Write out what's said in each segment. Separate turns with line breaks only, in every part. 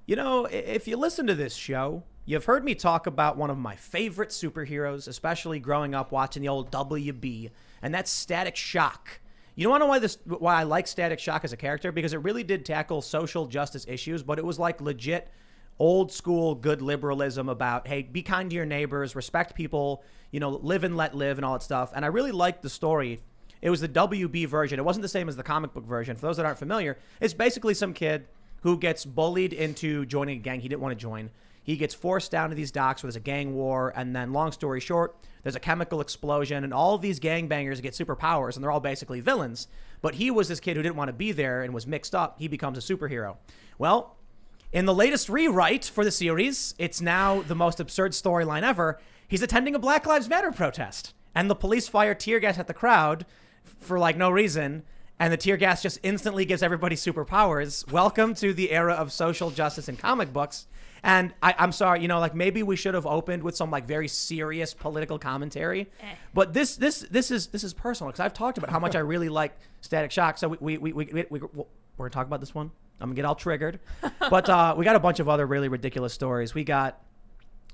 You know, if you listen to this show, you've heard me talk about one of my favorite superheroes, especially growing up watching the old WB, and that's Static Shock. You want to know why I like Static Shock as a character? Because it really did tackle social justice issues, but it was like legit old school good liberalism about, hey, be kind to your neighbors, respect people, you know, live and let live and all that stuff. And I really liked the story. It was the WB version. It wasn't the same as the comic book version. For those that aren't familiar, it's basically some kid who gets bullied into joining a gang he didn't want to join. He gets forced down to these docks where there's a gang war, and then long story short, there's a chemical explosion, and all of these gangbangers get superpowers, and they're all basically villains. But he was this kid who didn't want to be there and was mixed up. He becomes a superhero. Well, in the latest rewrite for the series, it's now the most absurd storyline ever. He's attending a Black Lives Matter protest, and the police fire tear gas at the crowd for like no reason, and the tear gas just instantly gives everybody superpowers. Welcome to the era of social justice in comic books. And I'm sorry, you know, like maybe we should have opened with some like very serious political commentary, but this is personal because I've talked about how much I really like Static Shock. So we're gonna talk about this one. I'm gonna get all triggered, but we got a bunch of other really ridiculous stories. We got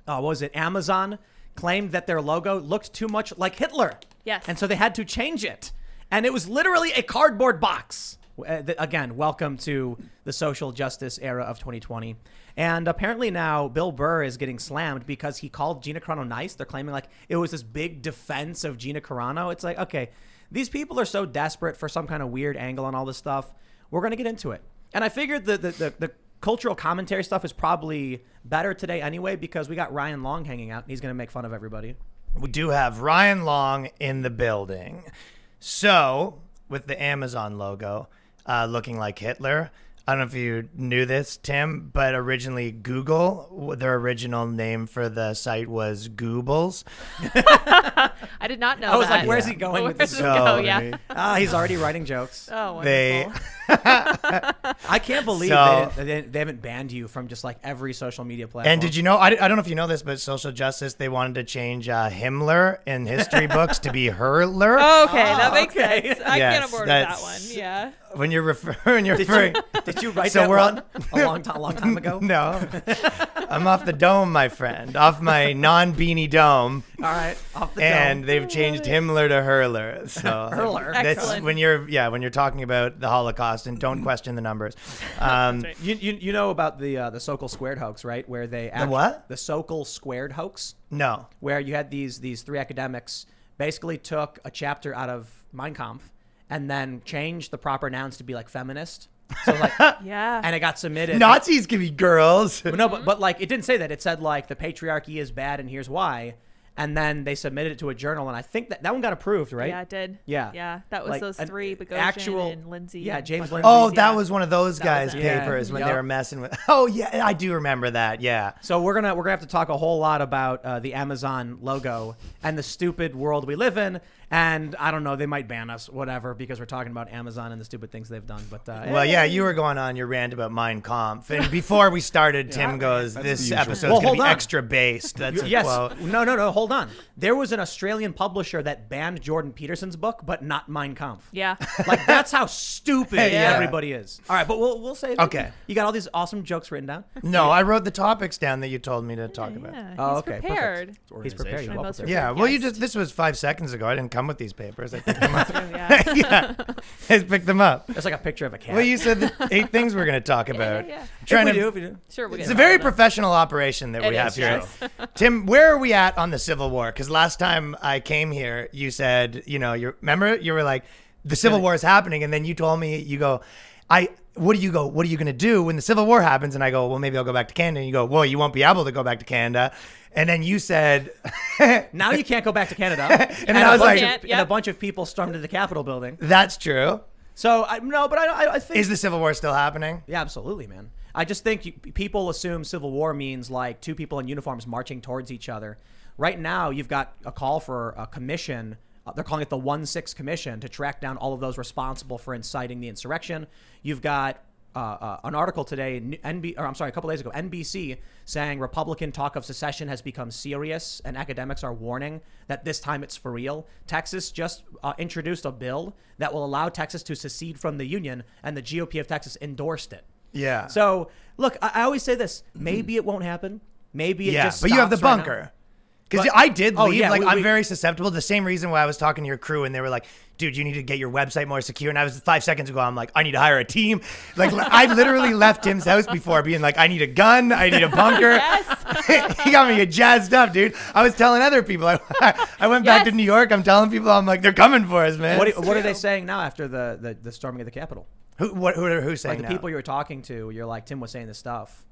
what was it? Amazon claimed that their logo looked too much like Hitler.
Yes.
And so they had to change it, and it was literally a cardboard box. Again, welcome to the social justice era of 2020. And apparently now Bill Burr is getting slammed because he called Gina Carano nice. They're claiming like it was this big defense of Gina Carano. It's like, okay, these people are so desperate for some kind of weird angle on all this stuff. We're going to get into it. And I figured the cultural commentary stuff is probably better today anyway because we got Ryan Long hanging out. And he's going to make fun of everybody.
We do have Ryan Long in the building. So with the Amazon logo looking like Hitler, I don't know if you knew this, Tim, but originally Google, their original name for the site was Goobles.
I did not know that.
I was like, where's he going with this? He's already writing jokes.
Oh, wonderful.
I can't believe they haven't banned you from just like every social media platform.
And did you know, I don't know if you know this, but social justice, they wanted to change Himmler in history books to be Hurler.
Okay, that makes sense. I can't afford that one. Yeah.
When you're referring,
did you write that one a long time ago?
No, I'm off the dome, my friend, off my non-beanie dome.
All right, off the
and
dome.
they've changed Himmler to Hurler. So
Hurler.
That's when you're talking about the Holocaust and don't question the numbers.
You know about the Sokol Squared hoax, right? Where they
what?
The Sokol Squared hoax.
No.
Where you had these three academics basically took a chapter out of Mein Kampf and then changed the proper nouns to be like feminist. So like,
yeah.
And it got submitted.
Nazis can be girls.
No, but like it didn't say that. It said like the patriarchy is bad and here's why. And then they submitted it to a journal, and I think that one got approved, right?
Yeah, it did.
Yeah.
Yeah, that was like those three, Bogosian and Lindsay.
Yeah, James Lindsay.
Oh, that was one of those guys' papers when
Yep.
they were messing with. Oh, yeah, I do remember that, yeah.
So we're gonna have to talk a whole lot about the Amazon logo and the stupid world we live in. And I don't know, they might ban us, whatever, because we're talking about Amazon and the stupid things they've done. But
well, yeah, you were going on your rant about Mein Kampf, and before we started, Tim goes, "This episode's gonna be extra based." That's a quote.
No, hold on. There was an Australian publisher that banned Jordan Peterson's book, but not Mein Kampf.
Yeah,
like that's how stupid everybody is. All right, but we'll say
okay.
You got all these awesome jokes written down.
No, I wrote the topics down that you told me to talk about.
Oh, okay,
prepared. He's prepared. You're well prepared.
Yeah, well, this was 5 seconds ago. I didn't come with these papers. I picked them up. Yeah, I picked them up.
It's like a picture of a cat.
Well, you said the 8 things we're going to talk about.
Yeah.
If we do.
Sure,
it's a very professional operation that we have here. Tim, where are we at on the Civil War? Because last time I came here, you said, remember, you were like, the Civil War is happening, and then you told me, you go, what are you going to do when the Civil War happens? And I go, well, maybe I'll go back to Canada. And you go, well, you won't be able to go back to Canada. And then you said,
now you can't go back to Canada.
and then I was like,
and a bunch of people stormed into the Capitol building.
That's true.
So I think,
is the Civil War still happening?
Yeah, absolutely, man. I just think people assume Civil War means like 2 people in uniforms marching towards each other. Right now, you've got a call for a commission. They're calling it the 1-6 Commission to track down all of those responsible for inciting the insurrection. You've got an article today, a couple days ago, NBC, saying Republican talk of secession has become serious, and academics are warning that this time it's for real. Texas just introduced a bill that will allow Texas to secede from the Union, and the GOP of Texas endorsed it.
Yeah.
So look, I always say this. Maybe it won't happen. Maybe it just
but you have the
stops right
bunker.
now.
Because I did leave.
yeah,
I'm very susceptible. The same reason why I was talking to your crew and they were like, dude, you need to get your website more secure. And I was 5 seconds ago, I'm like, I need to hire a team. Like, I literally left Tim's house before being like, I need a gun. I need a bunker. He got me jazzed up, dude. I was telling other people. I went back to New York. I'm telling people, I'm like, they're coming for us, man.
What are they saying now after the storming of the Capitol?
Who's saying
like the
now?
people you were talking to, you're like, Tim was saying this stuff.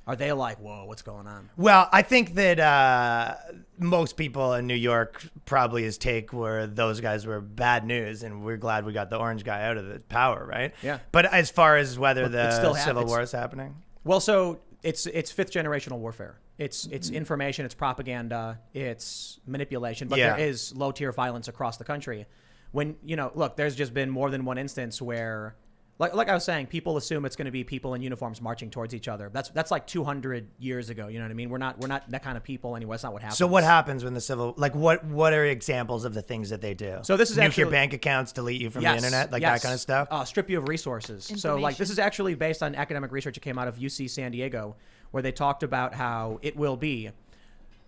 Are they like, whoa, what's going on?
Well, I think that most people in New York probably his take were those guys were bad news, and we're glad we got the orange guy out of the power, right?
Yeah.
But as far as whether the
still
Civil War is happening,
well, so it's fifth generational warfare. It's information, it's propaganda, it's manipulation, but there is low tier violence across the country. When look, there's just been more than one instance where. Like I was saying, people assume it's going to be people in uniforms marching towards each other. That's like 200 years ago. You know what I mean? We're not that kind of people anyway. That's not what happens.
So what happens when the civil? Like what are examples of the things that they do?
So this is
nuke your bank accounts, delete you from the internet, like that kind of stuff.
Strip you of resources. So like this is actually based on academic research that came out of UC San Diego, where they talked about how it will be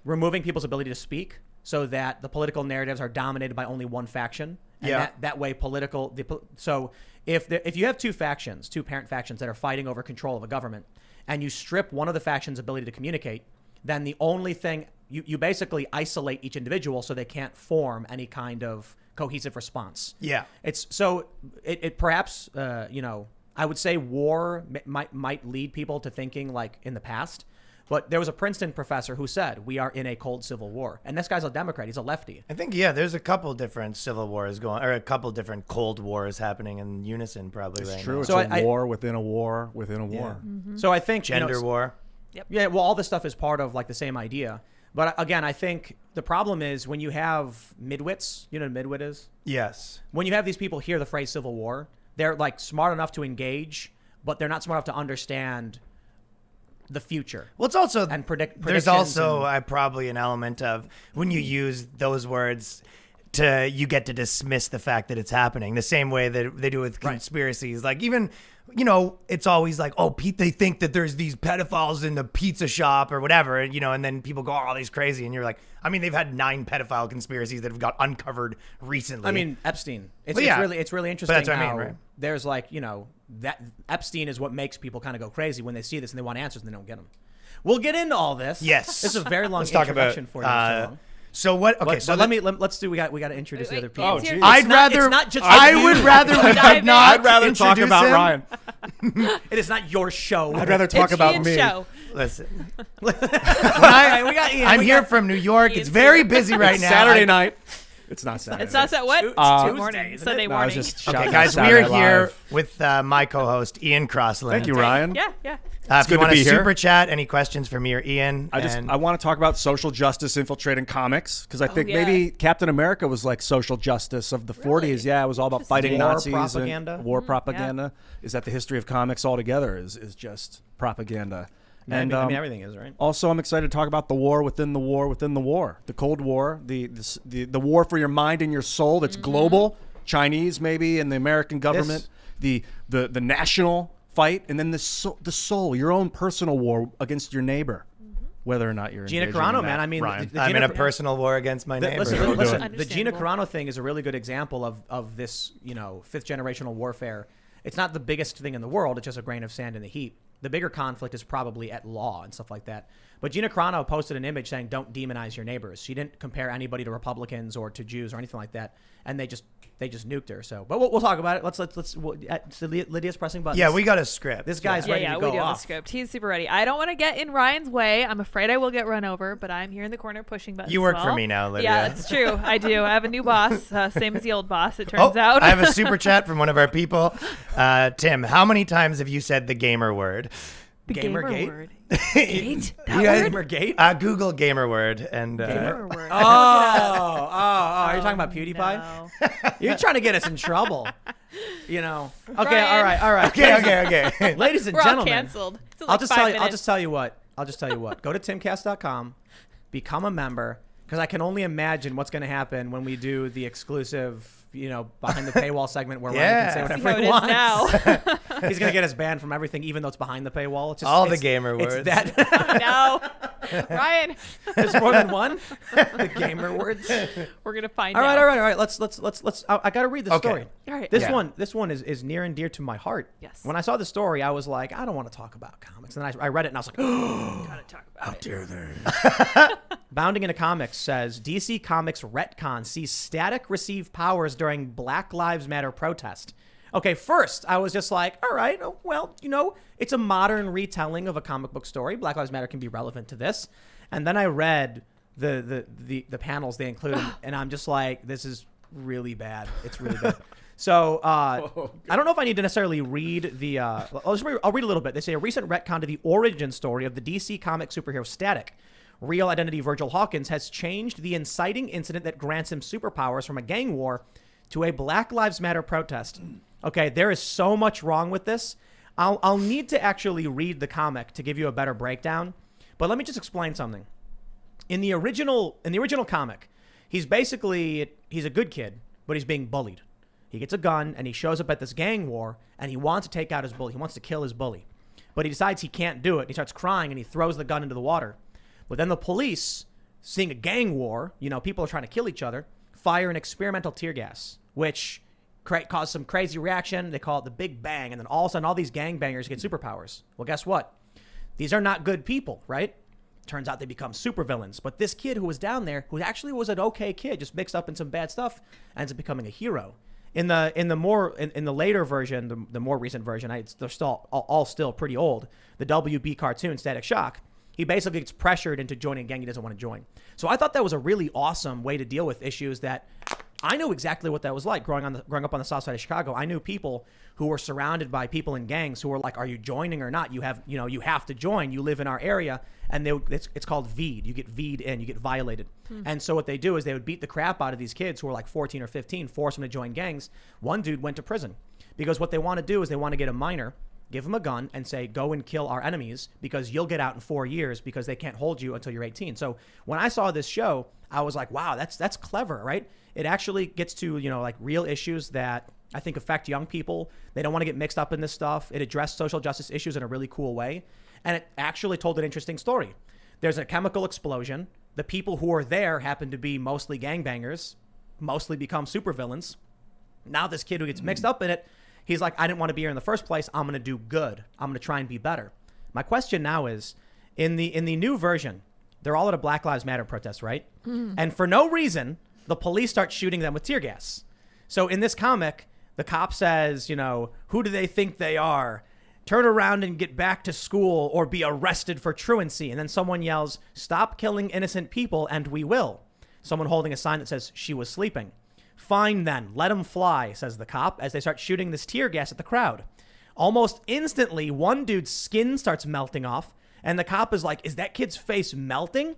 removing people's ability to speak, so that the political narratives are dominated by only one faction. And that way so if you have two parent factions that are fighting over control of a government, and you strip one of the factions' ability to communicate, then the only thing you basically isolate each individual so they can't form any kind of cohesive response. Yeah. It's so it perhaps I would say war might lead people to thinking like in the past. But there was a Princeton professor who said, we are in a cold civil war. And this guy's a Democrat. He's a lefty.
I think, there's a couple different civil wars going, or a couple different cold wars happening in unison probably right now.
It's true. It's a war within a war within a war.
Mm-hmm. So I think...
Gender war.
Yep.
Yeah, well, all this stuff is part of like the same idea. But again, I think the problem is when you have midwits, you know what a midwit is?
Yes.
When you have these people hear the phrase civil war, they're like smart enough to engage, but they're not smart enough to understand the future.
Well, it's also
and
there's also probably an element of when you use those words you get to dismiss the fact that it's happening the same way that they do with conspiracies. Like even it's always like, oh, Pete, they think that there's these pedophiles in the pizza shop or whatever, and then people go, oh, these crazy, and you're like, I mean, they've had 9 pedophile conspiracies that have got uncovered recently.
I mean, Epstein. It's really interesting.
But that's what
how
I mean, right?
There's like that Epstein is what makes people kind of go crazy when they see this and they want answers and they don't get them. We'll get into all this.
Yes,
this is a very long
Let's
introduction
talk about,
for you.
So what? Okay, so
let's do. We got to introduce the other people.
Oh,
I'd rather
talk about Ryan.
It is not your show.
I'd rather talk about
Ian's
me.
Show.
Listen,
we got Ian.
I'm here from New York.
Ian's
It's very
here.
busy right now.
Saturday night. It's not Saturday.
It's not what?
Tuesday,
morning. Sunday morning.
Okay, guys, we are here with my co-host Ian Crossland.
Thank you, Ryan.
Yeah.
If you
good
want
to be
to
here.
super chat, any questions for me or Ian?
I want to talk about social justice infiltrating comics because I think maybe Captain America was like social justice of the 40s. Yeah, it was all about fighting
War
Nazis
propaganda.
and war propaganda. Is that the history of comics altogether is just propaganda?
And I mean, everything is, right?
Also, I'm excited to talk about the war within the war within the war, the Cold War, the war for your mind and your soul that's global, Chinese maybe, and the American government, the national fight, and then the soul, your own personal war against your neighbor, whether or not you're
Gina
engaging
Carano,
in
man.
that,
I mean,
Ryan.
I'm in a personal war against my neighbor.
Listen. The Gina
Understandable.
Carano thing is a really good example of this, fifth generational warfare. It's not the biggest thing in the world. It's just a grain of sand in the heap. The bigger conflict is probably at law and stuff like that. But Gina Carano posted an image saying, "Don't demonize your neighbors." She didn't compare anybody to Republicans or to Jews or anything like that, and they just nuked her. So, but we'll talk about it. So Lydia's pressing buttons.
Yeah, we got a script.
This guy's ready to go
we do have
off.
a script. He's super ready. I don't want to get in Ryan's way. I'm afraid I will get run over, but I'm here in the corner pushing buttons.
You work for me now, Lydia.
Yeah, it's true. I do. I have a new boss, same as the old boss, it turns out.
I have a super chat from one of our people. Tim, how many times have you saed the gamer word?
The
Gamergate?
word. Gate? That word?
Gamergate?
Google gamer word and
Gamer word.
Oh, are you talking about PewDiePie?
No.
You're trying to get us in trouble. Okay,
Ryan.
all right.
okay.
Ladies and
We're all
gentlemen,
canceled. It's
I'll
like
just
5
tell you.
minutes.
I'll just tell you what. Go to timcast.com, become a member, because I can only imagine what's going to happen when we do the exclusive, behind the paywall segment where Ryan can say whatever he wants.
Now.
He's going to get us banned from everything, even though it's behind the paywall. It's just,
all the gamer words.
It's that.
No, Ryan.
There's more than one. The gamer words.
We're gonna find
All
out.
All right. Let's. I got to read the story.
All right.
This one is near and dear to my heart.
Yes.
When I saw the story, I was like, I don't want to talk about comics, and then I read it and I was like,
Gotta talk about
how
it.
dare they? Bounding into Comics says DC Comics retcon sees Static receive powers during Black Lives Matter protest. Okay, first I was just like, all right, well, it's a modern retelling of a comic book story. Black Lives Matter can be relevant to this. And then I read the panels they included, and I'm just like, this is really bad. It's really bad. So I don't know if I need to necessarily read the. I'll read a little bit. They say a recent retcon to the origin story of the DC comic superhero Static. Real identity Virgil Hawkins has changed the inciting incident that grants him superpowers from a gang war to a Black Lives Matter protest. Okay, there is so much wrong with this. I'll need to actually read the comic to give you a better breakdown. But let me just explain something. In the original comic, he's a good kid, but he's being bullied. He gets a gun and he shows up at this gang war and he wants to take out his bully. He wants to kill his bully. But he decides he can't do it. He starts crying and he throws the gun into the water. But then the police, seeing a gang war, people are trying to kill each other, fire an experimental tear gas, which caused some crazy reaction. They call it the Big Bang. And then all of a sudden, all these gangbangers get superpowers. Well, guess what? These are not good people, right? Turns out they become supervillains. But this kid who was down there, who actually was an okay kid, just mixed up in some bad stuff, ends up becoming a hero. In the later version, the more recent version, they're still all still pretty old. The WB cartoon, Static Shock. He basically gets pressured into joining a gang he doesn't want to join. So I thought that was a really awesome way to deal with issues that I knew exactly what that was like growing up on the south side of Chicago. I knew people who were surrounded by people in gangs who were like, "Are you joining or not? You have to join. You live in our area." And it's called VED. You get VED in, you get violated. And so what they do is they would beat the crap out of these kids who were like 14 or 15, force them to join gangs. One dude went to prison because what they want to do is they want to get a minor, give him a gun and say, go and kill our enemies because you'll get out in 4 years because they can't hold you until you're 18. So when I saw this show, I was like, wow, that's clever, right? It actually gets to, like real issues that I think affect young people. They don't want to get mixed up in this stuff. It addressed social justice issues in a really cool way. And it actually told an interesting story. There's a chemical explosion. The people who are there happen to be mostly gangbangers, mostly become supervillains. Now this kid who gets mixed up in it, he's like, I didn't want to be here in the first place. I'm going to do good. I'm going to try and be better. My question now is, in the new version, they're all at a Black Lives Matter protest, right? And for no reason, the police start shooting them with tear gas. So in this comic, the cop says, who do they think they are? Turn around and get back to school or be arrested for truancy. And then someone yells, stop killing innocent people and we will. Someone holding a sign that says she was sleeping. Fine then, let him fly, says the cop as they start shooting this tear gas at the crowd. Almost instantly, one dude's skin starts melting off, and the cop is like, is that kid's face melting?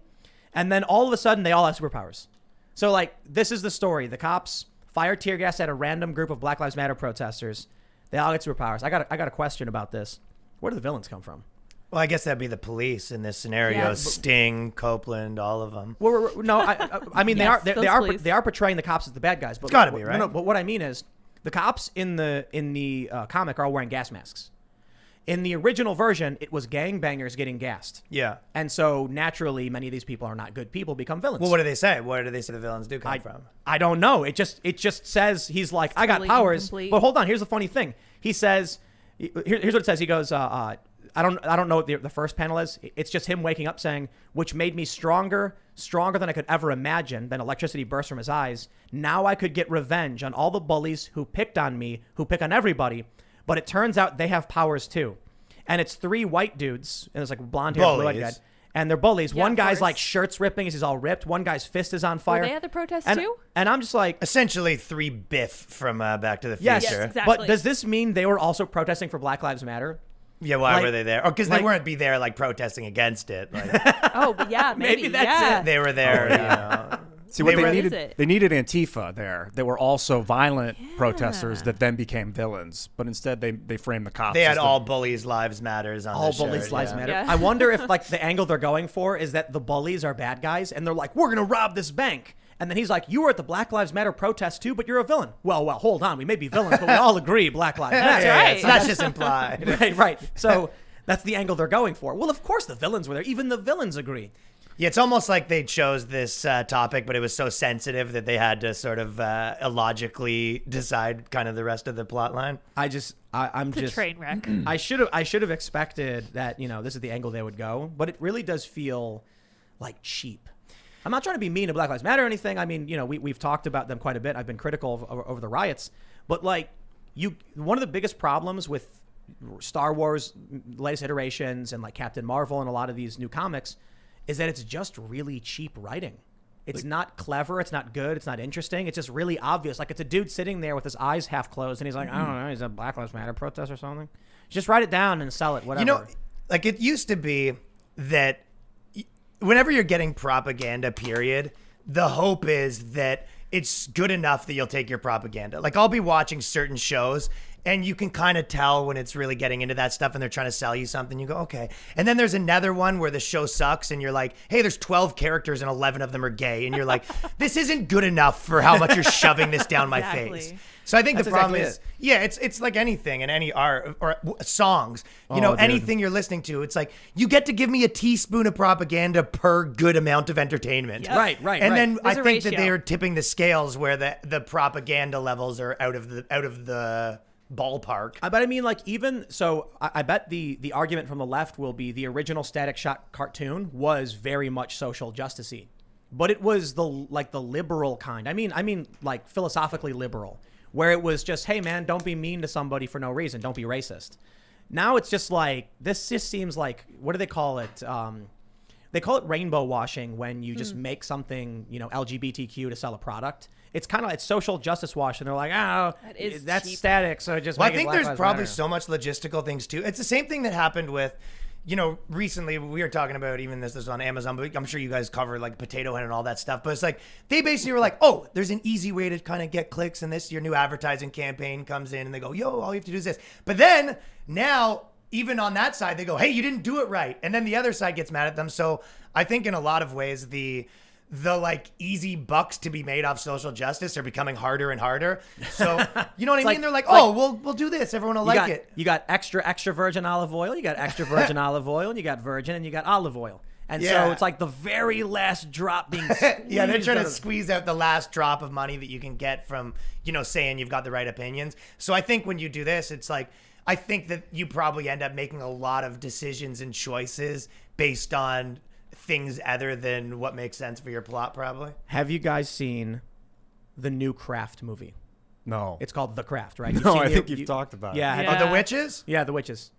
And then all of a sudden, they all have superpowers. So, this is the story. The cops fire tear gas at a random group of Black Lives Matter protesters. They all get superpowers. I got a question about this. Where do the villains come from?
Well, I guess that'd be the police in this scenario.
Yeah.
Sting, Copeland, all of them.
Well, no, I mean
Yes,
they are portraying the cops as the bad guys. But
It's gotta be, right?
No, but what I mean is, the cops in the comic are all wearing gas masks. In the original version, it was gangbangers getting gassed.
Yeah.
And so naturally, many of these people are not good people, become villains.
Well, what do they say? Where do they say the villains do come from?
I don't know. It just says he's like, I got
totally
powers.
incomplete.
But hold on, here's the funny thing. He says, here's what it says. He goes, I don't know what the first panel is. It's just him waking up saying, which made me stronger than I could ever imagine. Then electricity burst from his eyes. Now I could get revenge on all the bullies who picked on me, who pick on everybody. But it turns out they have powers too. And it's 3 white dudes, and it's like blonde hair, blue-eyed guy. And they're bullies.
Yeah,
One
of
guy's
course.
like shirt's ripping as he's all ripped. One guy's fist is on fire.
Were they at the protest
and,
too?
And I'm just like,
Essentially 3 Biff from Back to the Future.
yes,
Yes, exactly.
but does this mean they were also protesting for Black Lives Matter?
Yeah, why
Like-
were they there? Oh, because they
like-
weren't protesting against it. Like,
Oh, but yeah, maybe
Maybe that's
yeah.
it.
they were there,
See what
They
they
were-
needed.
Is it?
They needed Antifa there. They were also violent
Yeah.
protesters that then became villains. But instead, they framed the cops.
They
as
had
the-
all bullies' lives matters on
All
the
bullies'
shirt,
lives
yeah.
matter.
Yeah.
I wonder if like the angle they're going for is that the bullies are bad guys and they're like, we're gonna rob this bank. And then he's like, you were at the Black Lives Matter protest too, but you're a villain. Well, hold on. We may be villains, but we all agree Black Lives Matter.
Yeah,
right.
It's not just implied.
right. So that's the angle they're going for. Well, of course the villains were there. Even the villains agree.
Yeah, it's almost like they chose this topic, but it was so sensitive that they had to sort of illogically decide kind of the rest of the plot line.
I'm
It's
just
a train wreck.
I should have expected that, this is the angle they would go, but it really does feel like cheap. I'm not trying to be mean to Black Lives Matter or anything. I mean, we've talked about them quite a bit. I've been critical over the riots, but like one of the biggest problems with Star Wars latest iterations and like Captain Marvel and a lot of these new comics is that it's just really cheap writing. It's not clever. It's not good. It's not interesting. It's just really obvious. Like it's a dude sitting there with his eyes half closed and he's like, I don't know, he's a Black Lives Matter protest or something. Just write it down and sell it, whatever.
Like it used to be that whenever you're getting propaganda, period, the hope is that it's good enough that you'll take your propaganda. Like I'll be watching certain shows and you can kind of tell when it's really getting into that stuff and they're trying to sell you something. You go, okay. And then there's another one where the show sucks and you're like, hey, there's 12 characters and 11 of them are gay. And you're like, this isn't good enough for how much you're shoving this down my
Exactly.
face. So I think
That's
the problem
exactly
is, yeah, it's like anything in any art or songs,
dude.
anything you're listening to. It's like you get to give me a teaspoon of propaganda per good amount of entertainment.
Yep.
Right.
And then
There's
I
a
think that
ratio.
they are tipping the scales where the propaganda levels are out of the ballpark.
But I mean, like, even so, I bet the argument from the left will be the original Static Shock cartoon was very much social justice-y, but it was the liberal kind. I mean, like philosophically liberal, where it was just, hey man, don't be mean to somebody for no reason, don't be racist. Now it's just like this just seems like, what do they call it? They call it rainbow washing when you just make something, LGBTQ to sell a product. It's kind of like social justice wash, and they're like, that's
cheap.
static, so just
Well, I
make it
think
Black
there's
Lives
probably
Matter.
so much logistical things too. It's the same thing that happened with, recently we were talking about even this on Amazon, but I'm sure you guys cover like Potato Head and all that stuff. But it's like they basically were like, oh, there's an easy way to kind of get clicks, and your new advertising campaign comes in, and they go, yo, all you have to do is this. But then now, even on that side, they go, hey, you didn't do it right, and then the other side gets mad at them. So I think in a lot of ways, the like easy bucks to be made off social justice are becoming harder and harder. So you know what I mean?
like-
They're like,
it's like-
oh, we'll do this. Everyone will like it.
You got extra virgin olive oil, you got extra virgin olive oil, and you got virgin, and you got olive oil. And
Yeah.
so it's like the very last drop being squeezed.
Yeah, they're trying
out
to
of-
squeeze out the last drop of money that you can get from, saying you've got the right opinions. So I think when you do this, it's like, I think that you probably end up making a lot of decisions and choices based on things other than what makes sense for your plot, probably.
Have you guys seen the new Craft movie?
No.
It's called The Craft, right? You've
No,
seen
I
the-
think you've talked about it.
Yeah, have
Yeah.
you-
Oh, the witches?
yeah, the witches.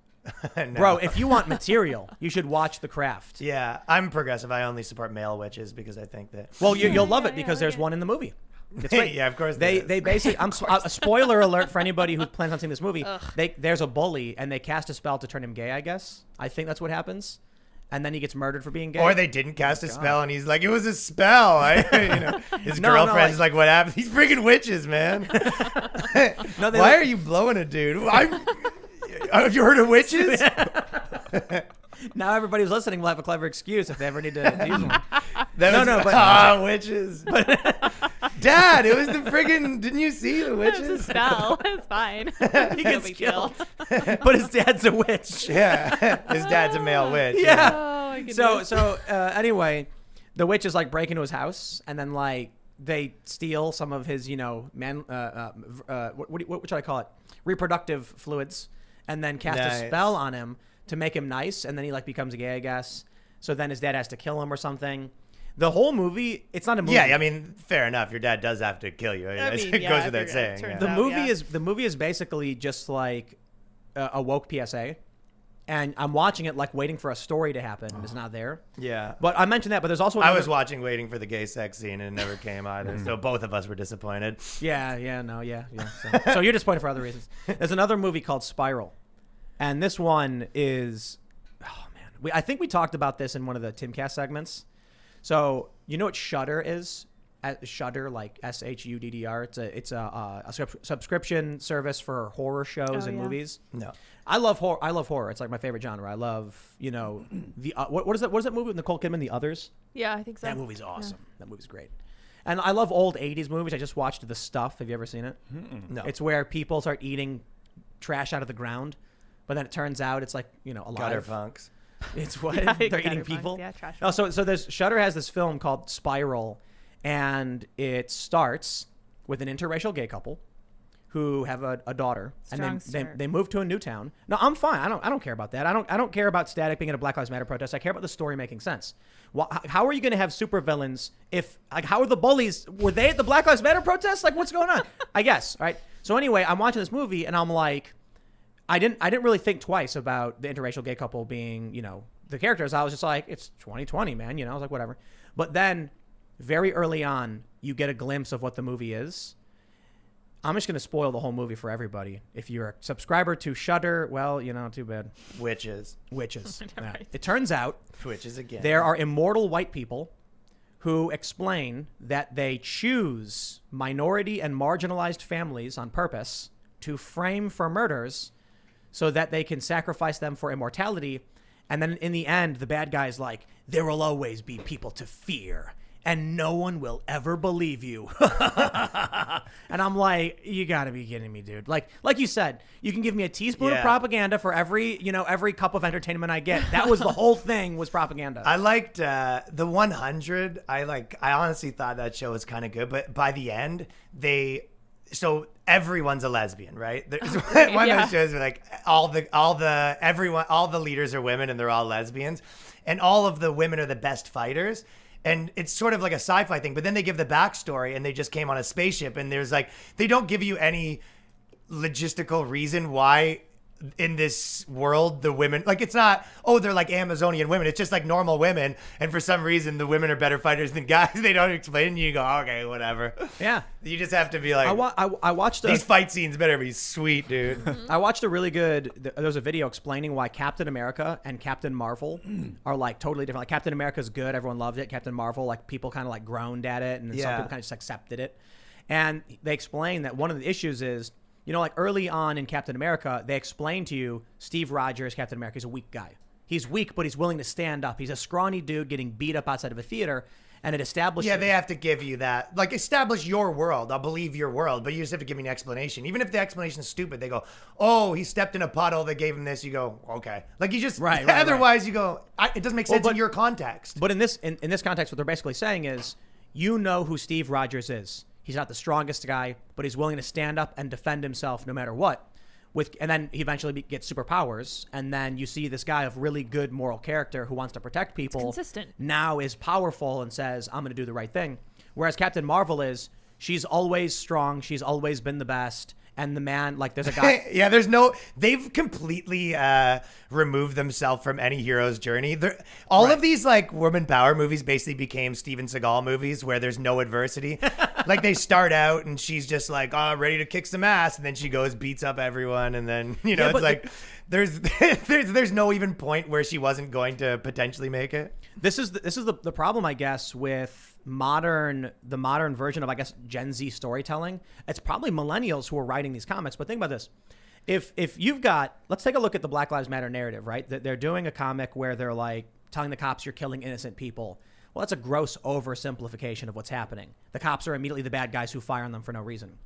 No.
Bro, if you want material, you should watch The Craft.
Yeah, I'm progressive. I only support male witches because I think that.
Well, you'll love it
yeah,
because
I
there's
like it.
one in the movie. It's great.
Yeah, of course there
They
is.
basically a spoiler alert for anybody who plans on seeing this movie. There's a bully and they cast a spell to turn him gay. I guess I think that's what happens, and then he gets murdered for being gay.
Or they didn't cast a spell, and he's like, "It was a spell." His
No,
girlfriend's
like-
like, "What happened?" These freaking witches, man.
No, they
Why
like-
are you blowing a dude? Have you heard of witches?
Now everybody who's listening will have a clever excuse if they ever need to use one.
Witches. Dad, it was the friggin'. Didn't you see the
It's a
witches?
spell. It's fine.
He
No
gets
big deal.
killed, but his dad's a witch.
Yeah, his dad's a male witch.
Yeah.
Oh my goodness.
So anyway, the witch is like break into his house, and then like they steal some of his what should I call it, reproductive fluids, and then cast a
Nice.
spell on him to make him nice, and then he like becomes gay, I guess. So then his dad has to kill him or something. The whole movie, it's not a movie.
Yeah, I mean, fair enough. Your dad does have to kill you.
I mean,
It
yeah,
goes
if
without
you're-
saying.
it turns
yeah.
the
out,
movie
yeah.
is basically just like a woke PSA, and I'm watching it like waiting for a story to happen, and it's not there.
Yeah.
But I mentioned that, but there's also
I
another,
was watching, waiting for the gay sex scene, and it never came either. So both of us were disappointed.
Yeah. So you're disappointed for other reasons. There's another movie called Spiral, and this one is, oh man, I think we talked about this in one of the Timcast segments. So you know what Shudder is? Shudder, like SHUDDR. It's a subscription service for horror shows and movies.
No.
I love horror. It's like my favorite genre. I love, the what is that movie with Nicole Kidman, The Others?
Yeah, I think so.
That movie's awesome. Yeah. That movie's great. And I love old 80s movies. I just watched The Stuff. Have you ever seen it?
No.
It's where people start eating trash out of the ground, but then it turns out it's like, alive.
Gutter punks.
It's what?
Yeah,
They're
gutter
eating
punks,
people?
yeah, trash
No, so there's Shudder has this film called Spiral, and it starts with an interracial gay couple who have a daughter,
Strong
and
start.
they move to a new town. No, I'm fine. I don't care about that. I don't care about Static being at a Black Lives Matter protest. I care about the story making sense. How are you going to have supervillains if, like, how are the bullies? Were they at the Black Lives Matter protest? Like, what's going on? I guess, right? So anyway, I'm watching this movie and I'm like, I didn't really think twice about the interracial gay couple being, the characters. I was just like, it's 2020, man. I was like, whatever. But then very early on, you get a glimpse of what the movie is. I'm just going to spoil the whole movie for everybody. If you're a subscriber to Shudder, well, too bad.
Witches.
Yeah. It turns out
Witches again.
there are immortal white people who explain that they choose minority and marginalized families on purpose to frame for murders so that they can sacrifice them for immortality. And then in the end, the bad guy's like, there will always be people to fear and no one will ever believe you. And I'm like, you gotta be kidding me, dude. Like you said, you can give me a teaspoon of propaganda for every cup of entertainment I get. That was the whole thing, was propaganda.
I liked the 100. I honestly thought that show was kind of good, but by the end, so everyone's a lesbian, right? There's one of those shows where like all the leaders are women and they're all lesbians, and all of the women are the best fighters. And it's sort of like a sci-fi thing, but then they give the backstory and they just came on a spaceship, and there's like, they don't give you any logistical reason why in this world the women, like, it's not, they're like Amazonian women. It's just like normal women, and for some reason the women are better fighters than guys. They don't explain, and you go, okay, whatever.
Yeah.
You just have to be like,
I watched
these fight scenes better be sweet, dude.
I watched a really good, there was a video explaining why Captain America and Captain Marvel are like totally different. Like Captain America's good, everyone loved it. Captain Marvel, like people kind of like groaned at it, and some people kind of just accepted it. And they explained that one of the issues is, like early on in Captain America, they explained to you, Steve Rogers, Captain America, is a weak guy. He's weak, but he's willing to stand up. He's a scrawny dude getting beat up outside of a theater, and it establishes...
Yeah, they have to give you that. Like, establish your world. I'll believe your world, but you just have to give me an explanation. Even if the explanation is stupid, they go, he stepped in a puddle, they gave him this. You go, okay. Like, you just... Right. Otherwise, you go, it doesn't make sense in your context.
But in this context, what they're basically saying is, who Steve Rogers is. He's not the strongest guy, but he's willing to stand up and defend himself no matter what. And then he eventually gets superpowers. And then you see this guy of really good moral character who wants to protect people.
It's consistent. Now
is powerful and says, I'm going to do the right thing. Whereas Captain Marvel she's always strong. She's always been the best. And the man, like, there's a guy.
Yeah, they've completely removed themselves from any hero's journey. All of these, like, woman power movies basically became Steven Seagal movies where there's no adversity. Like, they start out and she's just like, ready to kick some ass. And then she goes, beats up everyone. And then, it's like, there's no even point where she wasn't going to potentially make it.
This is the problem, I guess, with the modern version of, I guess, Gen Z storytelling. It's probably millennials who are writing these comics. But think about this. If you've got, let's take a look at the Black Lives Matter narrative, right? They're doing a comic where they're like telling the cops you're killing innocent people. Well, that's a gross oversimplification of what's happening. The cops are immediately the bad guys who fire on them for no reason.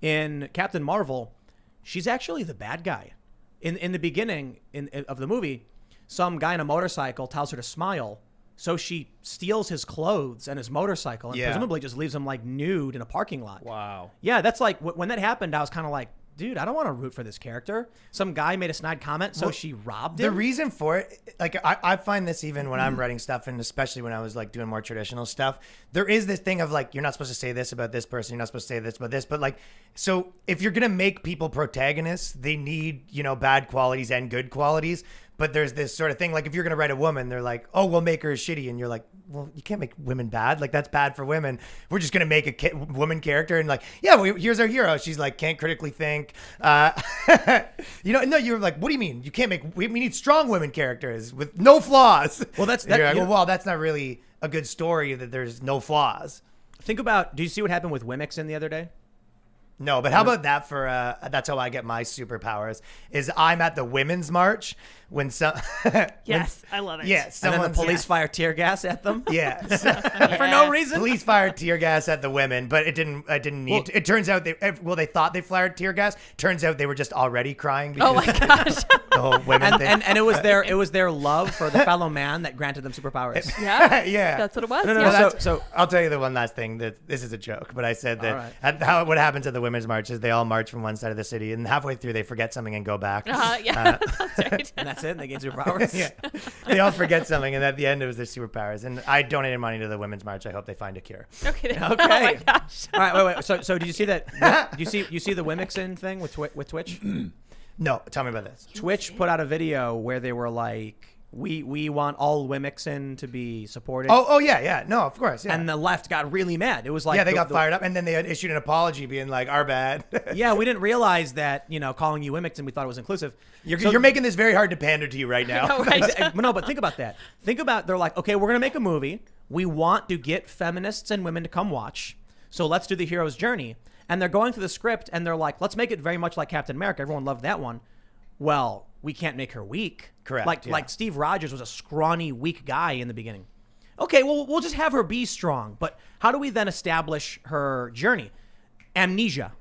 In Captain Marvel, she's actually the bad guy. In the beginning of the movie, some guy on a motorcycle tells her to smile. So she steals his clothes and his motorcycle and presumably just leaves him like nude in a parking lot.
Wow.
Yeah, that's like when that happened, I was kind of like, dude, I don't want to root for this character. Some guy made a snide comment, so she robbed him.
The reason for it, like, I find this even when I'm writing stuff, and especially when I was like doing more traditional stuff, there is this thing of like, you're not supposed to say this about this person, you're not supposed to say this about this, but like, so if you're gonna make people protagonists, they need, bad qualities and good qualities. But there's this sort of thing, like if you're going to write a woman, they're like, we'll make her shitty. And you're like, well, you can't make women bad. Like, that's bad for women. We're just going to make a woman character and like, here's our hero. She's like, can't critically think. No, you're like, what do you mean? You can't we need strong women characters with no flaws.
Well, that's
not really a good story that there's no flaws.
Think about, do you see what happened with Wimixon the other day?
No, but how about that for that's how I get my superpowers is I'm at the women's march when some
Yes, I love it.
yeah,
And then
someone
the police fire tear gas at them?
yeah.
For no reason?
Police fired tear gas at the women, but it didn't need to. It turns out they thought they fired tear gas. Turns out they were just already crying because
Oh my gosh.
the whole women thing.
And it was their love for the fellow man that granted them superpowers.
Yeah.
yeah.
That's what it was.
No, no,
yeah.
no,
Well,
so
I'll tell you the one last thing that this is a joke, but I said that
All right.
what happens at the women's march is they all march from one side of the city and halfway through they forget something and go back.
Yeah, that's right.
and that's it. And they gain superpowers.
Yeah, they all forget something, and at the end it was their superpowers. And I donated money to the women's march. I hope they find a cure.
Okay.
Okay.
Oh my gosh.
All right, wait. So did you see that? You see the Wimixon thing with Twitch?
No, tell me about this.
Twitch put out a video where they were like, we want all Wimixon to be supported.
Oh yeah, no, of course, yeah.
And the left got really mad. It was like,
yeah, they got fired up, and then they had issued an apology, being like, "Our bad."
Yeah, we didn't realize that, calling you Wimixon, we thought it was inclusive.
You're making this very hard to pander to you right now.
know, right?
No, but think about that. They're like, okay, we're gonna make a movie. We want to get feminists and women to come watch. So let's do the hero's journey. And they're going through the script, and they're like, let's make it very much like Captain America. Everyone loved that one. Well, we can't make her weak.
Correct,
Like Steve Rogers was a scrawny, weak guy in the beginning. Okay, well, we'll just have her be strong. But how do we then establish her journey? Amnesia.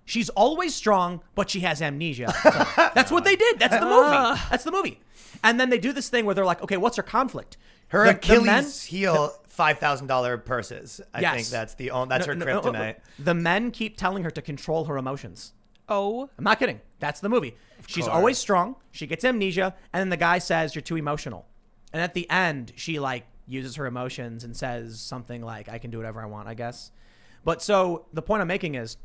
She's always strong, but she has amnesia. So that's what they did. That's the movie. That's the movie. And then they do this thing where they're like, okay, what's her conflict?
Her
The
Achilles
men-
heel, $5,000 purses. I
Yes.
think that's her kryptonite.
The men keep telling her to control her emotions.
Oh.
I'm not kidding. That's the movie. She's
course.
always strong. She gets amnesia, and then the guy says you're too emotional. And at the end, she uses her emotions and says something like, "I can do whatever I want, I guess." But so the point I'm making is,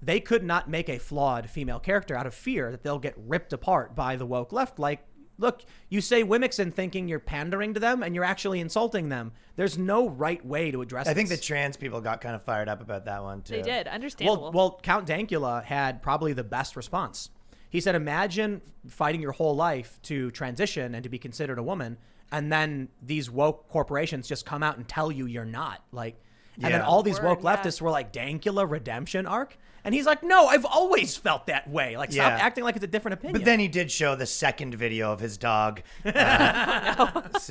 they could not make a flawed female character out of fear that they'll get ripped apart by the woke left. Like, look, you say Wimixon thinking you're pandering to them, and you're actually insulting them. There's no right way to address.
I think the
this.
trans people got kind of fired up about that one too.
They did. Understandable.
Well, Count Dankula had probably the best response. He said, imagine fighting your whole life to transition and to be considered a woman, and then these woke corporations just come out and tell you you're not. And then
Yeah.
all these woke
Word, yeah.
leftists were like, Dankula redemption arc? And he's like, no, I've always felt that way. Stop
Yeah.
acting like it's a different opinion.
But then he did show the second video of his dog. So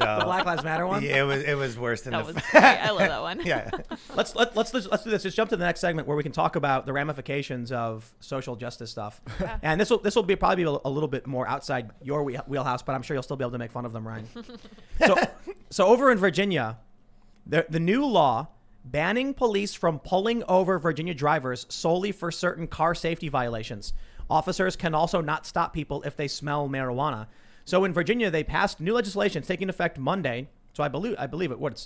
the Black Lives Matter one?
Yeah, it was worse than
that
the.
was great. I love that one.
Yeah.
Let's do this. Let's jump to the next segment where we can talk about the ramifications of social justice stuff. And this will be probably a little bit more outside your wheelhouse, but I'm sure you'll still be able to make fun of them, Ryan. So over in Virginia, the new law banning police from pulling over Virginia drivers solely for certain car safety violations. Officers can also not stop people if they smell marijuana. So in Virginia, they passed new legislation taking effect Monday. So I believe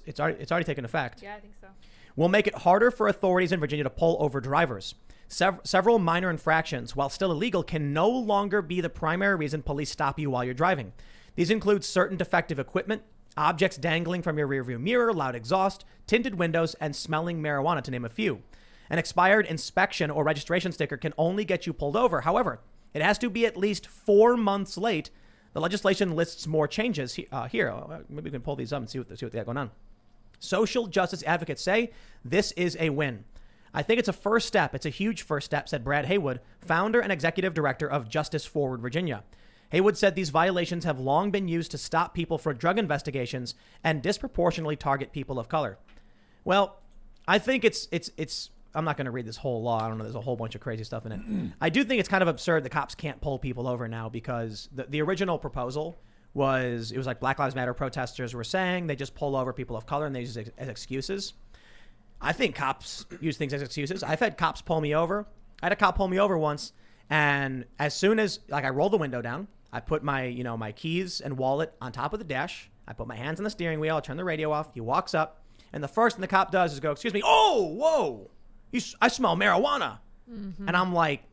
it's already taken effect.
Yeah, I think so.
Will make it harder for authorities in Virginia to pull over drivers. Several minor infractions, while still illegal, can no longer be the primary reason police stop you while you're driving. These include certain defective equipment, objects dangling from your rearview mirror, loud exhaust, tinted windows, and smelling marijuana, to name a few. An expired inspection or registration sticker can only get you pulled over. However, it has to be at least 4 months late. The legislation lists more changes here. Maybe we can pull these up and see what they got going on. Social justice advocates say this is a win. I think it's a first step. It's a huge first step, said Brad Haywood, founder and executive director of Justice Forward Virginia. Haywood said these violations have long been used to stop people for drug investigations and disproportionately target people of color. Well, I think it's I'm not going to read this whole law. I don't know. There's a whole bunch of crazy stuff in it. I do think it's kind of absurd that cops can't pull people over now, because the original proposal was like Black Lives Matter protesters were saying they just pull over people of color and they use it as excuses. I think cops use things as excuses. I've had cops pull me over. I had a cop pull me over once, and as soon as I roll the window down, I put my my keys and wallet on top of the dash. I put my hands on the steering wheel. I turn the radio off. He walks up, and the first thing the cop does is go, "Excuse me." "Oh, whoa! I smell marijuana." Mm-hmm. And I'm like,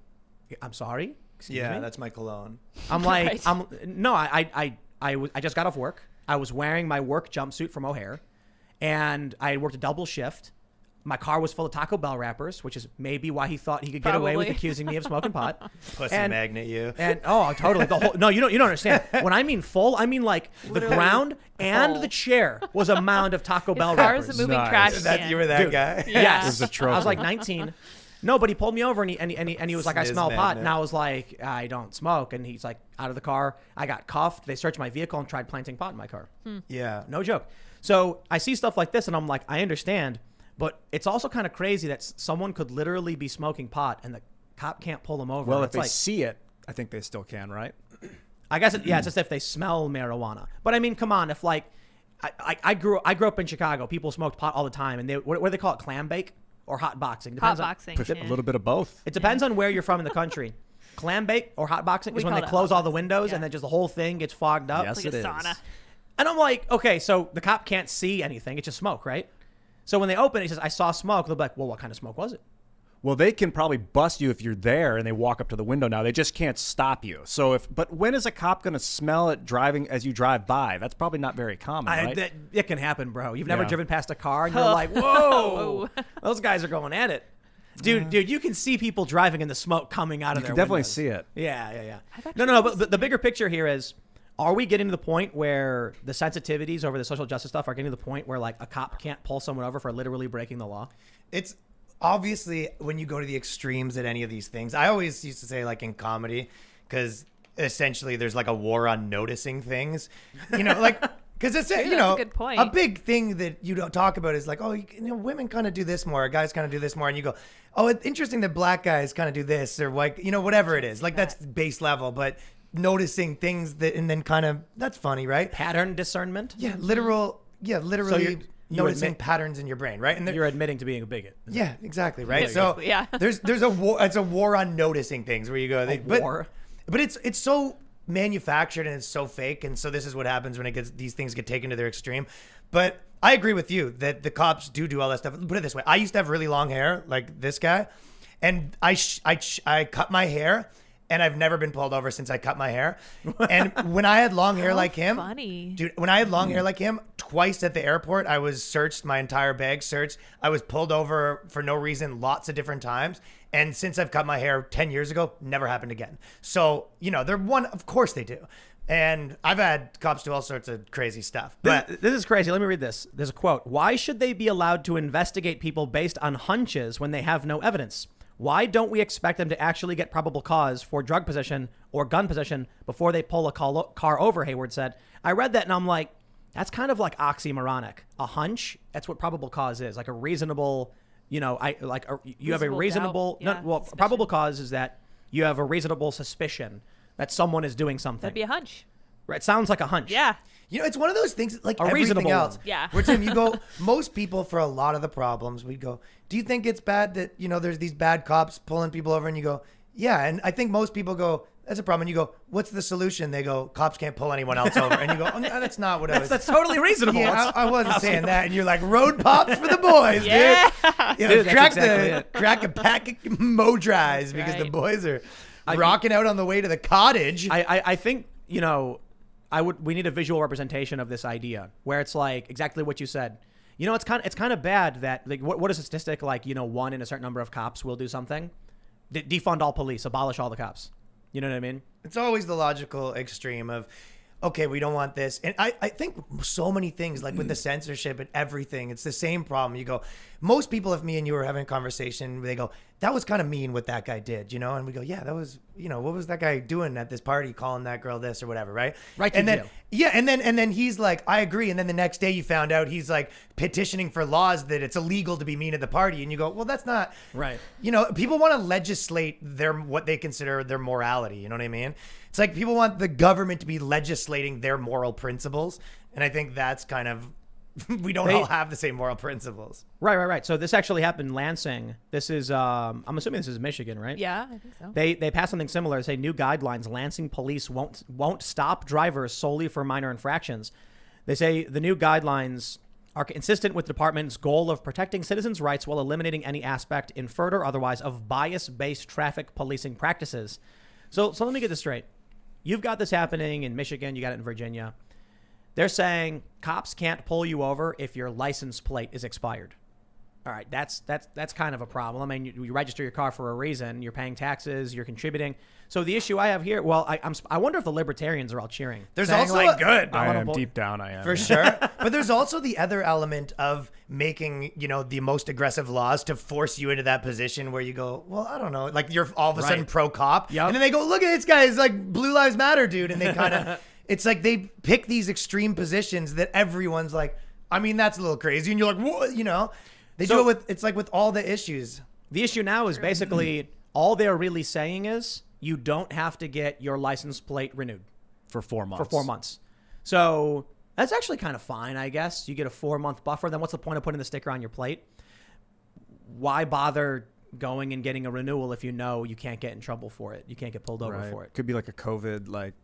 "I'm sorry." Excuse me?
That's my cologne.
I'm like,
Right.
I just got off work. I was wearing my work jumpsuit from O'Hare, and I had worked a double shift. My car was full of Taco Bell wrappers, which is maybe why he thought he could get away with
Probably.
accusing me of smoking pot.
Pussy
And-
magnet, you.
And oh, totally. The whole, no, you don't understand. When I mean full, I mean like the
Literally
ground and
full.
the chair was a mound of Taco Bell
His car is
wrappers.
a moving
Nice.
trash
That
can.
you were that
Dude.
guy.
Yeah.
Yes,
It was a trophy.
I was like 19. No, but he pulled me over and he was like, I
Sniz
smell pot,
magnet.
and I was like, I don't smoke, and he's like, out of the car. I got cuffed. They searched my vehicle and tried planting pot in my car.
Yeah.
No joke. So I see stuff like this, and I'm like, I understand, but it's also kind of crazy that someone could literally be smoking pot and the cop can't pull them over.
Well, if
It's
they
like,
see it, I think they still can, right?
I guess it's just if they smell marijuana. But I mean, come on, if like I grew up in Chicago, people smoked pot all the time, and what do they call it, clam bake or hot boxing?
Hot
Depends on-
boxing.
A
yeah.
little bit of both.
It depends on where you're from in the country. Clam bake or hot boxing
We
is when
call
they
it
close
hot
all the
boxing,
windows
yeah.
and then just the whole thing gets fogged up.
Yes,
It's like
it
a
is.
sauna.
And I'm like, okay, so the cop can't see anything; it's just smoke, right? So when they open it, he says, "I saw smoke." They'll be like, "Well, what kind of smoke was it?"
Well, they can probably bust you if you're there and they walk up to the window now. They just can't stop you. So but when is a cop going to smell it driving as you drive by? That's probably not very common, right?
It can happen, bro. You've never
Yeah.
driven past a car and you're like, "Whoa,
Oh.
those guys are going at it." Dude, you can see people driving and the smoke coming out of
You
their
can definitely
windows.
see it.
Yeah.
I've actually
No.
never
But the bigger picture here is, are we getting to the point where the sensitivities over the social justice stuff are getting to the point where like a cop can't pull someone over for literally breaking the law?
It's obviously when you go to the extremes at any of these things. I always used to say like in comedy, because essentially there's like a war on noticing things, like because it's
That's a good point.
a big thing that you don't talk about is like, oh, women kind of do this more, guys kind of do this more, and you go, oh, it's interesting that black guys kind of do this or like whatever it is, like that's base level, but noticing things that and then kind of that's funny, right?
Pattern discernment?
Yeah, literally
you
noticing
admit-
patterns in your brain, right? And
You're admitting to being a bigot.
yeah, exactly, right.
Yeah,
So
basically, yeah.
there's a war. It's a war on noticing things where you go.
war?
But it's so manufactured and it's so fake, and so this is what happens when these things get taken to their extreme. But I agree with you that the cops do all that stuff. Put it this way: I used to have really long hair, like this guy, and I cut my hair. And I've never been pulled over since I cut my hair. And when I had long hair like him,
funny.
dude, when I had long hair like him, twice at the airport, I was searched, my entire bag searched. I was pulled over for no reason lots of different times. And since I've cut my hair 10 years ago, never happened again. So, of course they do. And I've had cops do all sorts of crazy stuff. But
This is crazy. Let me read this. There's a quote. Why should they be allowed to investigate people based on hunches when they have no evidence? Why don't we expect them to actually get probable cause for drug possession or gun possession before they pull a car over, Hayward said. I read that and I'm like, that's kind of like oxymoronic. A hunch, that's what probable cause is. Like a reasonable, you have a
Reasonable
reasonable,
doubt. Yeah, suspicion.
probable cause is that you have a reasonable suspicion that someone is doing something.
That'd be a hunch.
Right, it sounds like a hunch.
Yeah.
it's one of those things like
A
everything
reasonable
else.
one.
Yeah.
Where Tim, you go, most people for a lot of the problems, we go, do you think it's bad that, there's these bad cops pulling people over? And you go, yeah. And I think most people go, that's a problem. And you go, what's the solution? They go, cops can't pull anyone else over. And you go, oh, no, that's not what I was.
That's totally reasonable.
Yeah, I wasn't saying that. And you're like, road pops for the boys,
Yeah.
dude.
Dude, that's
Crack
exactly it.
crack a pack of Mo Dries because the
right.
boys are rocking out on the way to the cottage.
I think, we need a visual representation of this idea where it's like exactly what you said. It's kind of bad that like what is a statistic like, one in a certain number of cops will do something. Defund all police, abolish all the cops. You know what I mean?
It's always the logical extreme of, okay, we don't want this. And I think so many things, like with the censorship and everything, it's the same problem. You go, most people, if me and you were having a conversation, they go, that was kind of mean what that guy did, And we go, yeah, that was, what was that guy doing at this party, calling that girl this or whatever, right?
Right to
and then,
jail.
yeah, and then he's like, I agree. And then the next day you found out he's like petitioning for laws that it's illegal to be mean at the party. And you go, well, that's not
Right.
People want to legislate what they consider their morality. You know what I mean? It's like people want the government to be legislating their moral principles. And I think that's kind of, we don't all have the same moral principles.
Right. So this actually happened in Lansing. This is, I'm assuming this is Michigan, right?
Yeah, I think so.
They passed something similar. They say new guidelines. Lansing police won't stop drivers solely for minor infractions. They say the new guidelines are consistent with the department's goal of protecting citizens' rights while eliminating any aspect, inferred or otherwise, of bias-based traffic policing practices. So let me get this straight. You've got this happening in Michigan. You got it in Virginia. They're saying cops can't pull you over if your license plate is expired. All right, that's kind of a problem. I mean, you register your car for a reason. You're paying taxes. You're contributing. So the issue I have here, well, I wonder if the libertarians are all cheering.
There's
saying,
also
like,
good.
I am deep down. I am
For sure. But there's also the other element of making, the most aggressive laws to force you into that position where you go, well, I don't know. Like you're all of a sudden pro cop.
Yep.
And then they go, look at this guy. It's like Blue Lives Matter, dude. And they kind of, it's like they pick these extreme positions that everyone's like, I mean, that's a little crazy. And you're like, what? They do it with, it's like with all the issues.
The issue now is basically all they're really saying is you don't have to get your license plate renewed
for 4 months.
for 4 months. So that's actually kind of fine, I guess. You get a 4-month buffer. Then what's the point of putting the sticker on your plate? Why bother going and getting a renewal if you know you can't get in trouble for it? You can't get pulled over for it.
Could be like a COVID, like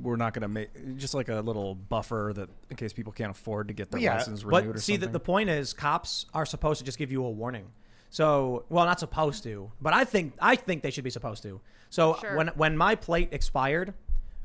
we're not going to make just like a little buffer that in case people can't afford to get their license renewed or
But see,
something.
the point is cops are supposed to just give you a warning. So, well, not supposed to, but I think they should be supposed to. So
Sure.
when my plate expired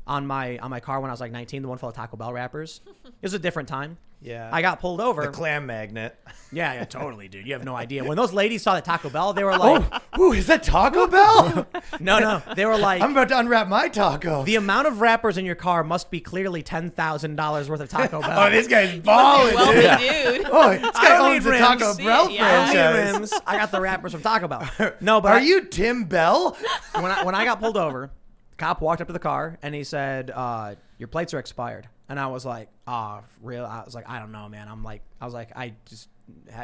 on my car when I was like 19, the one full of Taco Bell wrappers, it was a different time.
Yeah.
I got pulled over.
The clam magnet.
Yeah, totally, dude. You have no idea. When those ladies saw the Taco Bell, they were like,
Ooh, is that Taco Bell?
no. They were like,
I'm about to unwrap my taco.
the amount of wrappers in your car must be clearly $10,000 worth of Taco Bell.
Oh, this guy's balling,
Wealthy
dude.
dude.
Oh, this
I
guy
don't
owns
need
the Taco
rims.
Bell
Yeah.
I don't need
franchise.
rims. I got the wrappers from Taco Bell. No, but
Are you Tim Bell?
when I got pulled over, the cop walked up to the car and he said, "Your plates are expired." And I was like, real? I was like, I don't know, man. I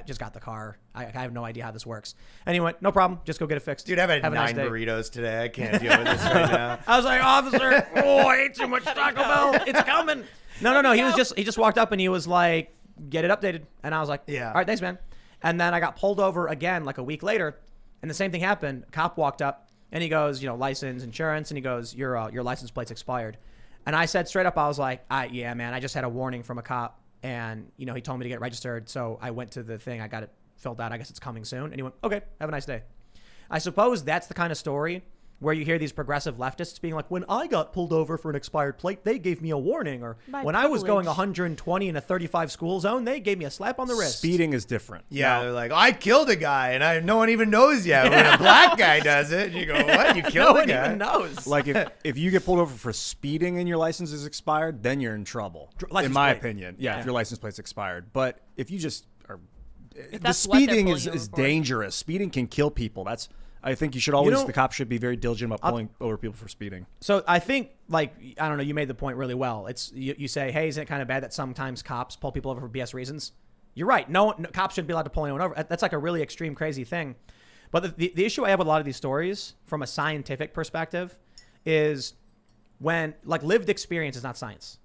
just got the car. I have no idea how this works. And he went, no problem. Just go get it fixed.
Dude, I've had
Have a nice
9
day.
burritos today. I can't deal with this right now.
I was like, officer, I ate too much Taco Bell. It's coming. No. He just walked up and he was like, get it updated. And I was like,
Yeah.
all right, thanks, man. And then I got pulled over again like a week later, and the same thing happened. Cop walked up and he goes, license, insurance, and he goes, your license plate's expired. And I said straight up, I was like, yeah, man, I just had a warning from a cop, and he told me to get registered, so I went to the thing, I got it filled out. I guess it's coming soon. And he went, okay, have a nice day. I suppose that's the kind of story where you hear these progressive leftists being like, when I got pulled over for an expired plate, they gave me a warning. Or
My
when I was going
privilege.
120 in a 35 school zone, they gave me a slap on the wrist.
Speeding is different.
Yeah, they're like, I killed a guy, and no one even knows yet. When a black guy does it, you go, what? You
No
killed a
one
guy?
even knows.
Like if you get pulled over for speeding and your license is expired, then you're in trouble.
license
In my
plate.
opinion, yeah,
Yeah.
if your license plate's expired. But if you just are, the
that's what they're
speeding
pulling
is
you over for.
dangerous. Speeding can kill people. I think you should always.
know-
The cops should be very diligent about pulling over people for speeding.
So I think, I don't know, you made the point really well. It's you say, hey, isn't it kind of bad that sometimes cops pull people over for BS reasons? You're right. No cops shouldn't be allowed to pull anyone over. That's like a really extreme, crazy thing. But the issue I have with a lot of these stories from a scientific perspective is when, lived experience is not science.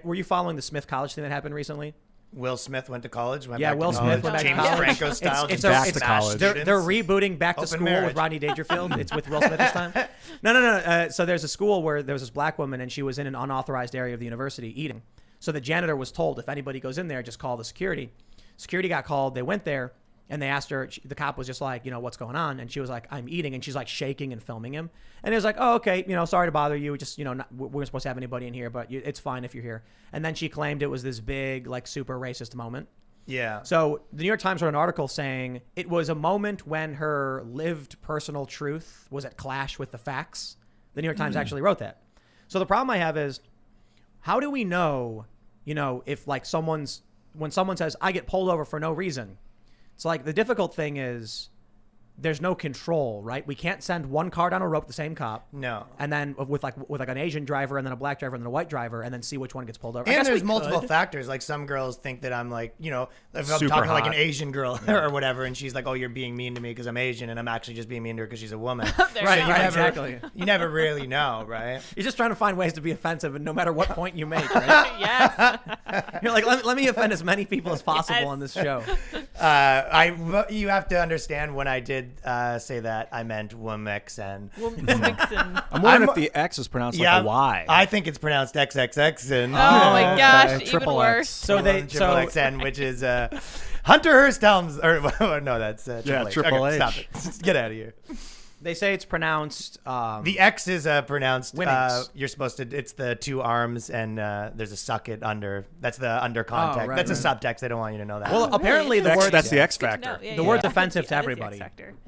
Were you following the Smith College thing that happened recently?
Will Smith went to college.
Yeah, Will Smith went back to
James
college.
Franco style.
It's
just
a-
back
it's-
to college.
They're rebooting Back to
Open
School
marriage.
with Rodney Dangerfield. It's with Will Smith this time. No. So there's a school where there was this black woman, and she was in an unauthorized area of the university eating. So the janitor was told, if anybody goes in there, just call the security. Security got called. They went there, and they asked her. The cop was just like, what's going on? And she was like, I'm eating. And she's like shaking and filming him. And he was like, oh, okay, sorry to bother you. Just, we weren't supposed to have anybody in here, but it's fine if you're here. And then she claimed it was this big, super racist moment.
Yeah.
So the New York Times wrote an article saying it was a moment when her lived personal truth was at clash with the facts. The New York Times actually wrote that. So the problem I have is, how do we know, if when someone says, I get pulled over for no reason, it's like the difficult thing is there's no control, right? We can't send one car down a rope, the same cop.
No.
And then with an Asian driver and then a black driver and then a white driver and then see which one gets pulled over. I
And
guess
there's
we
multiple
could.
factors. Like some girls think that I'm like, if I'm
Super
talking to like an
hot.
Asian girl or whatever, and she's like, oh, you're being mean to me because I'm Asian, and I'm actually just being mean to her because she's a woman.
There
Right,
you go.
right, exactly.
You never really know, right?
You're just trying to find ways to be offensive, and no matter what point you make, right?
Yes.
You're like, let me offend as many people as possible
Yes.
on this show.
You have to understand when I did say that, I meant Womexen.
Wilmington.
I'm wondering
I'm-
if the X is pronounced like a Y.
I think it's pronounced XXX.
Oh my gosh,
okay.
even
Triple
worse.
X.
So
Triple XN, which is Hunter Hearst Helms. Or no, that's Triple
Yeah,
H.
Triple
Okay,
H.
Stop it. Get out of here.
They say it's pronounced.
The X is pronounced.
Winnings.
You're supposed to. It's the two arms, and there's a suck it under. That's the under context.
right,
That's a
right.
subtext. They don't want you to know that.
Well, apparently the word
That's the X factor.
the word's offensive to everybody.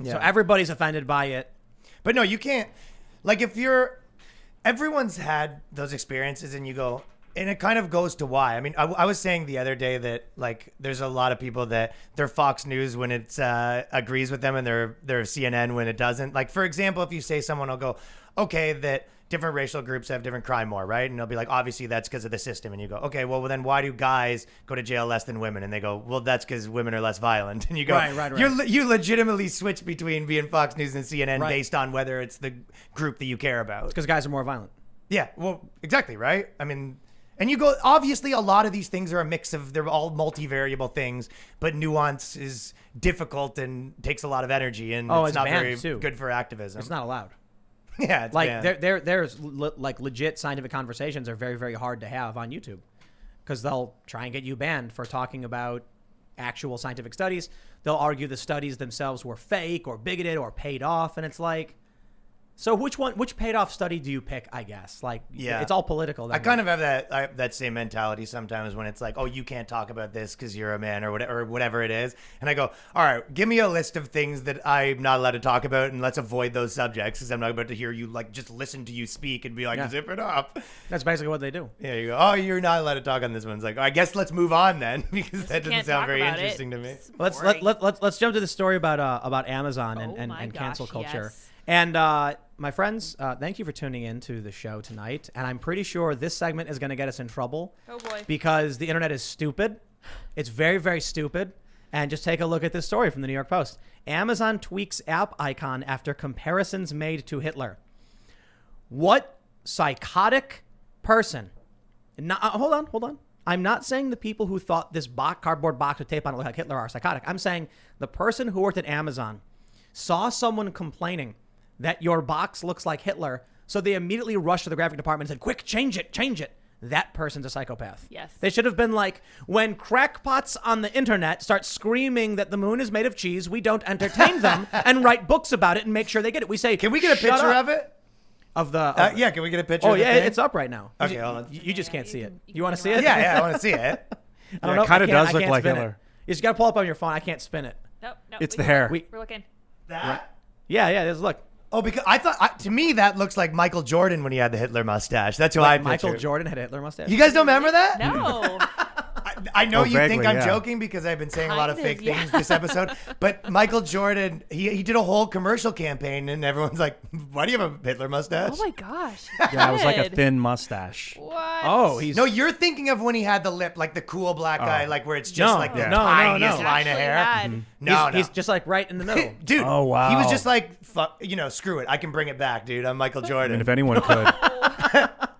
So everybody's offended by it.
But no, you can't. Like if everyone's had those experiences, and you go. And it kind of goes to why. I mean, I was saying the other day that like there's a lot of people that they're Fox News when it agrees with them, and they're CNN when it doesn't. Like for example, if you say someone will go, okay, that different racial groups have different crime more, right? And they'll be like, obviously that's because of the system. And you go, okay, well then why do guys go to jail less than women? And they go, well that's because women are less violent. And you go,
right.
You legitimately switch between being Fox News and CNN
Right.
based on whether it's the group that you care about.
Because guys are more violent.
Yeah, well, exactly, right? I mean, and you go, obviously, a lot of these things are a mix of, they're all multivariable things, but nuance is difficult and takes a lot of energy, and it's not very good for activism.
It's not allowed.
Yeah, it's
Like
banned.
there's like legit scientific conversations are very, very hard to have on YouTube because they'll try and get you banned for talking about actual scientific studies. They'll argue the studies themselves were fake or bigoted or paid off, and it's like, so which paid off study do you pick? I guess like it's all political.
I kind of have that same mentality sometimes when it's like, oh, you can't talk about this because you're a man or whatever it is, and I go, all right, give me a list of things that I'm not allowed to talk about, and let's avoid those subjects because I'm not about to hear you like just listen to you speak and be like, zip it up.
That's basically what they do.
Yeah, you go, oh, you're not allowed to talk on this one. It's like, I guess let's move on then because that doesn't sound very interesting to me.
Let's jump to the story about Amazon and cancel culture.
Yes.
And my friends, thank you for tuning in to the show tonight. And I'm pretty sure this segment is going to get us in trouble.
Oh, boy.
Because the internet is stupid. It's very, very stupid. And just take a look at this story from the New York Post. Amazon tweaks app icon after comparisons made to Hitler. What psychotic person? Hold on. I'm not saying the people who thought this cardboard box with tape on it looked like Hitler are psychotic. I'm saying the person who worked at Amazon saw someone complaining that your box looks like Hitler, so they immediately rushed to the graphic department and said, quick, change it. That person's a psychopath.
Yes.
They should have been like, when crackpots on the internet start screaming that the moon is made of cheese, we don't entertain them and write books about it and make sure they get it. We say,
can we get a picture of it?
Of the
yeah, can we get a picture?
Oh
of the
yeah,
thing?
it's up right now.
Okay, hold on.
You just can't see it. You want to
can
see it?
Yeah, I want to see it.
I don't know.
It kind of
I can't-
does
I
look
can't
like
spin it.
Hitler.
You just got to pull up on your phone. I can't spin it.
No,
It's
we
the
can
hair.
look. We're looking.
That?
Yeah. Just look.
Oh, because I thought to me that looks like Michael Jordan when he had the Hitler mustache. That's who I
Michael
picture.
Jordan had a Hitler mustache.
You guys don't remember that?
No.
I know you
vaguely,
think I'm
yeah.
joking because I've been saying a lot of
Kind of,
fake
yeah.
things this episode. But Michael Jordan, he did a whole commercial campaign, and everyone's like, "Why do you have a Hitler mustache?"
Oh my gosh.
Yeah, it was like a
Did.
thin mustache.
What?
Oh, he's
No, you're thinking of when he had the lip, like the cool black guy, like where it's just
No,
like the
no,
tiniest
no.
line of
Actually
hair.
had.
No,
he's just like right in the middle.
dude.
Oh, wow.
He was just like, fuck, screw it. I can bring it back, dude. I'm Michael
I
Jordan.
mean, if anyone could.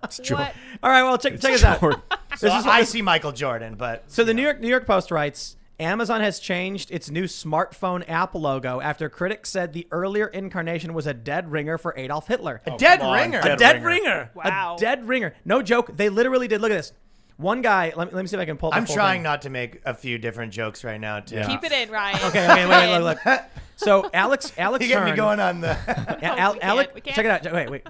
It's
What?
All right, well, check us out.
Jordan.
so I see Michael Jordan, but
So the New York Post writes, Amazon has changed its new smartphone app logo after critics said the earlier incarnation was a dead ringer for Adolf Hitler.
a dead
come on,
ringer.
A dead ringer.
Wow.
A dead ringer. No joke. They literally did. Look at this. One guy, let me see if I can pull up the
I'm
full
trying
thing.
not to make a few different jokes right now, too.
Yeah.
Keep it in, Ryan.
Okay, wait, look. So Alex
You get me
Hearn-
going on the.
We can't.
Check it out. Wait.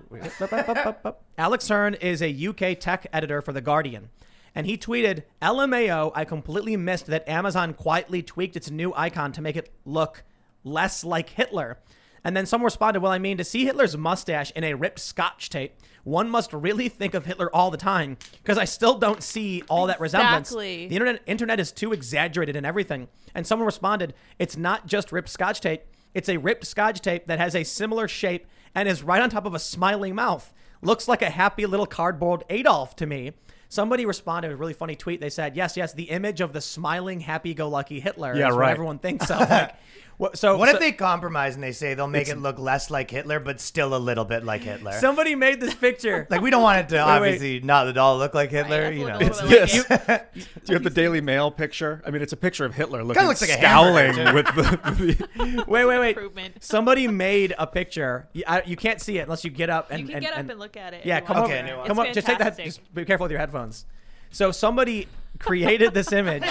Alex Hearn is a UK tech editor for The Guardian. And he tweeted, LMAO, I completely missed that Amazon quietly tweaked its new icon to make it look less like Hitler. And then someone responded, well, I mean, to see Hitler's mustache in a ripped Scotch tape, one must really think of Hitler all the time because I still don't see all that resemblance.
Exactly.
The internet is too exaggerated in everything. And someone responded, it's not just ripped Scotch tape. It's a ripped Scotch tape that has a similar shape and is right on top of a smiling mouth. Looks like a happy little cardboard Adolf to me. Somebody responded with a really funny tweet. They said, yes, the image of the smiling, happy-go-lucky Hitler
Yeah,
is what
right.
everyone thinks of. Like, what
if they compromise and they say they'll make it look less like Hitler, but still a little bit like Hitler?
somebody made this picture.
Like, we don't want it to obviously not at all look like Hitler,
Right,
you know.
that's a little bit like
Yes.
it.
Do you have the Daily Mail picture? I mean, it's a picture of Hitler looking
looks like a
scowling
hamburger,
with the
Wait.
Improvement.
Somebody made a picture. You can't see it unless you get up and
You can get up and look at it. if
Yeah,
you
come
want
up.
Okay,
to.
no,
Come
It's
up. Just take that.
fantastic.
Just be careful with your headphones. So somebody created this image.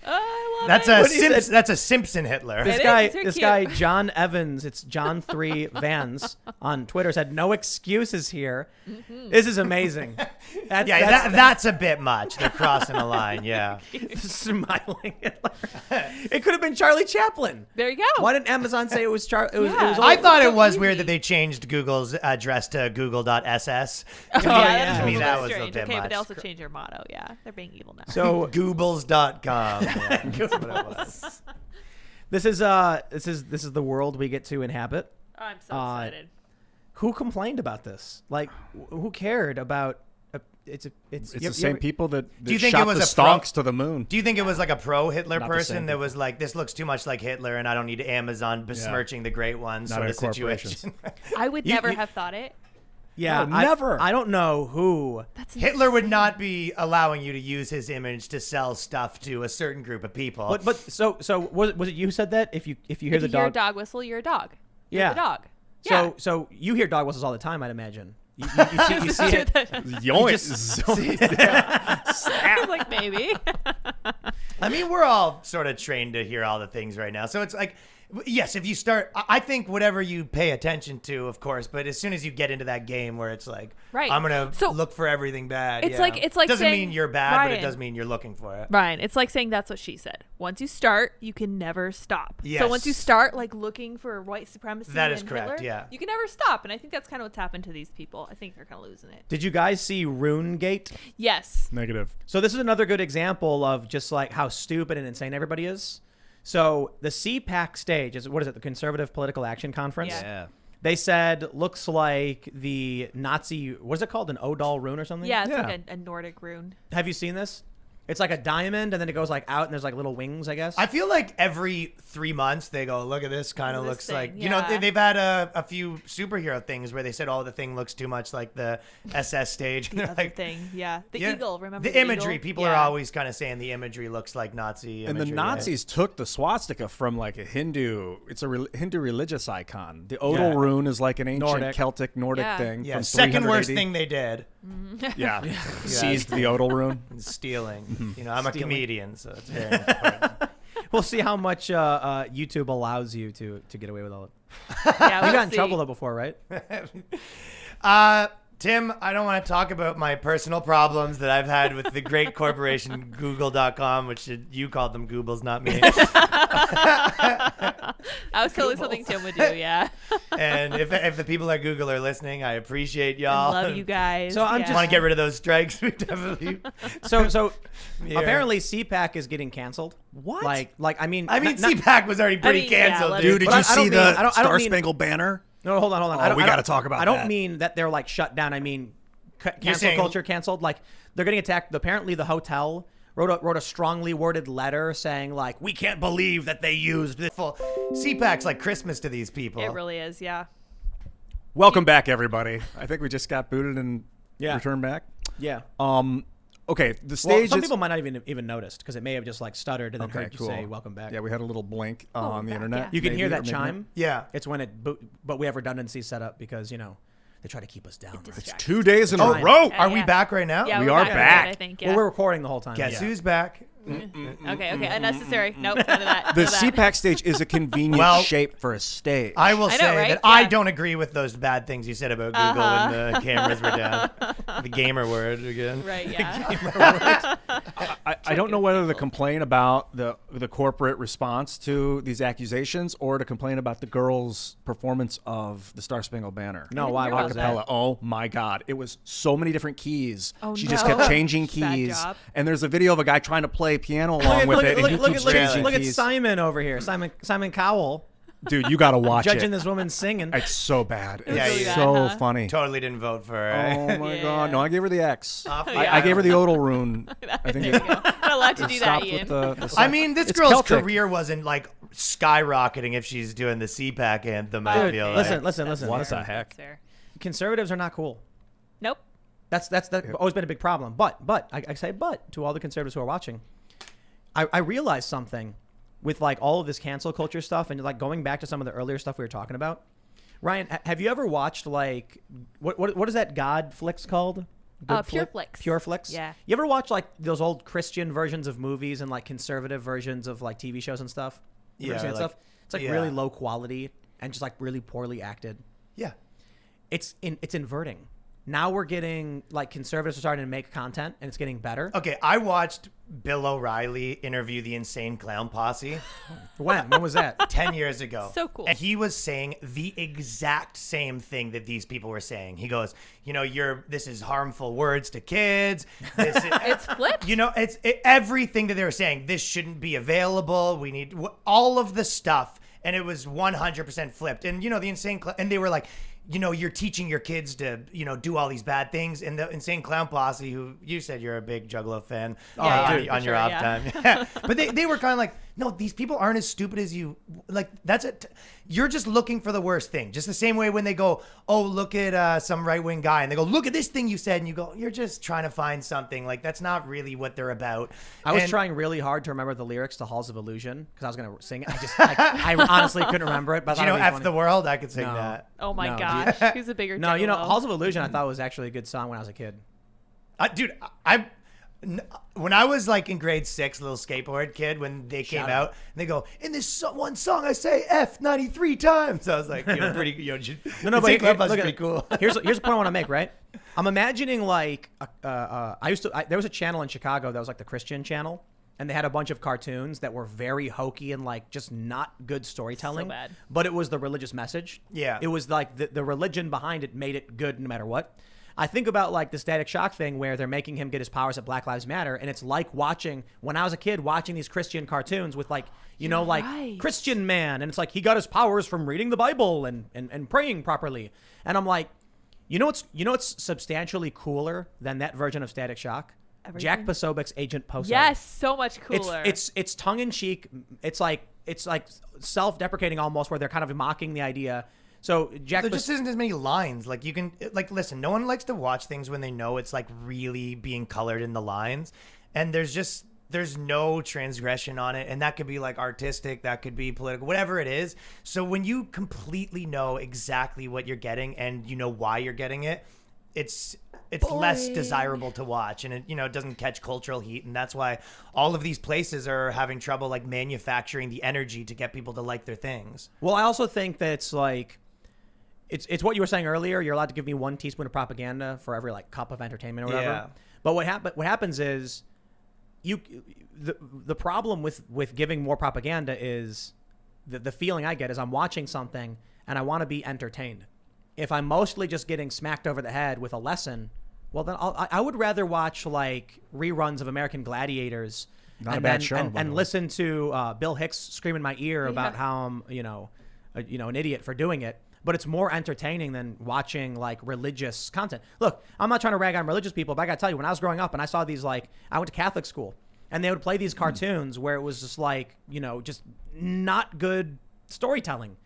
I
That's a Simpson Hitler.
This guy, John Evans, it's John 3 Vans on Twitter, said, "No excuses here." This is amazing.
That's a bit much. They're crossing a line. Yeah.
Smiling Hitler. It could have been Charlie Chaplin.
There you go.
Why didn't Amazon say it was Charlie?
I thought it was weird that they changed Google's address to google.ss. To me, that was a bit
okay,
much.
but they also changed their motto. Yeah, they're being evil now.
So
Goobles.com. Yeah, that's what it was.
this is the world we get to inhabit.
Oh, I'm so excited.
Who complained about this? Like, who cared about? It's
the same people that
Do you think
shot
it was
the
a
stonks to the moon.
Do you think it was like a pro-Hitler
Not the
person
same
that
people.
was like, this looks too much like Hitler and I don't need Amazon besmirching the great ones
Not
sort
in
of situation?
I would never have thought it.
Yeah,
No, never.
I don't know who.
That's
Hitler would not be allowing you to use his image to sell stuff to a certain group of people.
But so was it you who said that? If you hear
If
the
you hear a
dog,
dog whistle, you're a dog. You're
Yeah.
the dog. Yeah.
so you hear dog whistles all the time, I'd imagine. You see it.
Yoink.
I was like, maybe.
I mean, we're all sort of trained to hear all the things right now. So it's like, yes, if you start, I think whatever you pay attention to, of course, but as soon as you get into that game where it's like,
Right.
I'm going to
So,
look for everything bad.
it's like
doesn't
saying,
mean you're bad, but it
Ryan.
does mean you're looking for it.
Ryan, it's like saying that's what she said. Once you start, you can never stop.
Yes.
So once you start like looking for white supremacy,
That is
and
correct,
Hitler,
yeah.
you can never stop. And I think that's kind of what's happened to these people. I think they're kind of losing it.
Did you guys see RuneGate?
Yes.
Negative.
So this is another good example of just like how stupid and insane everybody is. So the CPAC stage is, what is it? The Conservative Political Action Conference.
Yeah.
They said looks like the Nazi. What is it called? An Odal rune or something?
Yeah, it's
Yeah.
like a Nordic rune.
Have you seen this? It's like a diamond, and then it goes like out, and there's like little wings, I guess.
I feel like every 3 months they go, look at this, kind of
This
looks
thing,
like,
yeah.
they've had a few superhero things where they said, oh, the thing looks too much like the SS stage.
The other thing, yeah. The eagle, remember
the imagery.
eagle?
People are always kind of saying the imagery looks like Nazi
And
imagery.
the Nazis took the swastika from like a Hindu. It's a Hindu religious icon. The Odal rune is like an ancient Celtic Nordic
Yeah.
thing.
Yeah,
from
second worst
380.
thing they did.
Yeah. Seized the Odal rune.
Stealing. I'm a comedian, so it's very important.
We'll see how much YouTube allows you to get away with all it.
Yeah,
You got in trouble though before, right?
Tim, I don't want to talk about my personal problems that I've had with the great corporation Google.com, which you called them Goobles, not me.
I was totally something Tim would do, yeah.
And if the people at Google are listening, I appreciate y'all.
Love you guys.
So I'm
yeah.
just-
Want to get rid of those strikes? We definitely.
So
Yeah.
apparently CPAC is getting canceled.
What?
Like I mean,
CPAC was already pretty
yeah,
canceled,
let's-
dude.
Dude, did
But
you
I don't
see
mean- I
the
don't
Star
mean-
Spangled Banner?
No, hold on.
Oh, we gotta talk about
I don't
that.
mean that they're like shut down. I mean, cancel
saying-
culture canceled. Like they're getting attacked. Apparently, the hotel wrote a strongly worded letter saying like, we can't believe that they used this.
CPAC's like Christmas to these people.
It really is, yeah.
Welcome back, everybody. I think we just got booted and
Yeah.
returned back.
Yeah.
Okay, the
Well,
stage
some
is...
people might not even noticed because it may have just like stuttered and then
Okay,
heard
cool.
you say welcome back.
Yeah, we had a little blink on the
back,
internet.
yeah.
You can
maybe,
hear
or
that
maybe
chime.
not.
Yeah.
It's when but we have redundancy set up because they try to keep us down. Right?
Distract.
2 days in a
Fine.
row.
Yeah,
Are we back right now?
Yeah,
We
we're
are
back.
back.
I think, yeah.
Well, we're recording the whole time.
Guess
Yeah.
who's back?
Okay, unnecessary. Nope, none of that.
The
none of that.
CPAC stage is a convenient
Well,
shape for a stage.
I will
I know,
say
right?
that I
Yeah.
don't agree with those bad things you said about Google when the cameras were down. The gamer word again.
Right, yeah.
I don't know whether to complain about the corporate response to these accusations or to complain about the girls' performance of the Star Spangled Banner.
No, why?
hear
Why
about
was
Acapella.
that?
Oh my God. It was so many different keys.
Oh,
she just
no.
kept changing
Bad
keys.
job.
And there's a video of a guy trying to play piano along with it. And he keeps changing
Look at
keys.
Simon over here. Simon Cowell
Dude, you got to watch
judging
it.
this woman singing.
It's so bad.
Yeah,
It's
yeah.
so
Bad, huh?
funny.
Totally didn't vote for her.
Oh my
Yeah.
God. No, I gave her the X.
Off the
I gave her the
island.
Odal rune. I think
There you go. Not allowed to do that,
stopped
Ian.
with the
I mean, this
It's
girl's
Celtic.
career wasn't like skyrocketing if she's doing the CPAC anthem. I
Dude,
feel
listen.
like.
What the heck?
That's fair.
Conservatives are not cool.
Nope.
That's always been a big problem. But I say but to all the conservatives who are watching. I realized something with like all of this cancel culture stuff and like going back to some of the earlier stuff we were talking about. Ryan, have you ever watched like what is that God flicks called?
Pure Flix.
Pure Flix.
Yeah.
You ever watch like those old Christian versions of movies and like conservative versions of like TV shows and stuff? You ever seen that stuff? It's like really low quality and just like really poorly acted.
Yeah.
It's inverting. Now we're getting like conservatives are starting to make content and it's getting better.
Okay, I watched Bill O'Reilly interview the Insane Clown Posse.
When was that?
10 years ago.
So cool.
And he was saying the exact same thing that these people were saying. He goes, this is harmful words to kids. This is,
It's flipped.
it's everything that they were saying. This shouldn't be available. We need all of the stuff. And it was 100% flipped. And, the Insane Clown, and they were like, you're teaching your kids to, do all these bad things. And the Insane Clown Posse, who you said you're a big Juggalo fan on your off time. Yeah. But they were kind of like, no, these people aren't as stupid as you. Like, that's it. You're just looking for the worst thing. Just the same way when they go, oh, look at some right-wing guy. And they go, look at this thing you said. And you go, you're just trying to find something. Like, that's not really what they're about.
I was trying really hard to remember the lyrics to Halls of Illusion because I was going to sing it. I honestly couldn't remember it. But
F the world? I could sing that.
Oh my
No,
gosh. Who's a bigger
No,
Juggalo?
Halls of Illusion I thought was actually a good song when I was a kid.
Dude, when I was like in grade 6, little skateboard kid, when they came out, and they go, in this one song I say F 93 times. So I was like, pretty,
but
pretty cool.
Here's the point I want to make, right? I'm imagining like there was a channel in Chicago that was like the Christian channel, and they had a bunch of cartoons that were very hokey and like just not good storytelling.
So bad.
But it was the religious message.
Yeah.
It was like the religion behind it made it good no matter what. I think about like the Static Shock thing where they're making him get his powers at Black Lives Matter. And it's like when I was a kid, watching these Christian cartoons with like,
right.
Christian man. And it's like, he got his powers from reading the Bible and praying properly. And I'm like, what's substantially cooler than that version of Static Shock?
Everything?
Jack Posobiec's Agent Poso.
Yes, so much cooler.
It's tongue in cheek. It's like self-deprecating almost, where they're kind of mocking the idea. So
there just isn't as many lines. Like you can listen. No one likes to watch things when they know it's like really being colored in the lines, and there's no transgression on it, and that could be like artistic, that could be political, whatever it is. So when you completely know exactly what you're getting and you know why you're getting it, it's less desirable to watch, and it doesn't catch cultural heat, and that's why all of these places are having trouble like manufacturing the energy to get people to like their things.
Well, I also think that it's like it's what you were saying earlier. You're allowed to give me 1 teaspoon of propaganda for every like cup of entertainment or whatever.
Yeah.
But what happens is the problem with giving more propaganda is the feeling I get is I'm watching something and I want to be entertained. If I'm mostly just getting smacked over the head with a lesson, well, then I would rather watch like reruns of American Gladiators and listen to Bill Hicks scream in my ear about how I'm an idiot for doing it. But it's more entertaining than watching like religious content. Look, I'm not trying to rag on religious people, but I got to tell you, when I was growing up and I saw these, like, I went to Catholic school and they would play these cartoons where it was just like, just not good storytelling,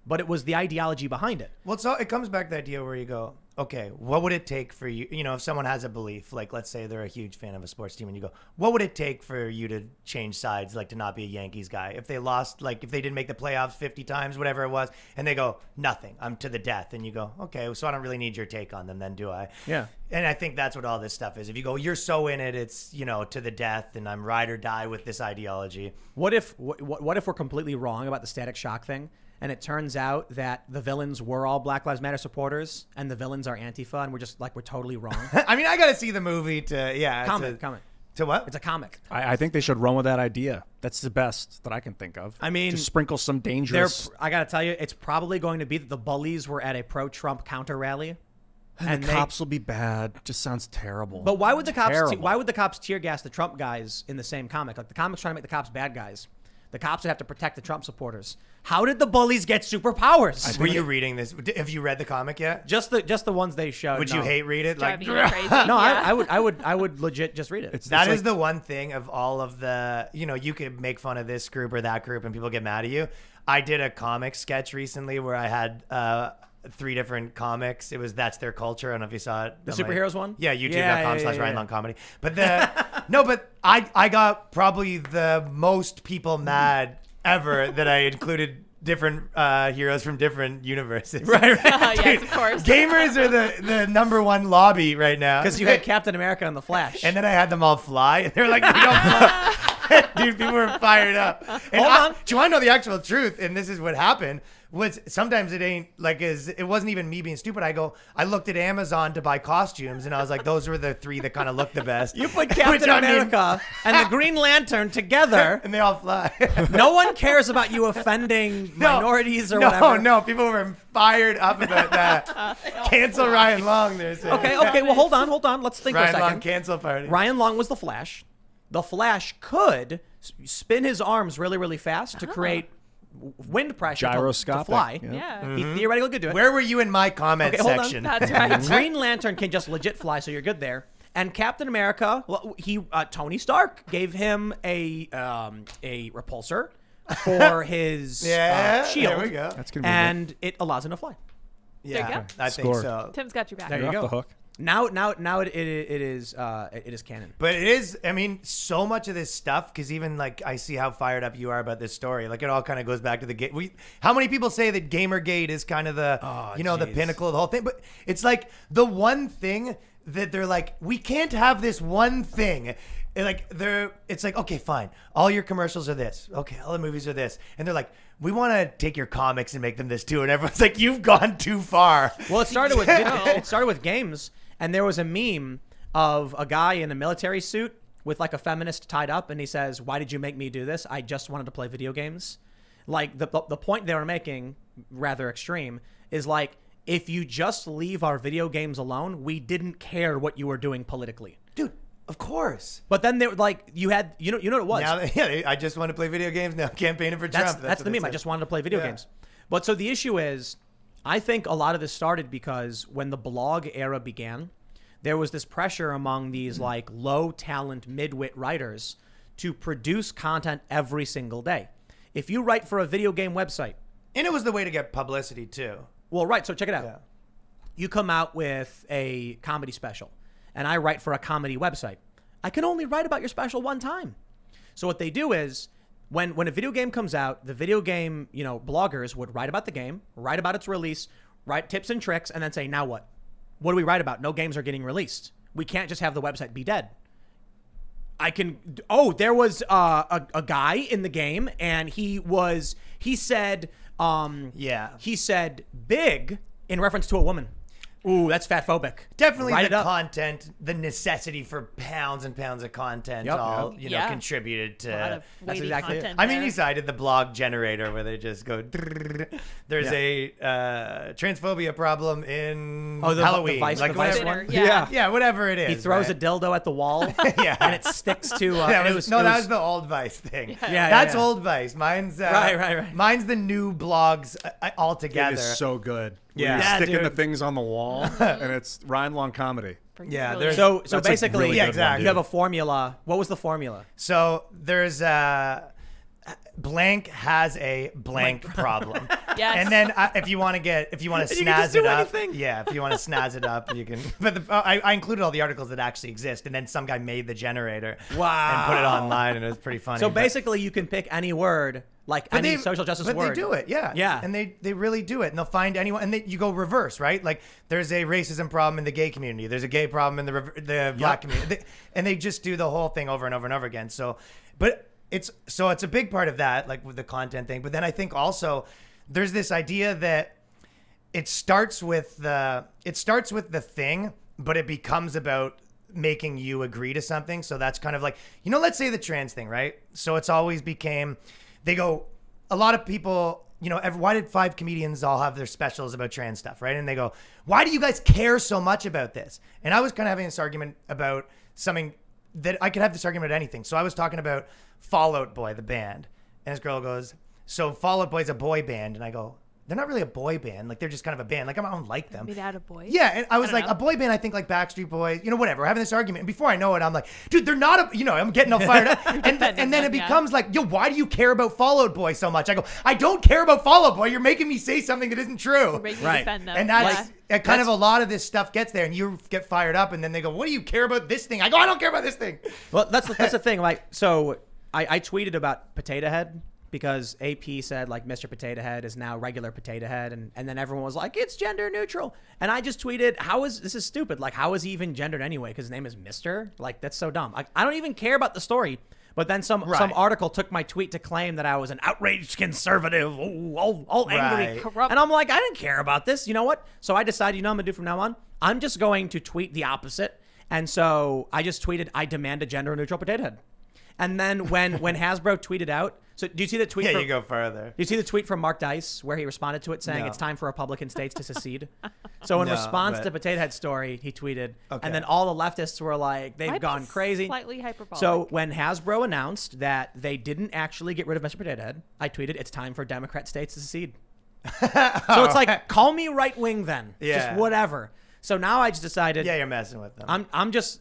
but it was the ideology behind it.
Well, so it comes back to the idea where you go, okay, what would it take for you? If someone has a belief, like let's say they're a huge fan of a sports team, and you go, what would it take for you to change sides, like to not be a Yankees guy? If they lost, like if they didn't make the playoffs 50 times, whatever it was, and they go, nothing, I'm to the death. And you go, okay, so I don't really need your take on them then, do I?
Yeah.
And I think that's what all this stuff is. If you go, you're so in it, it's, to the death, and I'm ride or die with this ideology.
What if we're completely wrong about the Static Shock thing? And it turns out that the villains were all Black Lives Matter supporters, and the villains are Antifa, and we're totally wrong.
I mean, I got to see the movie to,
Comic.
To what?
It's a comic.
I think they should run with that idea. That's the best that I can think of.
I mean,
just sprinkle some dangerous.
I got to tell you, it's probably going to be that the bullies were at a pro-Trump counter rally.
And the cops will be bad. Just sounds terrible.
But why would the cops tear gas the Trump guys in the same comic? Like the comic's trying to make the cops bad guys. The cops would have to protect the Trump supporters. How did the bullies get superpowers?
Were you reading this? Have you read the comic yet?
Just the ones they showed.
Would you hate read it?
Driving
Like
you crazy.
No,
Yeah.
I would legit just read it.
That is the one thing of all of the, you could make fun of this group or that group and people get mad at you. I did a comic sketch recently where I had 3 different comics. It was That's Their Culture. I don't know if you saw it.
The superheroes one?
Yeah, youtube.com/Ryan Long Comedy. But I got probably the most people mad ever that I included different heroes from different universes.
Right.
Yes, of course.
Gamers are the number one lobby right now.
Because you had Captain America and the Flash.
And then I had them all fly, and they're like, they don't fly. Dude, people were fired up. And
Hold on.
do you want to know the actual truth? And this is what happened. Was sometimes it ain't like it wasn't even me being stupid. I looked at Amazon to buy costumes, and I was like, those were the 3 that kind of looked the best.
You put Captain America and the Green Lantern together.
And they all fly.
No one cares about you offending minorities or whatever.
No, people were fired up about that. Cancel Ryan Long. They're saying.
Okay, well, hold on. Let's think for a
Ryan
second.
Long cancel party.
Ryan Long was the Flash. The Flash could spin his arms really, really fast to create wind pressure to
Gyroscopic.
fly.
Yeah.
He theoretically could do it.
Where were you in my comment
Okay, hold on.
section?
That's right.
Green Lantern can just legit fly, so you're good there. And Captain America, well, Tony Stark gave him a repulsor for his shield.
There we go.
That's convenient.
And it allows him to fly.
Yeah,
go.
I think
Score.
so.
Tim's got your back.
There
You're
you
off
go.
the hook.
Now it is canon.
But it is, I mean, so much of this stuff, because even like I see how fired up you are about this story. Like it all kind of goes back to the game. How many people say that Gamergate is kind of the, the pinnacle of the whole thing? But it's like the one thing that they're like, we can't have this one thing. It's like, okay, fine. All your commercials are this. Okay, all the movies are this. And they're like, we want to take your comics and make them this too. And everyone's like, you've gone too far.
Well, it started with games, and there was a meme of a guy in a military suit with like a feminist tied up, and he says, "Why did you make me do this? I just wanted to play video games." Like the point they were making, rather extreme, is like, if you just leave our video games alone, we didn't care what you were doing politically.
Dude, of course.
But then they were like, you know what it was.
Now, I just want to play video games now. Campaigning for Trump.
That's the
what
meme.
it
I
says.
just wanted to play video games. But so the issue is, I think a lot of this started because when the blog era began, there was this pressure among these like low talent midwit writers to produce content every single day. If you write for a video game website,
And it was the way to get publicity too.
well, right. So check it out.
Yeah.
You come out with a comedy special, and I write for a comedy website. I can only write about your special one time. So what they do is, when a video game comes out, the video game, bloggers would write about the game, write about its release, write tips and tricks, and then say, now what? What do we write about? No games are getting released. We can't just have the website be dead. There was a guy in the game, and he said big in reference to a woman. Ooh, that's fat phobic.
Definitely
Write it
the
up.
content, the necessity for pounds and pounds of content all, contributed
A lot
to.
of
That's
weighty
exactly it.
content
I mean,
there.
you cited the blog generator where they just go, there's a transphobia problem in
Oh, the
Halloween.
Vice-
like
the Vice
whatever,
one?
Yeah.
yeah, whatever it is.
He throws
right?
a dildo at the wall,
Yeah.
and it sticks to.
That was the old Vice thing.
Yeah,
That's
yeah.
old Vice. Mine's
Right.
Mine's the new blogs
It
altogether.
is so good. When
Yeah.
you're
Yeah,
sticking
dude.
the things on the wall, and it's Ryan Long comedy.
Yeah,
Really
there's-
So
That's a
basically,
really good one,
exactly.
you have a formula. What was the formula?
So there's blank has a blank problem.
Yes.
And then if you want to snazz
You can just
it
do
up,
anything.
yeah, if you want to snazz it up, you can. But I included all the articles that actually exist, and then some guy made the generator.
Wow.
And put it online, and it was pretty funny.
So
But-
basically, you can pick any word, like
but
any
they-
social justice
but
word.
they do it, yeah.
Yeah.
And they really do it. And they'll find anyone. And you go reverse, right? Like there's a racism problem in the gay community. There's a gay problem in the black community. And they just do the whole thing over and over and over again. So, but it's a big part of that, like with the content thing. But then I think also there's this idea that it starts with the thing, but it becomes about making you agree to something. So that's kind of like, let's say the trans thing, right? So it's always became, they go, a lot of people, why did 5 comedians all have their specials about trans stuff, right? And they go, why do you guys care so much about this? And I was kind of having this argument about something that I could have this argument about anything. So I was talking about Fall Out Boy, the band. And this girl goes, so Fall Out Boy's a boy band. And I go, they're not really a boy band. Like, they're just kind of a band. Like, I don't like them.
Made out of boys.
Yeah, and I was
I don't
like,
know.
a boy band, I think like Backstreet Boys, whatever. We're having this argument. And before I know it, I'm like, dude, they're not I'm getting all fired up. And then it
them, yeah.
becomes like, yo, why do you care about Fall Out Boy so much? I go, I don't care about Fall Out Boy. You're making me say something that isn't true.
Make me
Right.
defend them.
And that's
Yeah.
kind of a lot of this stuff gets there, and you get fired up, and then they go, what do you care about this thing? I go, I don't care about this thing.
Well, that's the thing. Like, so I tweeted about Potato Head because AP said like Mr. Potato Head is now regular Potato Head, and then everyone was like, it's gender neutral. And I just tweeted, this is stupid. Like, how is he even gendered anyway? Because his name is Mr. Like, that's so dumb. I don't even care about the story. But then some article took my tweet to claim that I was an outraged conservative, all angry.
Corrupt.
And I'm like, I didn't care about this. You know what? So I decided, you know what I'm going to do from now on? I'm just going to tweet the opposite. And so I just tweeted, I demand a gender neutral potato head. And then when Hasbro tweeted out, so do you see the tweet?
Yeah, you go further.
Do you see the tweet from Mark Dice where he responded to it saying it's time for Republican states to secede? So in response to Potato Head's story, he tweeted, and then all the leftists were like, they've gone crazy.
Slightly hyperbolic.
So when Hasbro announced that they didn't actually get rid of Mr. Potato Head, I tweeted, it's time for Democrat states to secede. So it's like, call me right wing then. Just whatever. So now I just decided.
Yeah, you're messing with them.
I'm just,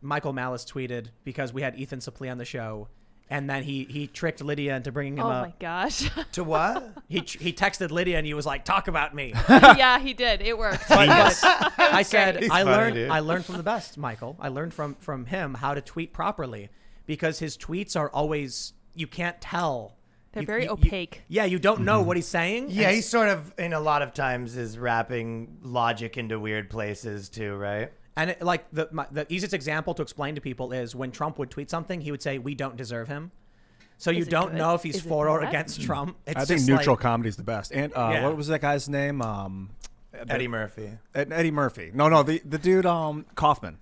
Michael Malice tweeted because we had Ethan Suplee on the show, and then he tricked Lydia into bringing him up.
Oh my gosh.
To what?
He texted Lydia and he was like, talk about me.
Yeah, he did. It worked.
But I said,
He's
I
funny,
learned from the best, Michael. I learned from him how to tweet properly, because his tweets are always, you can't tell.
They're very opaque.
You don't know what he's saying.
Yeah, he's sort of, in a lot of times, is wrapping logic into weird places too, right?
And the easiest example to explain to people is when Trump would tweet something, he would say, we don't deserve him. So you don't know if he's for or against Trump. It's
I think
just
neutral comedy is the best. And what was that guy's name?
Eddie Murphy.
Eddie Murphy. No, the dude Kaufman.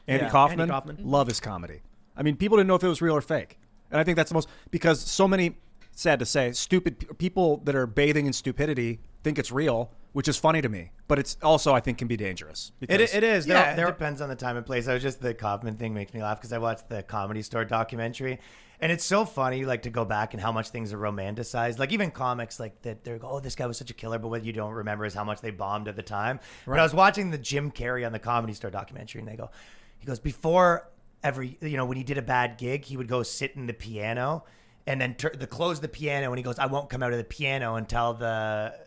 Andy Kaufman.
Andy Kaufman.
Love his comedy. I mean, people didn't know if it was real or fake. And I think that's the most, because so many, sad to say, stupid people that are bathing in stupidity think it's real, which is funny to me. But it's also, I think, can be dangerous.
It is.
Yeah, it depends on the time and place. The Kaufman thing makes me laugh because I watched the Comedy Store documentary. And it's so funny, like, to go back and how much things are romanticized. Like, even comics, like, that they're, oh, this guy was such a killer, but what you don't remember is how much they bombed at the time. Right. But I was watching the Jim Carrey on the Comedy Store documentary, and he goes, before every, when he did a bad gig, he would go sit in the piano and then close the piano, and he goes, I won't come out of the piano until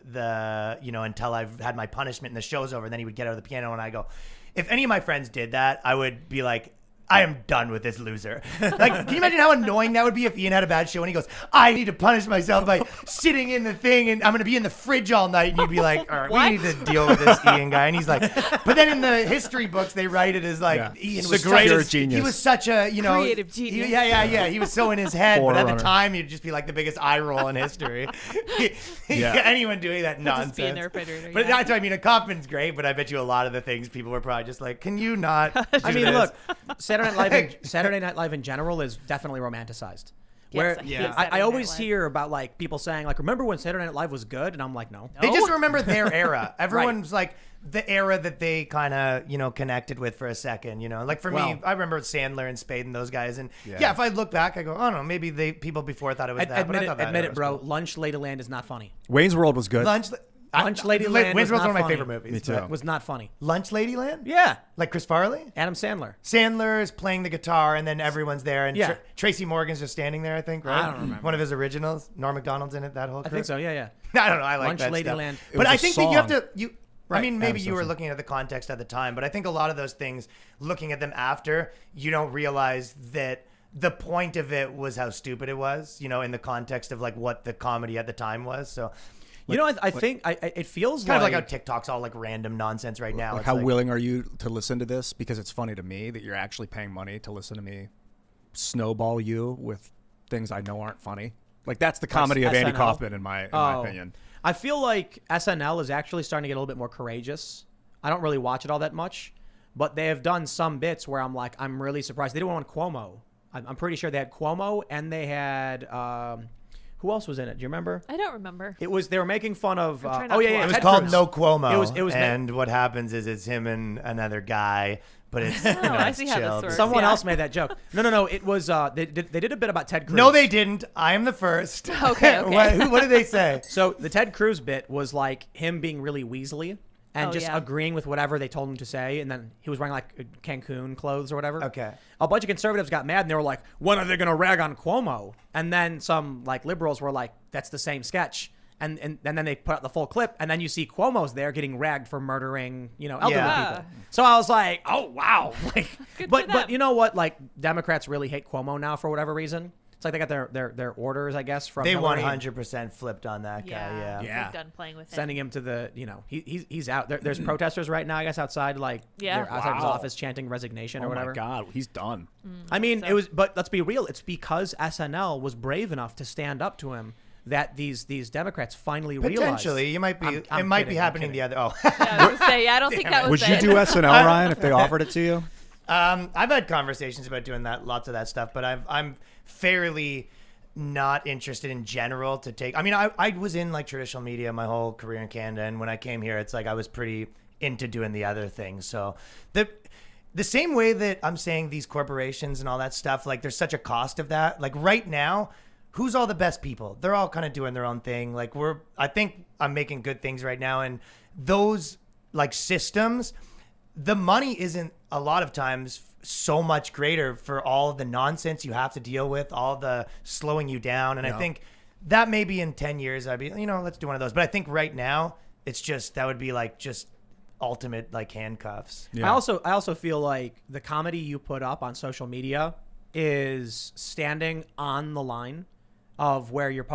until I've had my punishment and the show's over. And then he would get out of the piano, and I go, if any of my friends did that, I would be like, I am done with this loser. Like, can you imagine how annoying that would be if Ian had a bad show and he goes, I need to punish myself by sitting in the thing and I'm going to be in the fridge all night. And you'd be like, all right, we need to deal with this Ian guy. And he's like, but then in the history books, they write it as like, Ian was
the greatest
genius. He was such a,
creative genius.
He was so in his head. But at the time, you'd just be like the biggest eye roll in history. Anyone doing that nonsense.
Just be in their refrigerator.
But that's what I mean. Kaufman's great, but I bet you a lot of the things people were probably just like, can you not do
I mean,
this?
look, Saturday Night Live in general is definitely romanticized.
Yes,
I always hear about like people saying like, remember when Saturday Night Live was good? And I'm like, no.
They just remember their era. Everyone's like the era that they kind of, connected with for a second, Like for me, I remember Sandler and Spade and those guys. And if I look back, I go, oh no, maybe people before thought it was that.
Admit it, bro. Lunch Ladyland is not funny.
Wayne's World was good.
Lunch Ladyland
Wayne's
was
one of my
funny.
favorite movies.
Me too.
It was not funny.
Lunch Ladyland?
Yeah.
Like Chris Farley?
Adam Sandler.
Sandler is playing the guitar, and then everyone's there, and Tracy Morgan's just standing there, I think, right?
I don't remember.
One of his originals. Norm Macdonald's in it, that whole
I think so, yeah.
I don't know, I like
Lunch
that
Ladyland.
stuff. But I think that you have to... I mean, maybe you were
Absolutely.
looking at the context at the time, but I think a lot of those things, looking at them after, you don't realize that the point of it was how stupid it was, in the context of like what the comedy at the time was. So...
I think it feels
kind of like how TikTok's all like random nonsense right now.
Like
It's
how willing are you to listen to this? Because it's funny to me that you're actually paying money to listen to me snowball you with things I know aren't funny. Like that's the comedy of Andy
SNL?
Kaufman in my opinion.
I feel like SNL is actually starting to get a little bit more courageous. I don't really watch it all that much, but they have done some bits where I'm like, I'm really surprised. They did one on Cuomo. I'm pretty sure they had Cuomo and they had who else was in it? Do you remember?
I don't remember.
It was they were making fun of.
trying not to
It was
Ted
called
Cruz.
No Cuomo.
It was
and what happens is it's him and another guy, but it's
I
it's
see how this
chilled.
works.
Someone
Yeah.
else made that joke. No. It was they did a bit about Ted Cruz.
No, they didn't. I am the first.
Okay.
what did they say?
So the Ted Cruz bit was like him being really weaselly and
Oh,
just
yeah.
agreeing with whatever they told him to say, and then he was wearing like Cancun clothes or whatever.
Okay.
A bunch of conservatives got mad and they were like, "When are they going to rag on Cuomo?" And then some like liberals were like, "That's the same sketch." And then they put out the full clip, and then you see Cuomo's there getting ragged for murdering, elderly
Yeah.
people. So I was like, "Oh wow!" Like,
Good for
but
them.
you know what? Like Democrats really hate Cuomo now for whatever reason. It's like they got their orders, I guess, from
They
Hillary.
100% flipped on that guy.
They're
Yeah.
done playing with him.
Sending him to the, he's out. There's protesters right now, I guess, outside, outside his
Wow.
office chanting resignation or whatever.
Oh my God, he's done.
I mean, but let's be real. It's because SNL was brave enough to stand up to him that these Democrats finally realized.
Potentially, you might be.
I'm
it might be
kidding, I'm
happening the
kidding.
other. Oh.
Yeah, I was gonna say, I don't think that was
Would you
it.
do SNL, Ryan, if they offered it to you?
I've had conversations about doing that, lots of that stuff, but I'm fairly not interested in general to take. I mean, I was in like traditional media my whole career in Canada, and when I came here, it's like I was pretty into doing the other things. So the same way that I'm saying these corporations and all that stuff, like there's such a cost of that. Like right now, who's all the best people? They're all kind of doing their own thing. Like I think I'm making good things right now, and those like systems, the money isn't a lot of times so much greater for all the nonsense you have to deal with, all the slowing you down. And I think that maybe in 10 years, I'd be, let's do one of those. But I think right now it's just, that would be like just ultimate like handcuffs.
Yeah. I also feel like the comedy you put up on social media is standing on the line of where you're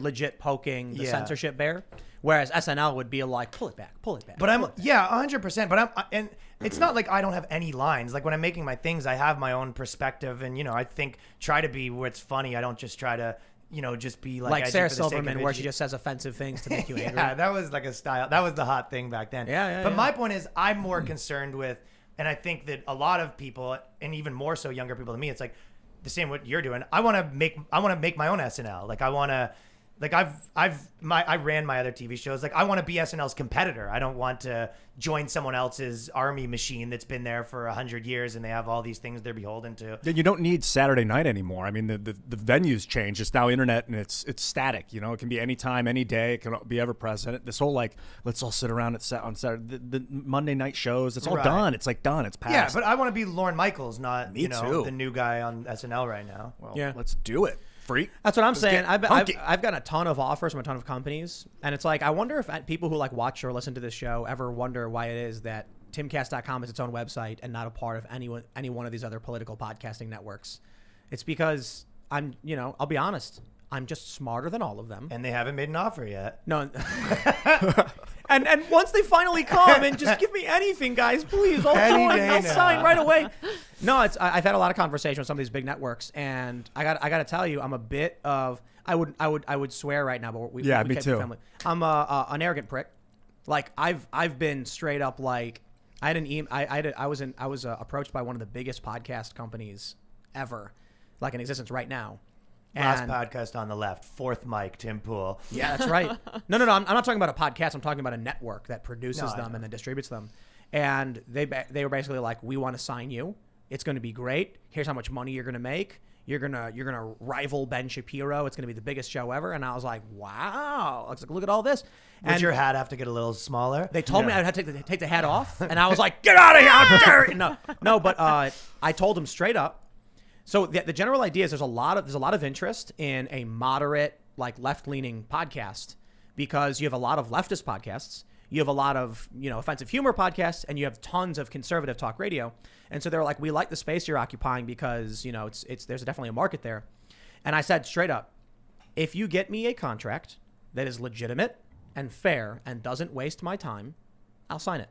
legit poking the censorship bear. Whereas SNL would be like, pull it back.
But 100%. But and it's not like I don't have any lines. Like when I'm making my things, I have my own perspective, and I think try to be where it's funny. I don't just try to, just be like
Sarah Silverman, where she just says offensive things to make you angry.
Yeah, that was like a style. That was the hot thing back then. But my point is, I'm more concerned with, and I think that a lot of people, and even more so younger people than me, it's like the same what you're doing. I want to make my own SNL. Like I want to. Like I ran my other TV shows. Like I want to be SNL's competitor. I don't want to join someone else's army machine that's been there for 100 years and they have all these things they're beholden to.
You don't need Saturday night anymore. I mean, the venues change. It's now internet and it's static. It can be anytime, any day. It can be ever present. This whole like let's all sit around on Saturday. The Monday night shows. It's all done. It's like done. It's past.
Yeah, but I want to be Lorne Michaels, not
Me too.
the new guy on SNL right now.
Well, let's do it. Freak.
That's what I'm saying. I've gotten a ton of offers from a ton of companies, and it's like I wonder if people who like watch or listen to this show ever wonder why it is that Timcast.com is its own website and not a part of any one of these other political podcasting networks. It's because I'll be honest, I'm just smarter than all of them,
and they haven't made an offer yet.
No. And once they finally come and just give me anything, guys, please, I'll join. I'll sign right away. No, I've had a lot of conversation with some of these big networks, and I got to tell you, I'm a bit of I would swear right now, but we
me
can't be
too.
family. I'm an arrogant prick. Like I've been straight up like I had an email. I was approached by one of the biggest podcast companies ever, like in existence right now.
Last podcast on the left, fourth mic, Tim Pool.
Yeah, that's right. No. I'm not talking about a podcast. I'm talking about a network that produces them and then distributes them. And they were basically like, we want to sign you. It's going to be great. Here's how much money you're going to make. You're gonna rival Ben Shapiro. It's going to be the biggest show ever. And I was like, wow. I was like, look at all this.
Would your hat have to get a little smaller?
They told me I'd have to take the hat off, and I was like, get out of here! How dare you! No. But I told them straight up. So the general idea is there's a lot of interest in a moderate, like left-leaning podcast because you have a lot of leftist podcasts, you have a lot of offensive humor podcasts, and you have tons of conservative talk radio. And so they're like, we like the space you're occupying because there's definitely a market there. And I said straight up, if you get me a contract that is legitimate and fair and doesn't waste my time, I'll sign it.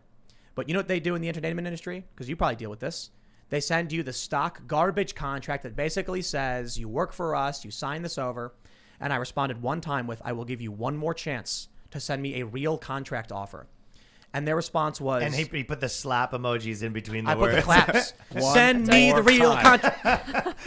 But you know what they do in the entertainment industry? Because you probably deal with this. They send you the stock garbage contract that basically says you work for us, you sign this over. And I responded one time with, I will give you one more chance to send me a real contract offer. And their response was...
And he put the slap emojis in between the
I
words.
put the claps. Send me the real contract.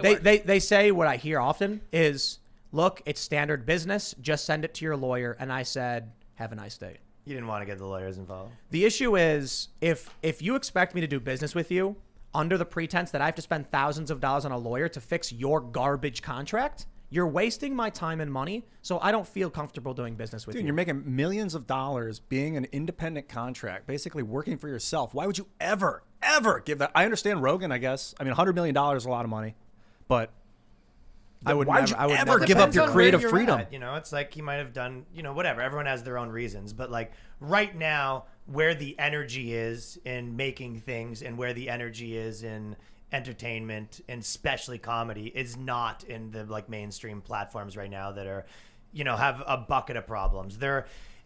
They say what I hear often is, look, it's standard business. Just send it to your lawyer. And I said, have a nice day.
You didn't want to get the lawyers involved.
The issue is, if you expect me to do business with you under the pretense that I have to spend thousands of dollars on a lawyer to fix your garbage contract, you're wasting my time and money. So I don't feel comfortable doing business with you.
You're making millions of dollars being an independent contract, basically working for yourself. Why would you ever give that? I understand Rogan, I guess. I mean, $100 million is a lot of money, but why would you ever give up your creative freedom?
It's like he might have done, whatever. Everyone has their own reasons. But like right now, where the energy is in making things and where the energy is in entertainment and especially comedy is not in the like mainstream platforms right now that are, have a bucket of problems.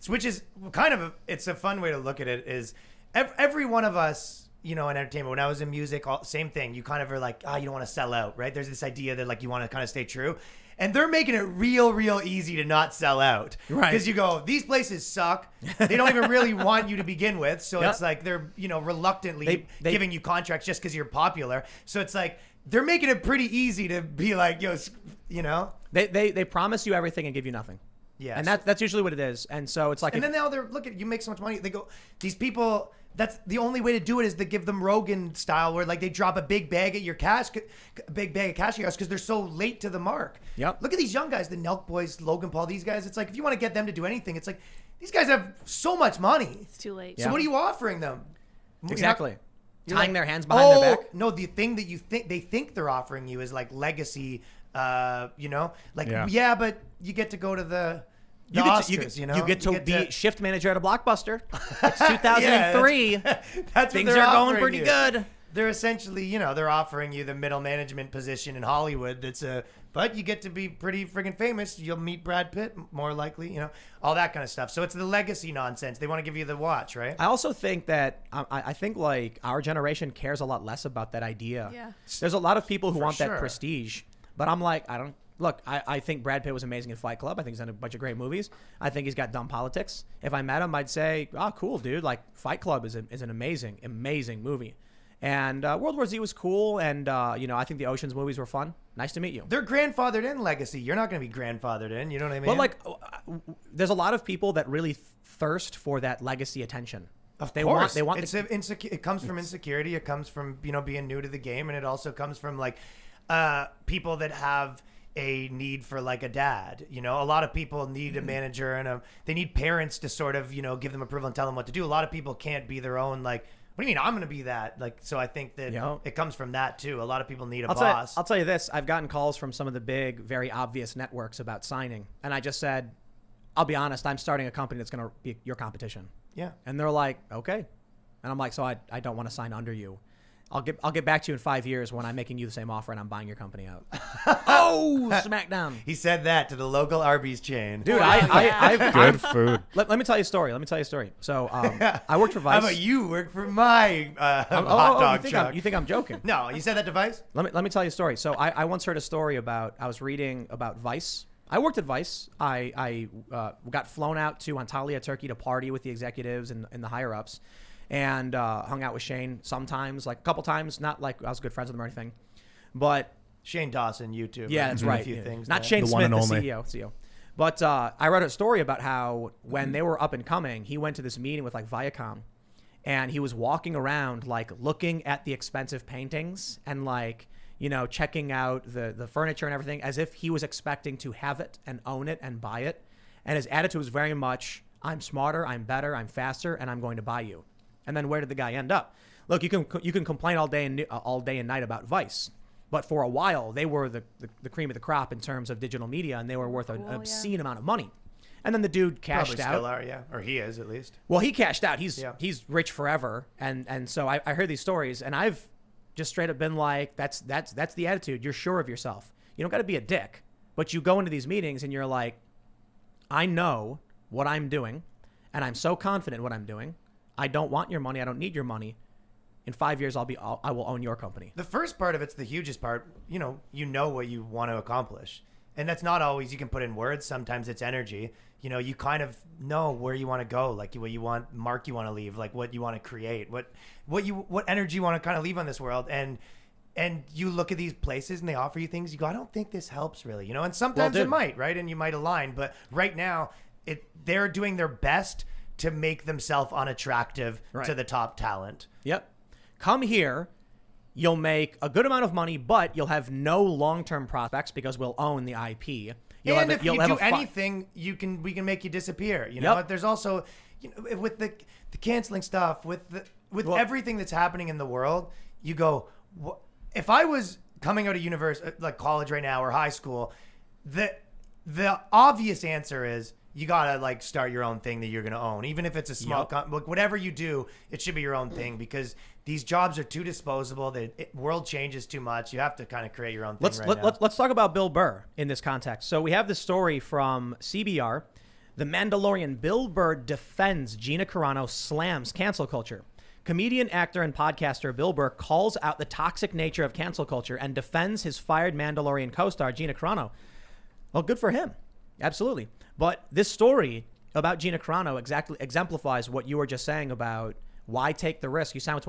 Which is kind of it's a fun way to look at it. Is every one of us, in entertainment. When I was in music, same thing. You kind of are like, you don't want to sell out, right? There's this idea that like you want to kind of stay true. And they're making it real easy to not sell out.
Right.
Because you go, these places suck. They don't even really want you to begin with. So it's like they're, reluctantly giving you contracts just because you're popular. So it's like they're making it pretty easy to be like,
They promise you everything and give you nothing.
Yeah.
And that's usually what it is. And so it's like...
And then now they're, look at, you make so much money. They go, these people... That's the only way to do it is to give them Rogan style, where like they drop a big bag of cash because they're so late to the mark.
Yep.
Look at these young guys, the Nelk Boys, Logan Paul, these guys. It's like if you want to get them to do anything, it's like these guys have so much money.
It's too late.
So what are you offering them?
Exactly.
You're
Tying their hands behind their back.
No, the thing that they think they're offering you is like legacy. But you get to go to the.
You get to be shift manager at a Blockbuster. It's 2003.
That's
things are going pretty good.
They're essentially, they're offering you the middle management position in Hollywood. But you get to be pretty friggin' famous. You'll meet Brad Pitt more likely, all that kind of stuff. So it's the legacy nonsense. They want to give you the watch, right?
I also think that I think like our generation cares a lot less about that idea.
Yeah.
There's a lot of people who want
sure.
that prestige, but I'm like, I don't. Look, I think Brad Pitt was amazing in Fight Club. I think he's done a bunch of great movies. I think he's got dumb politics. If I met him, I'd say, oh, cool, dude. Like, Fight Club is an amazing, amazing movie. And World War Z was cool. And, I think the Ocean's movies were fun. Nice to meet you.
They're grandfathered in legacy. You're not going to be grandfathered in. You know what I mean?
But, like, there's a lot of people that really thirst for that legacy attention.
Of course.
They want
it comes from insecurity. It comes from, being new to the game. And it also comes from, like, people that have a need for like a dad. A lot of people need a manager and they need parents to sort of, give them approval and tell them what to do. A lot of people can't be their own, like, what do you mean I'm going to be that? Like, so I think that it comes from that too. A lot of people need a boss.
I'll tell you this. I've gotten calls from some of the big, very obvious networks about signing. And I just said, I'll be honest, I'm starting a company that's going to be your competition.
Yeah.
And they're like, okay. And I'm like, so I don't want to sign under you. I'll get back to you in 5 years when I'm making you the same offer and I'm buying your company out. Oh, smackdown.
He said that to the local Arby's chain.
Dude, I've
Good food.
Let me tell you a story. So I worked for Vice.
How about you work for my hot dog truck?
You think I'm joking?
No, you said that to Vice?
Let me tell you a story. So I once heard a story about, I was reading about Vice. I worked at Vice. I got flown out to Antalya, Turkey to party with the executives and the higher-ups. And hung out with Shane sometimes, like a couple times. Not like I was good friends with him or anything, but
Shane Dawson, YouTube.
Yeah, that's right.
A few things.
Not
there.
Shane
The
Smith,
one and
the
only.
CEO. But I read a story about how when they were up and coming, he went to this meeting with like Viacom, and he was walking around like looking at the expensive paintings and like checking out the furniture and everything as if he was expecting to have it and own it and buy it. And his attitude was very much, I'm smarter, I'm better, I'm faster, and I'm going to buy you. And then where did the guy end up? Look, you can complain all day and night about Vice, but for a while they were the cream of the crop in terms of digital media, and they were worth an obscene amount of money. And then the dude cashed out.
Still are, yeah, or he is at least.
Well, he cashed out. He's rich forever, and so I heard these stories, and I've just straight up been like, that's the attitude. You're sure of yourself. You don't got to be a dick, but you go into these meetings and you're like, I know what I'm doing, and I'm so confident in what I'm doing. I don't want your money. I don't need your money. In 5 years, I will own your company.
The first part of it's the hugest part. You know what you want to accomplish. And that's not always you can put in words. Sometimes it's energy. You kind of know where you want to go, like what you want, mark you want to leave, like what you want to create, what energy you want to kind of leave on this world. And you look at these places and they offer you things. You go, I don't think this helps really, And sometimes it might, right? And you might align. But right now, they're doing their best to make themselves unattractive to the top talent.
Yep. Come here. You'll make a good amount of money, but you'll have no long-term prospects because we'll own the IP.
If you do anything, we can make you disappear. But there's also, with the canceling stuff, with everything that's happening in the world, you go, if I was coming out of university, like college right now or high school, the obvious answer is, you gotta like start your own thing that you're gonna own, even if it's a small like whatever you do, it should be your own thing, because these jobs are too disposable. The world changes too much. You have to kind of create your own thing.
Let's talk about Bill Burr in this context. So we have this story from CBR. The Mandalorian Bill Burr defends Gina Carano slams cancel culture. Comedian, actor, and podcaster Bill Burr calls out the toxic nature of cancel culture and defends his fired Mandalorian co-star Gina Carano. Well, good for him. Absolutely. But this story about Gina Carano exactly exemplifies what you were just saying about why take the risk. You sign with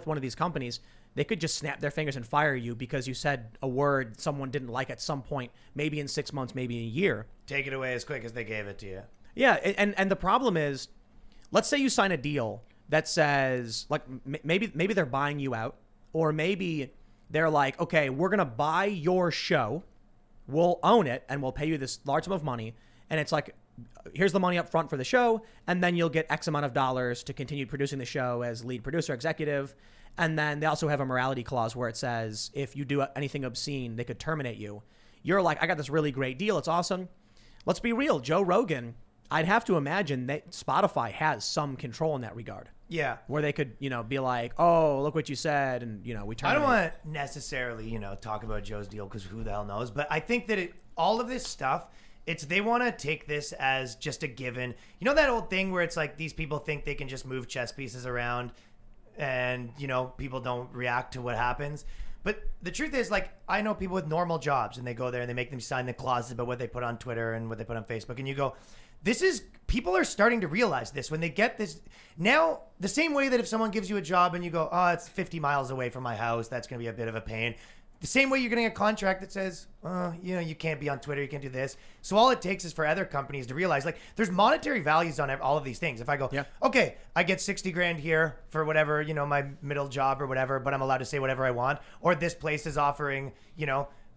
one of these companies, they could just snap their fingers and fire you because you said a word someone didn't like at some point, maybe in 6 months, maybe in a year.
Take it away as quick as they gave it to you.
Yeah, and the problem is, let's say you sign a deal that says, like, maybe they're buying you out, or maybe they're like, okay, we're going to buy your show, we'll own it, and we'll pay you this large sum of money, and it's like, here's the money up front for the show, and then you'll get X amount of dollars to continue producing the show as lead producer, executive, and then they also have a morality clause where it says if you do anything obscene, they could terminate you. You're like, I got this really great deal, it's awesome. Let's be real, Joe Rogan, I'd have to imagine that Spotify has some control in that regard.
Yeah.
Where they could, be like, oh, look what you said, and, we terminate.
I don't want to necessarily, talk about Joe's deal because who the hell knows, but I think that all of this stuff, they want to take this as just a given. You know that old thing where it's like these people think they can just move chess pieces around and, people don't react to what happens. But the truth is, like, I know people with normal jobs and they go there and they make them sign the clauses about what they put on Twitter and what they put on Facebook. And you go, people are starting to realize this when they get this. Now, the same way that if someone gives you a job and you go, oh, it's 50 miles away from my house, that's going to be a bit of a pain. The same way you're getting a contract that says, you can't be on Twitter, you can't do this. So all it takes is for other companies to realize, like, there's monetary values on all of these things. If I go, okay, I get 60 grand here for whatever, my middle job or whatever, but I'm allowed to say whatever I want. Or this place is offering,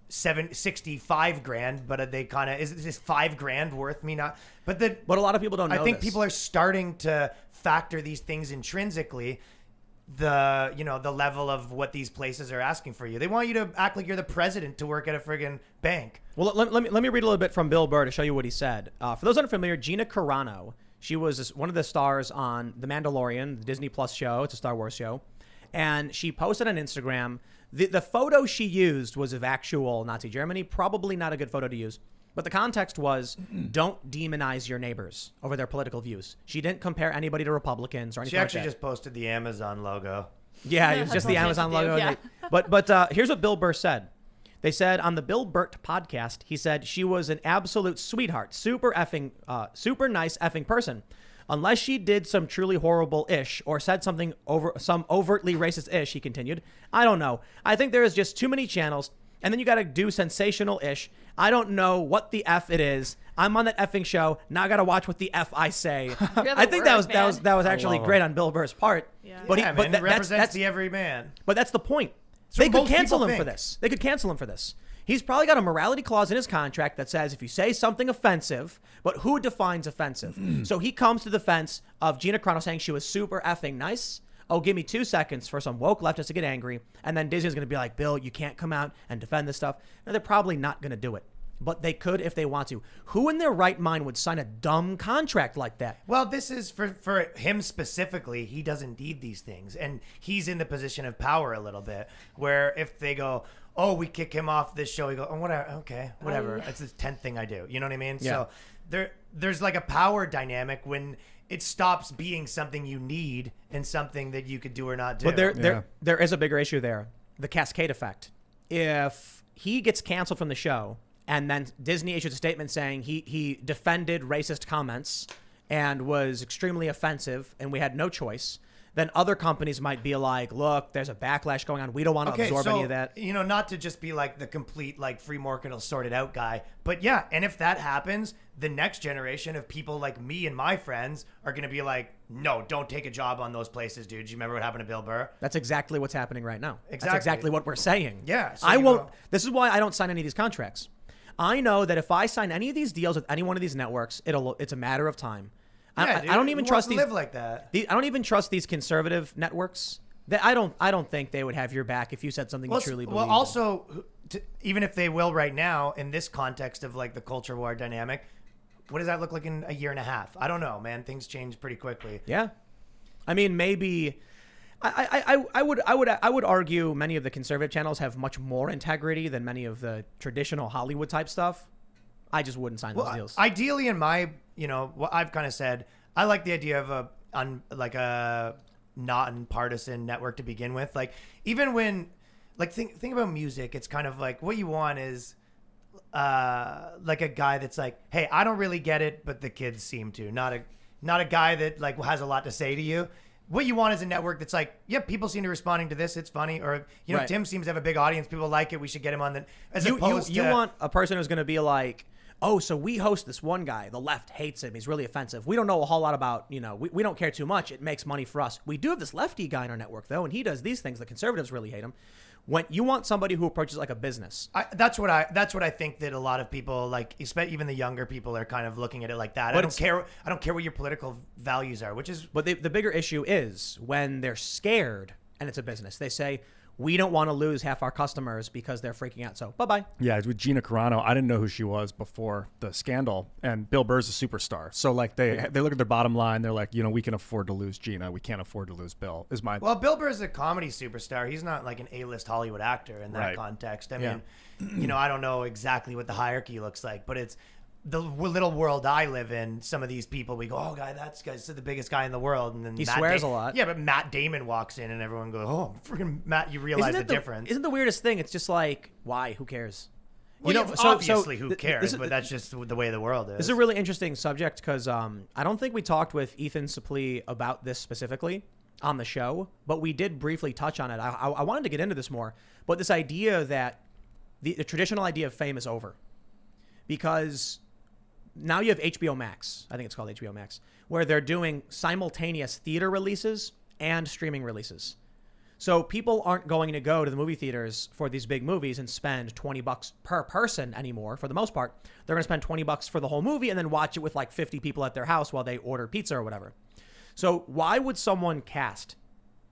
65 grand, but they kind of, is this 5 grand worth me not? But
a lot of people don't know.
I think people are starting to factor these things intrinsically. The level of what these places are asking for you. They want you to act like you're the president to work at a friggin' bank.
Well, let me read a little bit from Bill Burr to show you what he said. For those unfamiliar, Gina Carano, she was one of the stars on The Mandalorian, the Disney Plus show. It's a Star Wars show. And she posted on Instagram. The photo she used was of actual Nazi Germany. Probably not a good photo to use. But the context was, don't demonize your neighbors over their political views. She didn't compare anybody to Republicans or anything like that.
She actually just posted the Amazon logo.
Yeah, it was just the Amazon logo.
Yeah.
But here's what Bill Burr said. They said on the Bill Burt podcast, he said she was an absolute sweetheart, super nice effing person. Unless she did some truly horrible ish or said some overtly racist ish, he continued. I don't know. I think there is just too many channels. And then you got to do sensational ish. I don't know what the F it is. I'm on that effing show. Now I got to watch what the F I say. I think that was actually great on Bill Burr's part.
Yeah.
But
it represents the everyman.
But that's the point.
So
they could cancel him for this. They could cancel him for this. He's probably got a morality clause in his contract that says if you say something offensive, but who defines offensive? So he comes to the defense of Gina Carano saying she was super effing nice. Oh, give me 2 seconds for some woke leftists to get angry. And then Disney's going to be like, Bill, you can't come out and defend this stuff. No, they're probably not going to do it. But they could if they want to. Who in their right mind would sign a dumb contract like that?
Well, this is for him specifically. He doesn't need these things. And he's in the position of power a little bit where if they go, oh, we kick him off this show, he go, oh, whatever. Okay, whatever. It's the 10th thing I do. You know what I mean?
Yeah.
So there's like a power dynamic when it stops being something you need and something that you could do or not do.
But there is a bigger issue there. The cascade effect. If he gets canceled from the show and then Disney issues a statement saying he defended racist comments and was extremely offensive and we had no choice, then other companies might be like, look, there's a backlash going on. We don't want to absorb any of that.
Not to just be like the complete like free market will sort it out guy. But yeah, and if that happens, the next generation of people like me and my friends are going to be like, no, don't take a job on those places, dude. Do you remember what happened to Bill Burr?
That's exactly what's happening right now.
Exactly.
That's exactly what we're saying.
Yeah. So
I won't. This is why I don't sign any of these contracts. I know that if I sign any of these deals with any one of these networks, it's a matter of time.
Yeah, dude,
I don't even trust these.
Live like that.
I don't even trust these conservative networks. I don't think they would have your back if you said something you truly believe.
Well, also, even if they will right now in this context of like the culture war dynamic, what does that look like in a year and a half? I don't know, man. Things change pretty quickly.
Yeah. I mean, maybe I would argue many of the conservative channels have much more integrity than many of the traditional Hollywood type stuff. I just wouldn't sign those deals.
Ideally, in my, what I've kind of said, I like the idea of a non-partisan network to begin with. Like, even when, like, think about music, it's kind of like what you want is like a guy that's like, hey, I don't really get it, but the kids seem to. Not a guy that like has a lot to say to you. What you want is a network that's like, yep, people seem to be responding to this. It's funny. Or,
Right.
Tim seems to have a big audience. People like it. We should get him on the, as
You
opposed to.
want a person who's going to be like, oh, so we host this one guy. The left hates him. He's really offensive. We don't know a whole lot about, we don't care too much. It makes money for us. We do have this lefty guy in our network, though, and he does these things. The conservatives really hate him. When you want somebody who approaches like a business.
That's what I think that a lot of people, like, even the younger people, are kind of looking at it like that.
But
I don't care what your political values are, which is.
But the bigger issue is when they're scared and it's a business. They say, we don't want to lose half our customers because they're freaking out. So bye-bye.
Yeah, with Gina Carano, I didn't know who she was before the scandal, and Bill Burr's a superstar. So like they look at their bottom line, they're like, we can afford to lose Gina, we can't afford to lose Bill.
Well, Bill Burr's a comedy superstar. He's not like an A-list Hollywood actor in that
Right.
context. I mean, I don't know exactly what the hierarchy looks like, but it's the little world I live in. Some of these people, we go, oh, guy's the biggest guy in the world, and then
He swears a lot.
Yeah, but Matt Damon walks in, and everyone goes, oh, freaking Matt! You realize the difference.
Isn't the weirdest thing? It's just like, why? Who cares?
Well, obviously, who cares? But that's just the way the world is.
This is a really interesting subject because I don't think we talked with Ethan Suplee about this specifically on the show, but we did briefly touch on it. I wanted to get into this more, but this idea that the traditional idea of fame is over because now you have HBO Max. I think it's called HBO Max, where they're doing simultaneous theater releases and streaming releases. So people aren't going to go to the movie theaters for these big movies and spend $20 per person anymore. For the most part, they're going to spend $20 for the whole movie and then watch it with like 50 people at their house while they order pizza or whatever. So why would someone cast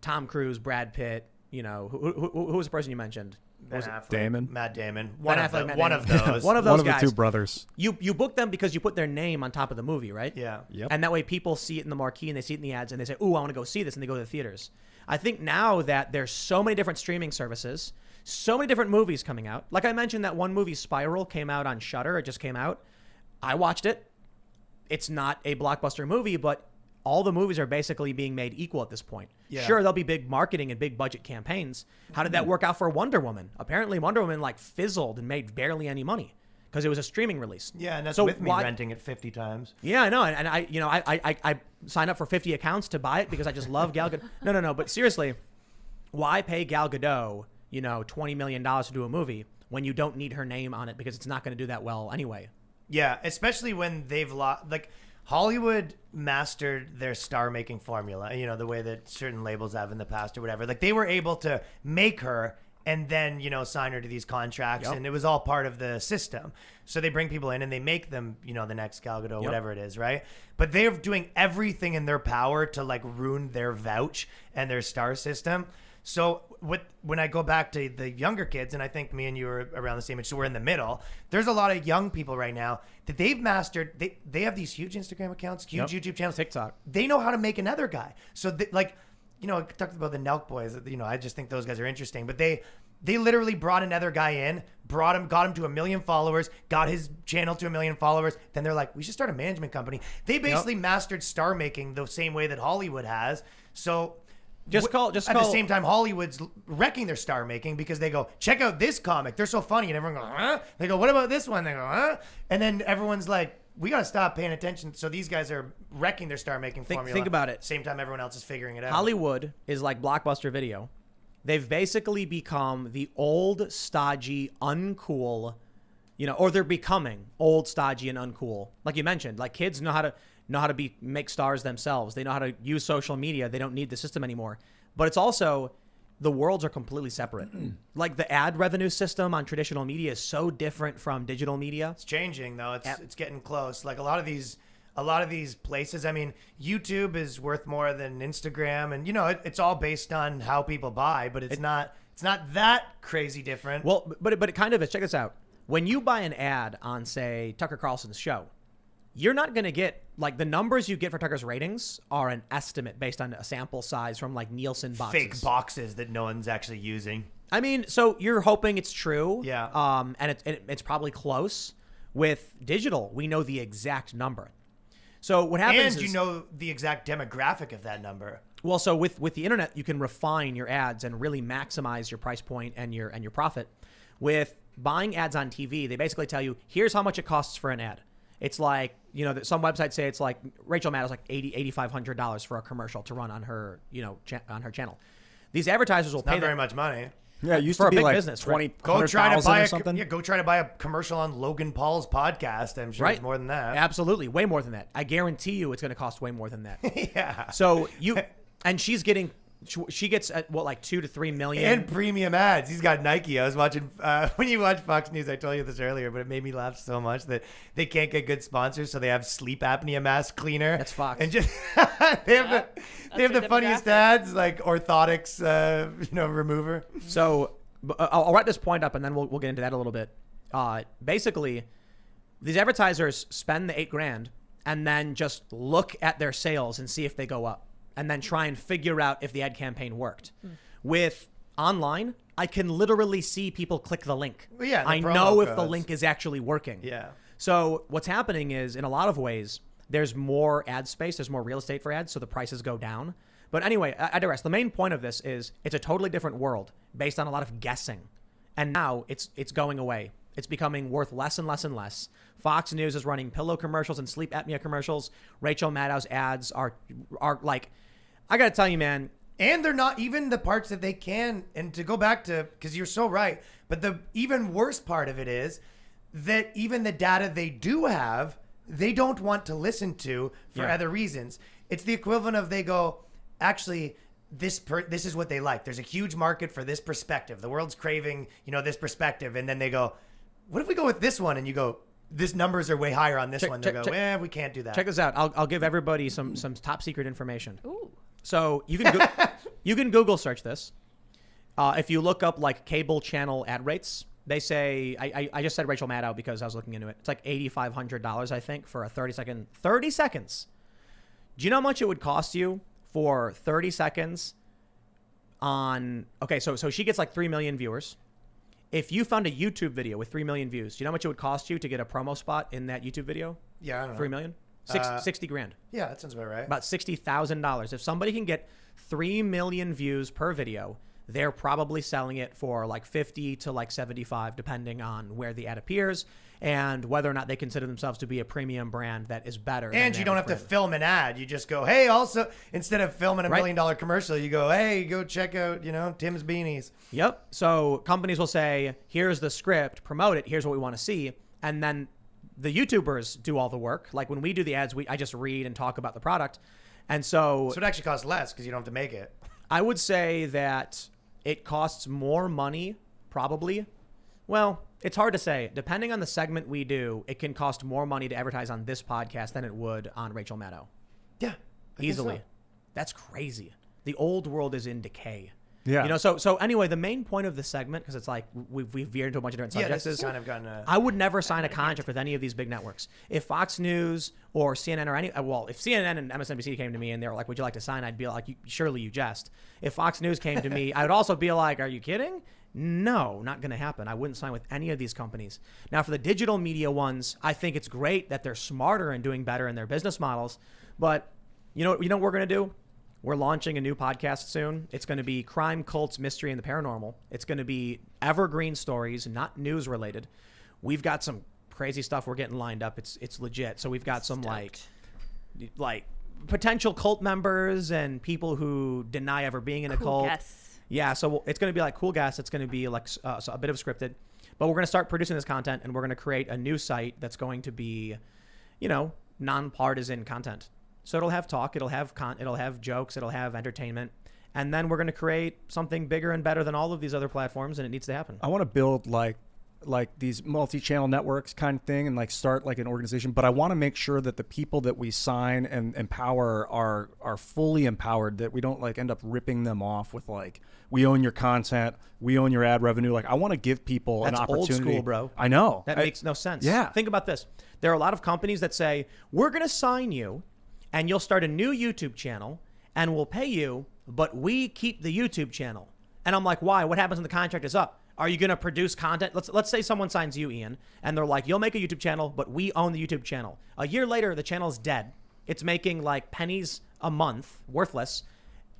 Tom Cruise, Brad Pitt, who was the person you mentioned?
Ben Affleck,
Damon?
Matt Damon.
One
One
of
of
those.
one of those
guys.
the two brothers.
You book them because you put their name on top of the movie, right?
Yeah.
Yep.
And that way people see it in the marquee and they see it in the ads and they say, ooh, I want to go see this, and they go to the theaters. I think now that there's so many different streaming services, so many different movies coming out. Like I mentioned, that one movie Spiral came out on Shudder. It just came out. I watched it. It's not a blockbuster movie, but all the movies are basically being made equal at this point.
Yeah.
Sure, there'll be big marketing and big budget campaigns. How did that work out for Wonder Woman? Apparently Wonder Woman like fizzled and made barely any money because it was a streaming release.
Yeah, and that's
So
with me
why-
renting it 50 times.
Yeah, I know, and I signed up for 50 accounts to buy it because I just love Gal Gadot. No, but seriously, why pay Gal Gadot, $20 million to do a movie when you don't need her name on it because it's not going to do that well anyway?
Yeah, especially when they've lost, like, Hollywood mastered their star-making formula, the way that certain labels have in the past or whatever. Like, they were able to make her and then, sign her to these contracts,
Yep.
and it was all part of the system. So they bring people in and they make them, the next Gal Gadot, whatever it is, right? But they're doing everything in their power to, like, ruin their vouch and their star system. So when I go back to the younger kids, and I think me and you are around the same age, so we're in the middle, there's a lot of young people right now that they've mastered. They have these huge Instagram accounts, huge YouTube channels.
TikTok.
They know how to make another guy. So, I talked about the Nelk boys. I just think those guys are interesting. But they literally brought another guy in, got him to 1 million followers, got his channel to 1 million followers. Then they're like, we should start a management company. They basically mastered star making the same way that Hollywood has. So at the same time, Hollywood's wrecking their star making because they go, check out this comic. They're so funny. And everyone goes, huh? They go, what about this one? They go, huh? And then everyone's like, we got to stop paying attention. So these guys are wrecking their star making formula.
Think about it.
Same time everyone else is figuring it out.
Hollywood is like Blockbuster Video. They've basically become the old, stodgy, uncool, or they're becoming old, stodgy, and uncool. Like you mentioned, like kids know how to make stars themselves. They know how to use social media. They don't need the system anymore. But it's also, the worlds are completely separate. Like the ad revenue system on traditional media is so different from digital media.
It's changing though. It's getting close. Like a lot of these places. I mean, YouTube is worth more than Instagram, and it's all based on how people buy. But it's not that crazy different.
Well, but it kind of is. Check this out. When you buy an ad on, say, Tucker Carlson's show, you're not going to get, like, the numbers you get for Tucker's ratings are an estimate based on a sample size from, like, Nielsen boxes.
Fake boxes that no one's actually using.
I mean, so you're hoping it's true.
Yeah.
And it's probably close. With digital, we know the exact number. So what happens
And
is,
you know the exact demographic of that number.
well, so with the internet, you can refine your ads and really maximize your price point and your profit. With buying ads on TV, they basically tell you, here's how much it costs for an ad. It's like, you know, some websites say it's like Rachel Maddow's like $8,500 for a commercial to run on her, you know, on her channel. These advertisers will pay
Not very much money.
Yeah, it used
for
to
a
be
big
like
business,
20,
right?
Go try to buy
or something.
go try to buy a commercial on Logan Paul's podcast. I'm sure
Right.
it's more than that.
Absolutely, way more than that. I guarantee you, it's going to cost way more than that.
Yeah.
So and she's getting, she gets what, like 2 to 3 million.
And premium ads. He's got Nike. I was watching when you watch Fox News. I told you this earlier, but it made me laugh so much that they can't get good sponsors, so they have sleep apnea mask cleaner.
That's Fox.
And just they have the funniest ads, like orthotics, remover.
So I'll write this point up, and then we'll get into that a little bit. Basically, these advertisers spend the $8,000 and then just look at their sales and see if they go up, and then try and figure out if the ad campaign worked. With online, I can literally see people click the link.
Well, yeah, the
I
promo
know if the
codes.
link is actually working.
Yeah.
So what's happening is, in a lot of ways, there's more ad space, there's more real estate for ads, so the prices go down. But anyway, I digress. The main point of this is it's a totally different world based on a lot of guessing. And now it's going away. It's becoming worth less and less and less. Fox News is running pillow commercials and sleep apnea commercials. Rachel Maddow's ads are like, I got to tell you, man.
And they're not even the parts that they can. And to go back to, because you're so right, but the even worse part of it is that even the data they do have, they don't want to listen to for other reasons. It's the equivalent of they go, actually, this is what they like. There's a huge market for this perspective. The world's craving, this perspective. And then they go, what if we go with this one? And you go, this numbers are way higher on this one. They go, we can't do that.
Check this out. I'll give everybody some top secret information.
Ooh.
So you can you can Google search this. If you look up like cable channel ad rates, they say, I just said Rachel Maddow because I was looking into it. It's like $8,500, I think, for a 30 seconds. Do you know how much it would cost you for 30 seconds on, okay, so she gets like 3 million viewers. If you found a YouTube video with 3 million views, do you know how much it would cost you to get a promo spot in that YouTube video?
Yeah, I don't know.
3 million? $60,000.
Yeah, that sounds about right.
About $60,000. If somebody can get 3 million views per video, they're probably selling it for like 50 to like 75, depending on where the ad appears and whether or not they consider themselves to be a premium brand that is better.
And you don't have to film an ad. You just go, hey, also, instead of filming a $1 million commercial, you go, hey, go check out, Tim's Beanies.
Yep. So companies will say, here's the script, promote it, here's what we want to see. And then the YouTubers do all the work. Like when we do the ads, I just read and talk about the product. And so
it actually costs less because you don't have to make it.
I would say that it costs more money, probably. Well, it's hard to say. Depending on the segment we do, it can cost more money to advertise on this podcast than it would on Rachel Maddow.
Yeah.
Easily.
So.
That's crazy. The old world is in decay.
Yeah.
So anyway, the main point of this segment, because it's like we've veered into a bunch of different subjects,
this
is
has kind of gotten
I would never sign a contract with any of these big networks. If Fox News or CNN or if CNN and MSNBC came to me and they were like, would you like to sign? I'd be like, surely you jest. If Fox News came to me, I would also be like, are you kidding? No, not going to happen. I wouldn't sign with any of these companies. Now, for the digital media ones, I think it's great that they're smarter and doing better in their business models. But you know what we're going to do? We're launching a new podcast soon. It's going to be crime, cults, mystery, and the paranormal. It's going to be evergreen stories, not news related. We've got some crazy stuff we're getting lined up. It's legit. So we've got some like potential cult members and people who deny ever being in a cult.
Yes.
Yeah. So it's going to be like cool guests. It's going to be like a bit of scripted, but we're going to start producing this content and we're going to create a new site that's going to be, nonpartisan content. So it'll have talk, it'll have jokes, it'll have entertainment, and then we're going to create something bigger and better than all of these other platforms, and it needs to happen.
I want to build like like these multi-channel networks kind of thing and like start like an organization, but I want to make sure that the people that we sign and empower are fully empowered, that we don't like end up ripping them off with like, we own your content, we own your ad revenue. Like I want to give people
That's
an opportunity.
old school, bro.
I know.
That makes no sense.
Yeah.
Think about this. There are a lot of companies that say, we're going to sign you and you'll start a new YouTube channel and we'll pay you, but we keep the YouTube channel. And I'm like, why? What happens when the contract is up? Are you going to produce content? Let's say someone signs you, Ian, and they're like, you'll make a YouTube channel, but we own the YouTube channel. A year later, the channel's dead. It's making like pennies a month, worthless,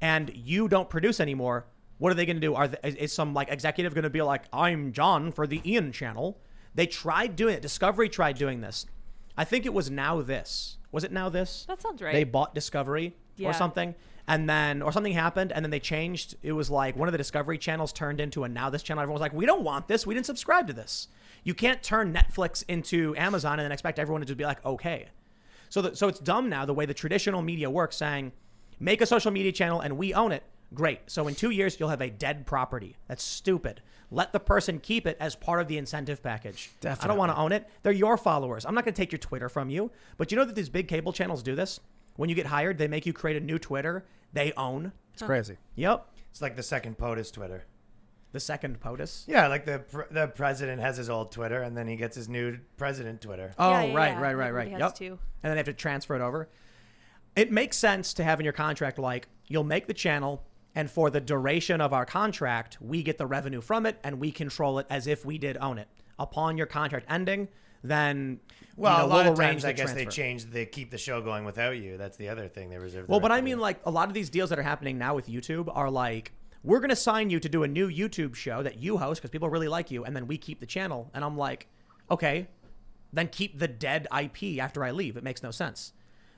and you don't produce anymore. What are they going to do? Is some like executive going to be like, I'm John for the Ian channel? They tried doing it. Discovery tried doing this. I think it was Now This. Was it Now This?
That sounds right.
They bought Discovery or something. And then, or something happened, and then they changed. It was like one of the Discovery channels turned into a Now This channel. Everyone was like, we don't want this. We didn't subscribe to this. You can't turn Netflix into Amazon and then expect everyone to just be like, okay. So it's dumb now, the way the traditional media works, saying, make a social media channel and we own it. Great. So in 2 years, you'll have a dead property. That's stupid. Let the person keep it as part of the incentive package.
Definitely.
I don't want to own it. They're your followers. I'm not going to take your Twitter from you. But you know that these big cable channels do this? When you get hired, they make you create a new Twitter they own.
It's crazy.
Yep.
It's like the second POTUS Twitter.
The second POTUS.
Yeah, like the president has his old Twitter, and then he gets his new president Twitter.
Oh,
Yeah,
right.
Everybody has
Yep.
to.
And then they have to transfer it over. It makes sense to have in your contract, like, you'll make the channel, and for the duration of our contract, we get the revenue from it, and we control it as if we did own it. Upon your contract ending, then
Well, a lot
we'll
of
arrange
times I
the
guess they
transfer.
they keep the show going without you. That's the other thing they reserve.
Well, but I mean, like, a lot of these deals that are happening now with YouTube are like, we're going to sign you to do a new YouTube show that you host because people really like you, and then we keep the channel. And I'm like, okay, then keep the dead IP after I leave. It makes no sense.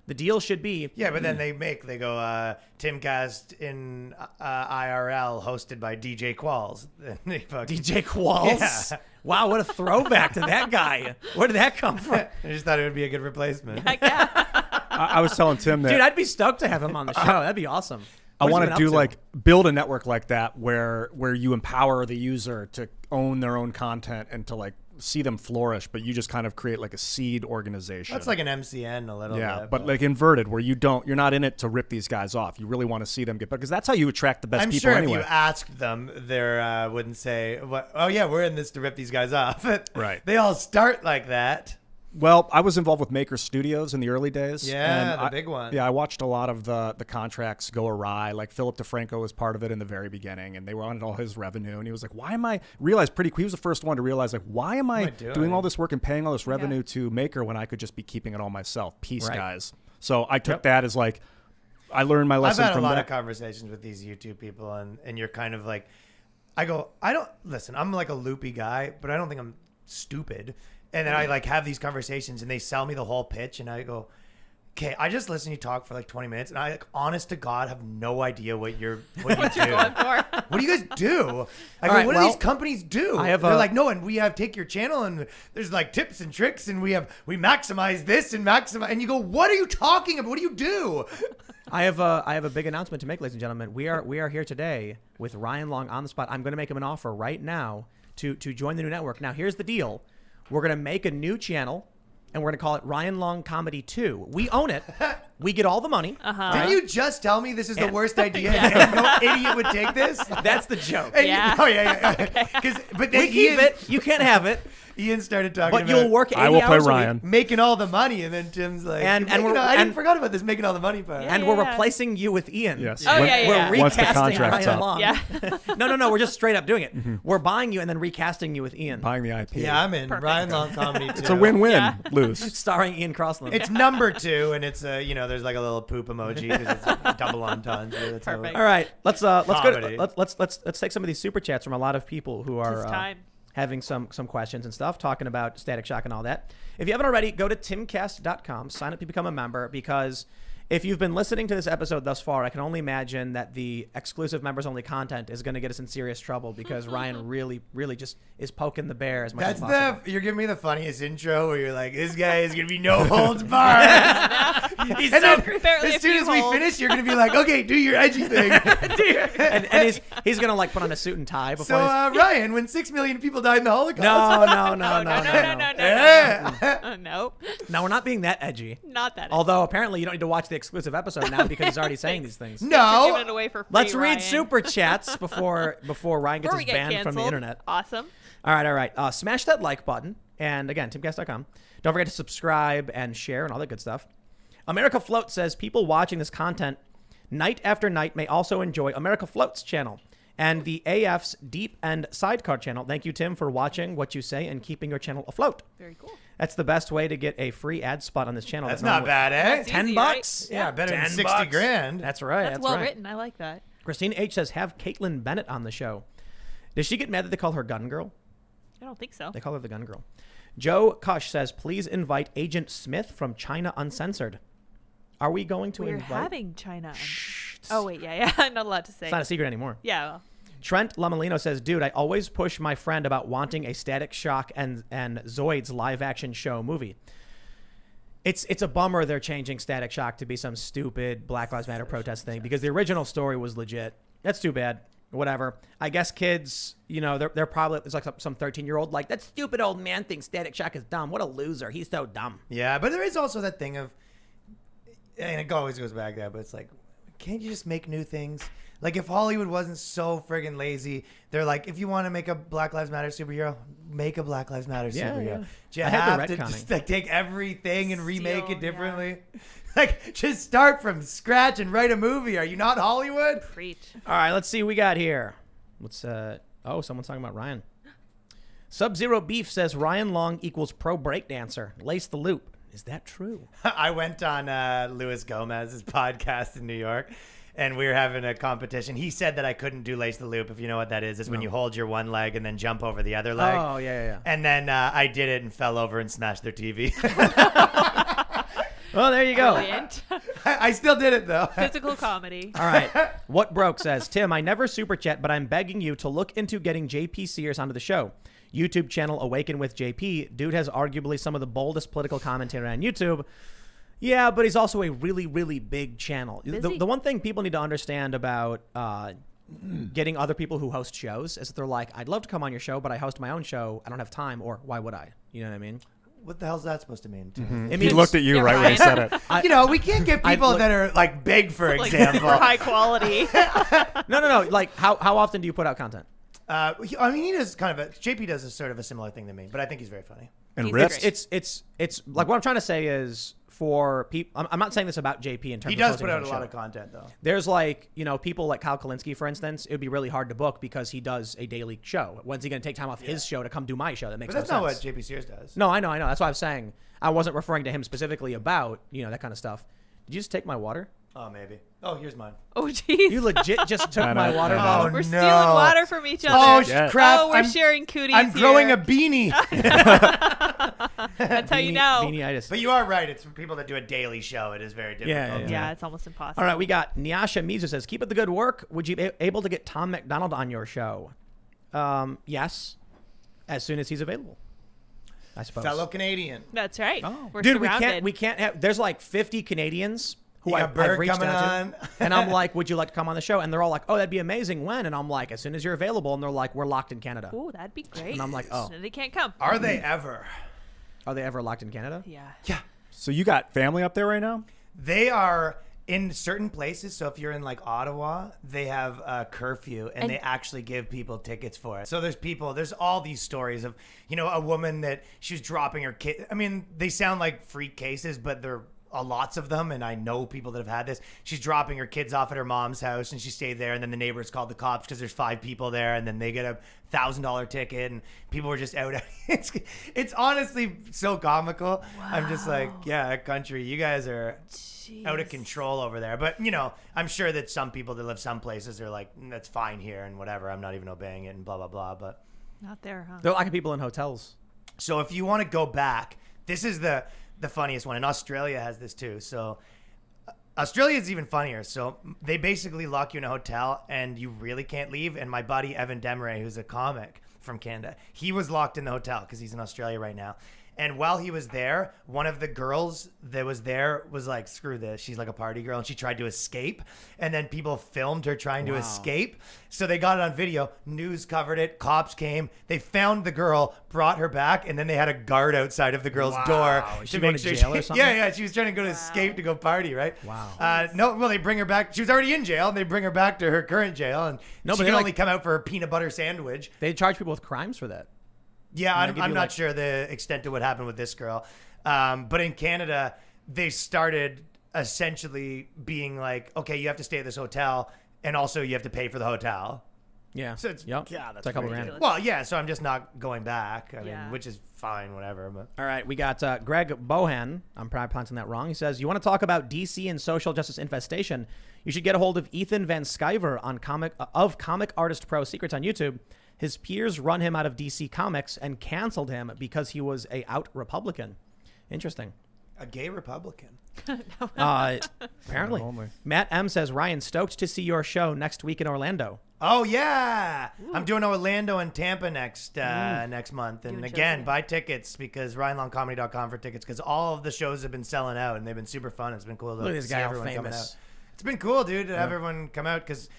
The deal should be...
Yeah, but then they go Timcast in IRL hosted by DJ Qualls.
DJ Qualls?
Yeah.
Wow, what a throwback to that guy. Where did that come from?
I just thought it would be a good replacement.
Heck yeah.
I was telling Tim that
Dude, I'd be stoked to have him on the show. That'd be awesome.
I
What's he
want
been
to
up
do like build a network like that where you empower the user to own their own content and to like see them flourish, but you just kind of create like a seed organization.
That's like an MCN a little bit.
but like inverted, where you're not in it to rip these guys off. You really want to see them get better, because that's how you attract the best
I'm
people
sure
anyway.
if you asked them, they wouldn't say, "Oh yeah, we're in this to rip these guys off."
Right.
They all start like that.
Well, I was involved with Maker Studios in the early days.
Yeah,
and
the big one.
Yeah, I watched a lot of the contracts go awry. Like Philip DeFranco was part of it in the very beginning, and they wanted all his revenue. And he was like, "Why am I?" Realized pretty quick. He was the first one to realize, like, "Why am I doing all this work and paying all this revenue to Maker when I could just be keeping it all myself?" Peace,
Right.
guys. So I took that as like, I learned my
I've
lesson
had a
from
lot
that.
of conversations with these YouTube people, and you're kind of like, I don't listen. I'm like a loopy guy, but I don't think I'm stupid. And then I like have these conversations, and they sell me the whole pitch, and I go, okay, I just listen to you talk for like 20 minutes, and I, like, honest to God, have no idea what you do.
Going for.
What do you guys do? I
All
go,
right,
what do
well,
these companies do?
I have
They're
a-
like, no, and we have take your channel, and there's like tips and tricks, and we maximize this and maximize, and you go, what are you talking about? What do you do?
I have a big announcement to make, ladies and gentlemen. We are here today with Ryan Long on the spot. I'm going to make him an offer right now to join the new network. Now, here's the deal. We're going to make a new channel, and we're going to call it Ryan Long Comedy 2. We own it. We get all the money.
Didn't you just tell me this is the
And-
worst idea? And no idiot would take this.
That's the joke.
And
Yeah.
Oh yeah. But then
We keep it. You can't have it.
Ian started talking
But
about
you'll work 80
I will play
hours a week.
Ryan.
making all the money, and then Tim's like,
And we're-
I didn't
and-
forgot about this making all the money part.
Yeah.
And we're replacing you with Ian.
Yes.
Oh,
When-
yeah, yeah,
We're
yeah.
Once the
recasting
contract's
Ryan
up.
Long.
Yeah.
No. We're just straight up doing it. We're buying you and then recasting you with Ian.
Buying the IP.
Yeah, I'm in.
Perfect.
Ryan Long comedy too.
It's a win-win.
Yeah.
Lose.
Starring Ian Crossland.
It's number 2, and it's there's like a little poop emoji because it's double entendre. That's how it-
Perfect.
All right, let's go.
Comedy.
Let's take some of these super chats from a lot of people who are
It's time.
having some questions and stuff, talking about Static Shock and all that. If you haven't already, go to timcast.com, sign up to become a member, because if you've been listening to this episode thus far, I can only imagine that the exclusive members-only content is going to get us in serious trouble, because Ryan really, really just is poking the bear as much as possible.
You're giving me the funniest intro where you're like, this guy is gonna be no holds barred. And
so
then
barely
as
a
soon
few
as we
holes.
finish, you're gonna be like, okay, do your edgy thing.
and he's gonna like put on a suit and tie before.
So Ryan, when 6 million people died in the Holocaust.
No.
Yeah.
Nope.
No, we're not being that edgy.
Not that.
Although apparently you don't need to watch the exclusive episode now because he's already saying these things.
Giving
No.
it away for free,
Let's read
Ryan.
super chats before Ryan gets
Before we
his
get
banned
canceled.
from the internet.
Awesome.
All right. Smash that like button. And again, timcast.com. Don't forget to subscribe and share and all that good stuff. America Float says people watching this content night after night may also enjoy America Float's channel and the AF's Deep End Sidecar channel. Thank you, Tim, for watching what you say and keeping your channel afloat.
Very cool.
That's the best way to get a free ad spot on this channel.
That's not bad, eh?
That's
$10
easy,
bucks?
right?
Yeah, better than
10
60
bucks.
grand.
That's right.
That's well written. I like that.
Christine H says, have Caitlin Bennett on the show. Does she get mad that they call her Gun Girl?
I don't think so.
They call her the Gun Girl. Joe Kush says, please invite Agent Smith from China Uncensored. Are we going to
We're
invite?
having China. Oh wait, yeah. I'm not allowed to say.
It's not a secret anymore.
Yeah. Well,
Trent Lamalino says, dude, I always push my friend about wanting a Static Shock and Zoids live action show movie. It's a bummer they're changing Static Shock to be some stupid Black Lives Matter protest thing because the original story was legit. That's too bad. Whatever. I guess kids, they're probably, it's like some 13-year-old like, that stupid old man thinks Static Shock is dumb. What a loser. He's so dumb.
Yeah, but there is also that thing of, and it always goes back there, but it's like, can't you just make new things? Like if Hollywood wasn't so friggin' lazy, they're like, if you want to make a Black Lives Matter superhero, make a Black Lives Matter superhero.
Yeah.
Do you
I had the
have to
retconning.
just like take everything and remake
Steal,
it differently? Like just start from scratch and write a movie. Are you not Hollywood?
preach.
All right, let's see what we got here. Someone's talking about Ryan. Sub-Zero Beef says Ryan Long equals pro breakdancer. Lace the loop. Is that true?
I went on Luis Gomez's podcast in New York, and we were having a competition. He said that I couldn't do lace the loop. If you know what that is when you hold your one leg and then jump over the other leg.
Oh, yeah.
And then I did it and fell over and smashed their TV.
Well, there you go.
Brilliant.
I still did it, though.
Physical comedy.
All right. What Broke says, Tim, I never super chat, but I'm begging you to look into getting JP Sears onto the show. YouTube channel Awaken with JP. Dude has arguably some of the boldest political commentary on YouTube. Yeah, but he's also a really, really big channel. The one thing people need to understand about getting other people who host shows is that they're like, I'd love to come on your show, but I host my own show. I don't have time, or why would I? You know what I mean?
What the hell's that supposed to mean?
It
He looked at you
Yeah,
right when he said it.
We can't get people that are like big, for
Like
example.
super high quality.
No. Like, how often do you put out content?
He does JP does a sort of a similar thing to me, but I think he's very funny.
And
He's
ripped.
great.
It's like what I'm trying to say is for people. I'm not saying this about JP in terms.
He
of
does
hosting
put
his
out a
own
lot
show.
of content, though.
There's people like Kyle Kalinske, for instance. It would be really hard to book because he does a daily show. When's he going to take time off his show to come do my show? That makes
But that's
no
not
sense.
what JP Sears does.
No, I know. That's why I'm saying I wasn't referring to him specifically about that kind of stuff. Did you just take my water?
Oh, maybe. Oh, here's mine.
Oh, jeez.
You legit just took
I know.
my water
Oh,
bottle.
We're
no.
stealing water from each other.
Oh,
Yeah.
crap.
Oh, we're
I'm
sharing cooties
I'm growing
here.
a beanie.
That's how you know.
Beanie-itis.
But you are right. It's for people that do a daily show. It is very difficult.
Yeah.
Yeah, it's almost impossible.
All right, we got Nyasha Mizu says, keep up the good work. Would you be able to get Tom McDonald on your show? Yes, as soon as he's available, I suppose.
Fellow Canadian.
That's right.
Oh.
We're
Dude,
surrounded.
we can't have. There's like 50 Canadians who
You got
I've
Bird
reached
coming
out
on.
to, and I'm like, would you like to come on the show? And they're all like, oh, that'd be amazing. When? And I'm like, as soon as you're available. And they're like, we're locked in Canada.
Ooh, that'd be great.
And I'm like, oh.
So they can't come.
Are they ever?
Are they ever locked in Canada?
Yeah.
Yeah.
So you got family up there right now?
They are in certain places. So if you're in like Ottawa, they have a curfew and they actually give people tickets for it. So there's all these stories of, a woman that she was dropping her kid. I mean, they sound like freak cases, but they're lots of them. And I know people that have had this. She's dropping her kids off at her mom's house and she stayed there. And then the neighbors called the cops because there's 5 people there. And then they get a $1,000 ticket and people were just out. It's honestly so comical. Wow. I'm just like, yeah, country, you guys are out of control over there. But, I'm sure that some people that live some places are like, that's fine here and whatever. I'm not even obeying it and blah, blah, blah. But
Not there, huh?
They're locking people in hotels.
so if you want to go back, this is the funniest one. And Australia has this too. So Australia is even funnier. So they basically lock you in a hotel and you really can't leave. And my buddy Evan Demaray, who's a comic from Canada, he was locked in the hotel because he's in Australia right now. And while he was there, one of the girls that was there was like, screw this. She's like a party girl, and she tried to escape. And then people filmed her trying to escape. So they got it on video. News covered it. Cops came. They found the girl, brought her back, and then they had a guard outside of the girl's door
Is she
to
going
make
to
sure
jail or something?
Yeah, she was trying to go to escape to go party, right?
Wow.
No, well, they bring her back. She was already in jail. And they bring her back to her current jail, and
No,
she
but
can
they,
only
like-
come out for a peanut butter sandwich.
They charge people with crimes for that.
Yeah,
And they give
I'm
you,
not
like-
sure the extent of what happened with this girl. But in Canada, they started essentially being like, okay, you have to stay at this hotel, and also you have to pay for the hotel.
Yeah.
So it's-
yep.
yeah, that's
it's a couple
ridiculous.
grand.
Well, yeah, so I'm just not going back. I
Yeah.
mean, which is fine, whatever. But
All right, we got Greg Bohan. I'm probably pronouncing that wrong. He says, you want to talk about DC and social justice infestation? You should get a hold of Ethan Van Sciver on Comic Artist Pro Secrets on YouTube. His peers run him out of DC Comics and canceled him because he was a out Republican. Interesting.
a gay Republican.
Apparently.
Only.
Matt M says, Ryan, stoked to see your show next week in Orlando.
Oh yeah, I'm doing Orlando and Tampa next month, and
Doing
again,
shows
buy tickets because RyanLongComedy.com for tickets because all of the shows have been selling out and they've been super fun. It's been cool to
Look at this
see
guy all
everyone coming
famous.
out. It's been cool, dude, to have everyone come out because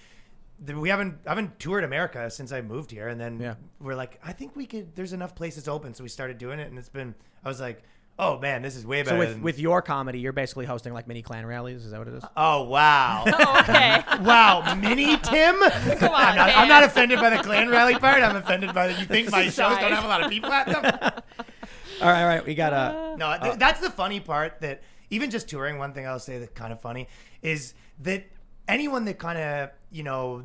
I haven't toured America since I moved here, and then we're like, I think we could. There's enough places open, so we started doing it, and it's been. I was like, oh man, this is way better.
So with your comedy, you're basically hosting like mini Klan rallies. Is that what it is?
Oh wow.
Oh, okay.
Wow, mini Tim?
Come on,
I'm not
man.
offended by the Klan rally part. I'm offended by you think my shows
Size.
don't have a lot of people at them.
All right. We got
No, that's the funny part. That even just touring, one thing I'll say that's kind of funny is that anyone that kind of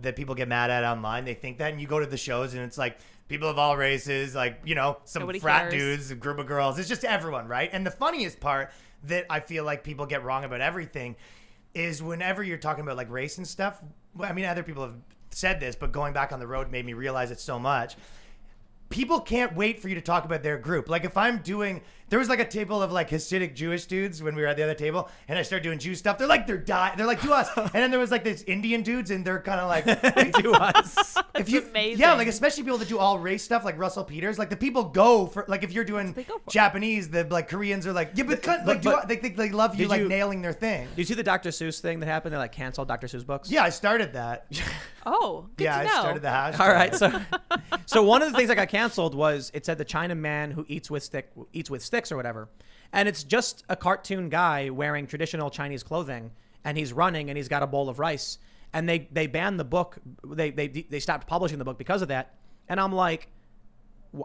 that people get mad at online, they think that, and you go to the shows and it's like people of all races, like some
Nobody
frat
cares.
dudes, a group of girls. It's just everyone, right? And the funniest part that I feel like people get wrong about everything is whenever you're talking about like race and stuff. I mean, other people have said this, but going back on the road made me realize it so much. People can't wait for you to talk about their group. Like if I'm doing, there was like a table of like Hasidic Jewish dudes when we were at the other table, and I started doing Jew stuff. They're like, they're like, do us. And then there was like this Indian dudes, and they're kind of like, do us. If you,
amazing.
yeah, like especially people that do all race stuff, like Russell Peters. Like the people go for, like if you're doing
They go for it.
Japanese, the like Koreans are like, yeah, but like they love you
Did
like
you-
nailing their thing.
Do you see the Dr. Seuss thing that happened? They like canceled Dr. Seuss books.
Yeah, I started that.
Oh, good
Yeah,
to know.
I started the hashtag.
All right, so one of the things that got canceled was it said the China man who eats with sticks or whatever, and it's just a cartoon guy wearing traditional Chinese clothing, and he's running and he's got a bowl of rice, and they banned the book. They stopped publishing the book because of that, and I'm like,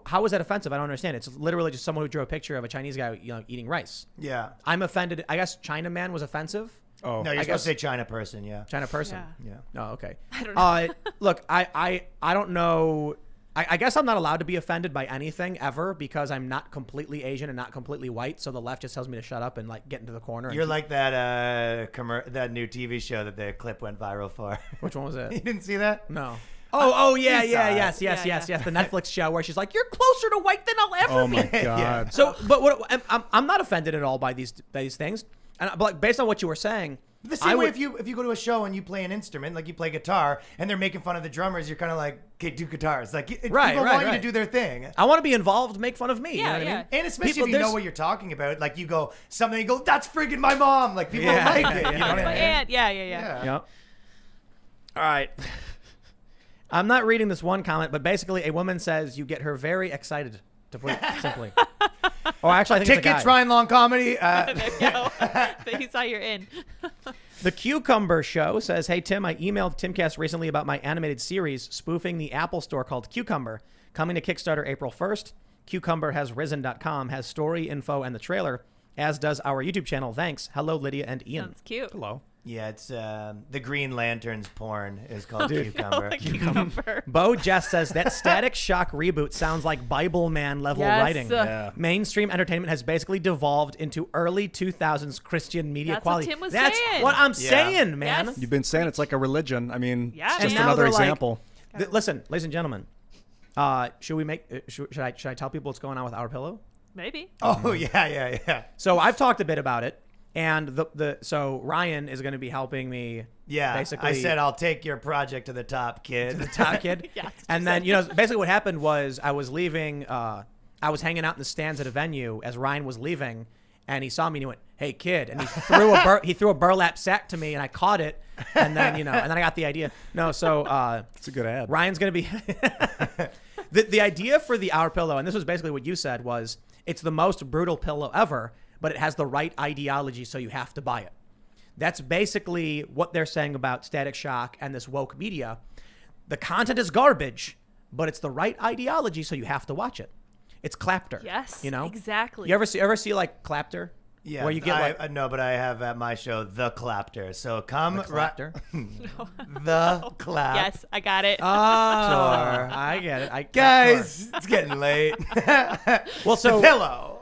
how is that offensive? I don't understand. It's literally just someone who drew a picture of a Chinese guy eating rice.
Yeah.
I'm offended. I guess China man was offensive.
Oh,
No, you're
I
supposed
guess-
to say China person. Yeah.
China person.
Yeah.
Yeah.
Oh, okay.
I don't know.
Look, I don't know. I guess I'm not allowed to be offended by anything ever because I'm not completely Asian and not completely white. So the left just tells me to shut up and like get into the corner. and
You're
keep-
like that that new TV show that the clip went viral for.
Which one was
You
it?
didn't see that?
No. Oh yeah,
you
yeah,
saw it.
yes.
Yeah.
The Netflix show where she's like, "You're closer to white than I'll ever
oh
be."
my God.
So, but what I'm not offended at all by these things, and but like, based on what you were saying,
The same way if you go to a show and you play an instrument, like you play guitar, and they're making fun of the drummers, you're kind of like, okay, do guitars. Like people want you to do their thing.
I want to be involved, make fun of me. You know what I
Yeah,
mean?
And especially
People-
if you know
there's-
what you're talking about, like you go something, you go, that's friggin' my mom. Like people
Yeah,
like
yeah,
it. You
yeah.
know what
My
I mean?
aunt. Yeah.
Yeah.
Yep. All right. I'm not reading this one comment, but basically a woman says you get her very excited, to put it simply. Or actually, I think
Tickets,
it's a guy.
Ryan Long Comedy.
There you go. He saw you're in.
The Cucumber Show says, hey, Tim, I emailed Timcast recently about my animated series spoofing the Apple Store called Cucumber. Coming to Kickstarter April 1st. CucumberHasRisen.com has story info and the trailer, as does our YouTube channel. Thanks. Hello, Lydia and Ian.
Sounds cute.
Hello.
Yeah, it's the Green Lanterns porn is called Cucumber.
The cucumber.
Bo Jess says that Static Shock reboot sounds like Bible Man level
Yes.
writing.
Yeah.
Mainstream entertainment has basically devolved into early 2000s Christian media
That's what
quality.
Tim was
That's
saying.
what I'm
Yeah.
saying, man.
Yes.
You've been saying it's like a religion. I mean,
Yeah,
it's
man.
just
And now
another
they're like-
example.
Listen, ladies and gentlemen, should we make? Should I tell people what's going on with Our Pillow?
Maybe.
Oh yeah.
So I've talked a bit about it, and so Ryan is going to be helping me.
Yeah,
basically,
I said I'll take your project to the top, kid.
top kid.
Yeah,
And then basically what happened was I was leaving I was hanging out in the stands at a venue as Ryan was leaving, and he saw me and he went, "Hey kid," and he threw a burlap sack to me, and I caught it, and then and then I got the idea. No, so
It's a good ad.
Ryan's gonna be the idea for the Our Pillow, and this was basically what you said, was it's the most brutal pillow ever, but it has the right ideology, so you have to buy it. That's basically what they're saying about Static Shock and this woke media. The content is garbage, but it's the right ideology, so you have to watch it. It's Clapter.
Yes,
you know
exactly.
You ever see like Clapter?
Yeah,
where you get like
no, but I have at my show the Clapter. So come
Clapter.
the Clap.
Yes, I got it.
I get it.
Guys, it's getting late.
Well, so
the pillow.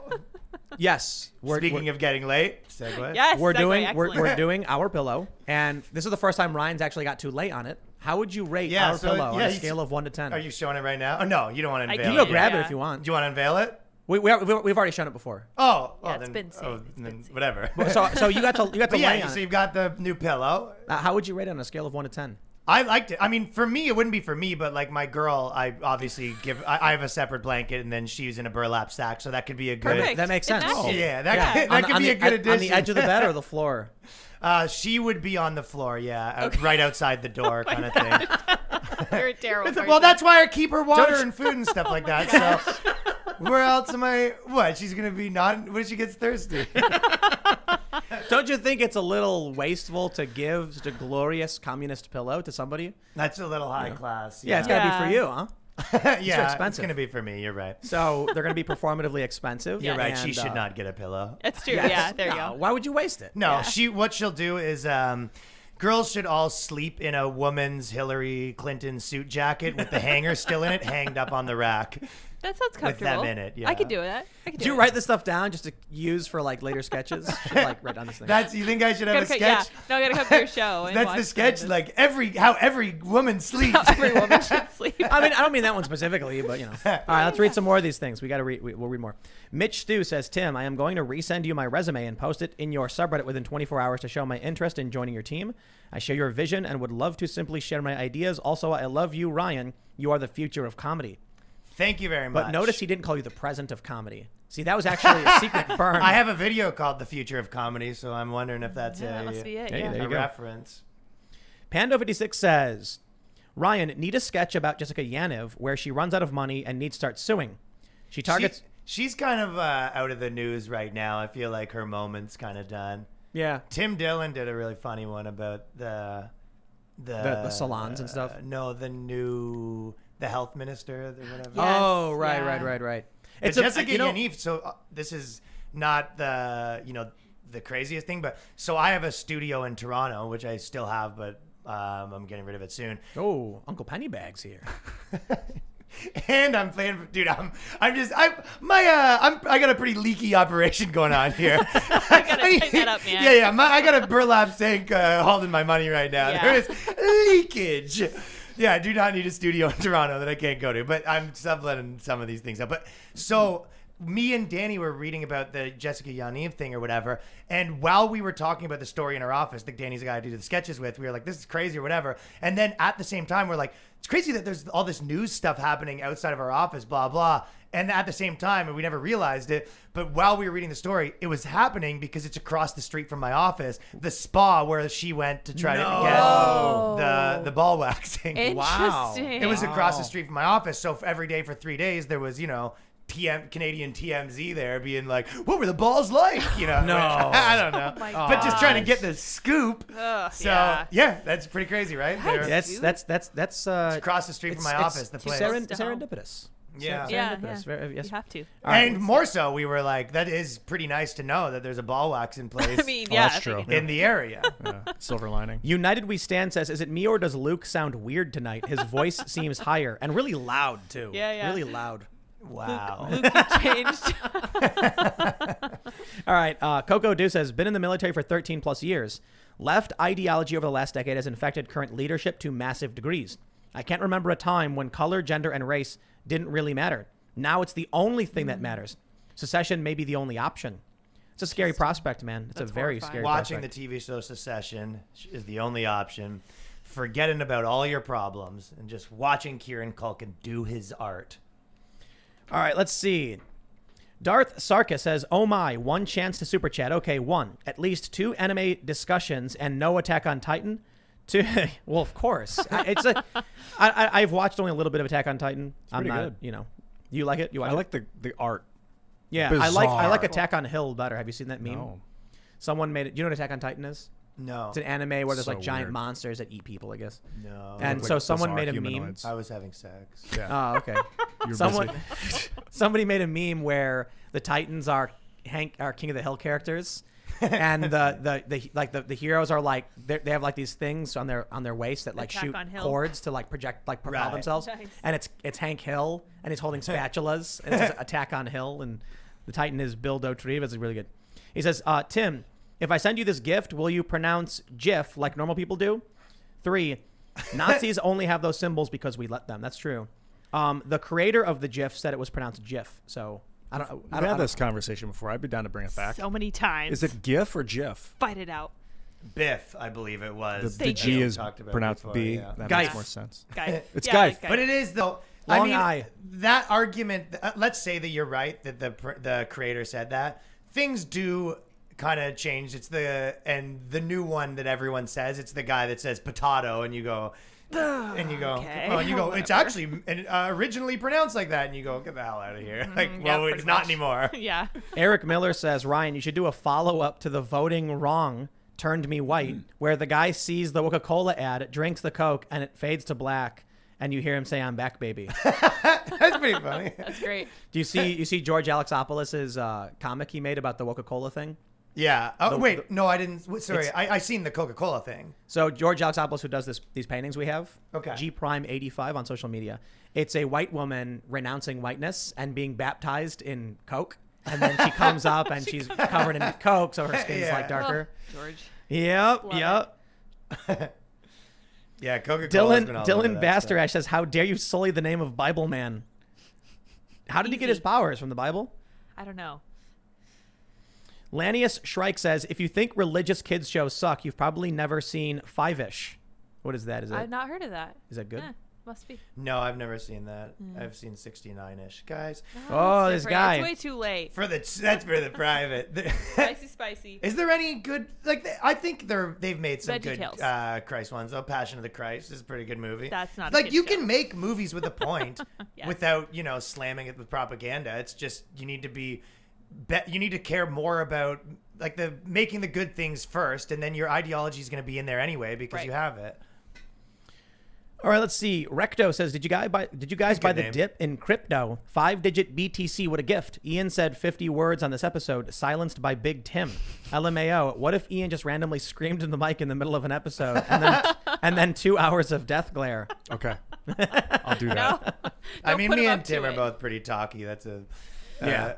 yes.
Speaking of getting late, segue.
Yes,
we're
segue,
doing
excellent.
we're doing Our Pillow, and this is the first time Ryan's actually got too late on it. How would you rate Our Pillow on a scale of 1 to 10?
Are you showing it right now? Oh no, you don't want to unveil
You
it.
can go grab
Yeah.
it if you want.
Do you want to unveil it?
We've already shown it before.
Oh,
Yeah,
well,
it's
then,
been saved. It's
then
been saved.
whatever.
So you got to
But
lay
yeah,
on
so
it.
you've got the new pillow.
How would you rate it on a scale of 1 to 10?
I liked it. I mean, for me, it wouldn't be for me, but like my girl, I obviously I have a separate blanket, and then she's in a burlap sack, so that could be a good.
Perfect.
That makes
It
sense.
matches.
Yeah, that could be a good addition.
On the edge of the bed or the floor?
She would be on the floor, right outside the door, kind of thing.
You're a terrible person.
Well, that's why I keep her water and food and stuff like that. So, where else am I? What? She's gonna be not when she gets thirsty.
Don't you think it's a little wasteful to give such a glorious communist pillow to somebody?
That's a little high class.
Yeah, it's got to be for you, huh?
yeah,
expensive.
it's gonna be for me. You're right.
So they're going to be performatively expensive.
You're right. She
and,
should not get a pillow.
That's true.
yes.
Yeah, there you
No,
go.
why would you waste it?
No,
Yeah.
what she'll do is girls should all sleep in a woman's Hillary Clinton suit jacket with the hanger still in it, hanged up on the rack.
That sounds comfortable.
them in it, yeah.
I could do that. I could
Do you write this stuff down just to use for like later sketches? Should like write down this thing.
You think I should have a sketch?
Yeah. No, I gotta come to your show. And
That's
watch
the sketch.
this.
Like how every woman sleeps.
How every woman should sleep.
I mean, I don't mean that one specifically, but you know. All right, let's read some more of these things. We'll read more. Mitch Stew says, Tim, I am going to resend you my resume and post it in your subreddit within 24 hours to show my interest in joining your team. I share your vision and would love to simply share my ideas. Also, I love you, Ryan. You are the future of comedy.
Thank you very much.
But notice he didn't call you the present of comedy. See, that was actually a secret burn.
I have a video called "The Future of Comedy," so I'm wondering if that's
That must be it.
Hey,
Yeah.
there you
a
go.
reference.
Pando56 says, Ryan, need a sketch about Jessica Yaniv where she runs out of money and needs to start suing. She targets...
She's kind of out of the news right now. I feel like her moment's kind of done.
Yeah.
Tim Dillon did a really funny one about the
salons and stuff?
No, the health minister or whatever.
Yes,
Oh, right.
But
It's
Jessica
you know,
Yaniv. So this is not the craziest thing, but so I have a studio in Toronto, which I still have, but I'm getting rid of it soon.
Oh, Uncle Pennybags here.
And I'm playing, dude. I got a pretty leaky operation going on here.
I gotta tighten that up, man.
Yeah. I got a burlap sack holding my money right now.
Yeah.
There is leakage. Yeah, I do not need a studio in Toronto that I can't go to, but I'm subletting some of these things up. But so me and Danny were reading about the Jessica Yaniv thing or whatever, and while we were talking about the story in our office, like Danny's the guy I do the sketches with, we were like, this is crazy or whatever. And then at the same time, we're like, it's crazy that there's all this news stuff happening outside of our office, blah, blah. And at the same time, and we never realized it, but while we were reading the story, it was happening because it's across the street from my office, the spa where she went to try to get the ball waxing.
Interesting.
It was across the street from my office. So every day for 3 days, there was, Canadian TMZ there being like, what were the balls like?
No.
I don't know.
Oh my
But just trying to
gosh.
get the scoop.
Ugh,
So yeah, that's pretty crazy, right?
Right.
They're-
That's
across the street from my office, the place.
serendipitous.
Yeah.
Yeah.
Serendipitous. Very, yes.
You have to.
And more so, we were like, that is pretty nice to know that there's a ball wax in place
I mean, yeah.
that's true.
in the area.
Yeah, silver lining.
United We Stand says, is it me or does Luke sound weird tonight? His voice seems higher and really loud too.
Yeah.
Really loud.
Wow.
Luke, you changed.
All right. Coco Do says, been in the military for 13 plus years. Left ideology over the last decade has infected current leadership to massive degrees. I can't remember a time when color, gender, and race didn't really matter. Now it's the only thing that matters. Secession may be the only option. It's a scary prospect, man. It's
That's
a very
horrifying.
scary
Watching
prospect.
the TV show Secession is the only option. Forgetting about all your problems and just watching Kieran Culkin do his art.
All right, let's see. Darth Sarka says, "Oh my, one chance to super chat. Okay, one, at least 2 anime discussions and no Attack on Titan. 2, well, of course. I've watched only a little bit of Attack on Titan. I'm not,
good.
you know, you like it? You watch
I
it?
like the art.
Yeah,
Bizarre.
I like Attack on Hill better. Have you seen that meme?
No.
Someone made it. You know what Attack on Titan is?
No.
It's an anime where there's
So
like giant
weird.
monsters that eat people, I guess.
No.
And
Look
so
like
someone
bizarre
made a meme.
humanoids.
I was having sex.
Yeah.
Oh, okay.
You're
Someone,
busy.
somebody made a meme where the Titans are King of the Hill characters, and the heroes are like they have like these things on their waist that like
Attack
shoot
on Hill.
cords to like propel
Right.
themselves,
Nice.
and it's Hank Hill and he's holding spatulas and it says Attack on Hill, and the Titan is Bill Dauterive. It's really good. He says, Tim, if I send you this gift, will you pronounce GIF like normal people do? 3, Nazis only have those symbols because we let them. That's true. The creator of the GIF said it was pronounced GIF. So I don't.
We've had this conversation before. I'd be down to bring it back.
So many times.
Is it GIF or GIF?
Fight it out.
Biff, I believe it was.
The
Thank
G
you.
is
Talked about
pronounced
before,
B.
yeah.
That
Geif.
makes more sense.
Guy.
It's
yeah,
Geif.
like
But it is though.
Long
I mean,
eye.
that argument. Let's say that you're right that the creator said that. Things do kind of change. It's the new one that everyone says. It's the guy that says potato, and you go. And you go,
Okay,
oh, and you go, it's
whatever.
actually originally pronounced like that, and you go, get the hell out of here. Like,
yeah,
well,
pretty
it's not
much.
anymore.
Yeah.
Eric Miller says, Ryan, you should do a follow-up to the voting wrong turned me white, where the guy sees the Coca-Cola ad, drinks the Coke, and it fades to black, and you hear him say, "I'm back, baby."
That's pretty funny.
That's great.
Do you see George Alexopoulos' comic he made about the Coca-Cola thing?
Yeah. Oh, wait. No, I didn't. Sorry. I seen the Coca-Cola thing.
So George Alexopoulos, who does these paintings we have,
Okay.
G Prime 85 on social media. It's a white woman renouncing whiteness and being baptized in Coke, and then she comes up and she's covered in Coke, so her skin's
Yeah.
like darker.
Oh, George.
Yep,
Love
yep.
Yeah, Coca-Cola.
Dylan Bastarash says, "How dare you sully the name of Bible Man?" How did he get
Easy.
his powers from the Bible?
I don't know.
Lanius Shrike says, "If you think religious kids shows suck, you've probably never seen Five-ish." What is that? Is
I've
that
not heard of that.
is that good?
Must be.
No, I've never seen that. I've seen 69-ish. Guys,
Oh,
it's
this
different.
guy.
It's way too late.
that's for the private.
Spicy.
Is there any good I think they've made some good
VeggieTales.
Christ ones though. Passion of the Christ is a pretty good movie.
That's not a
like
kid's
you
show.
can make movies with a point
Yes.
without slamming it with propaganda. It's just you need to care more about like the making the good things first, and then your ideology is going to be in there anyway because
Right.
you have it.
All right, let's see. Recto says, "Did you guys buy the
name.
dip in crypto? 5-digit BTC, what a gift." Ian said 50 words on this episode, silenced by Big Tim. LMAO. What if Ian just randomly screamed in the mic in the middle of an episode and then 2 hours of death glare?
Okay. I'll do that.
No.
I mean,
put
me
him
and
up
Tim
to
are
it.
both pretty talky. That's a
Yeah.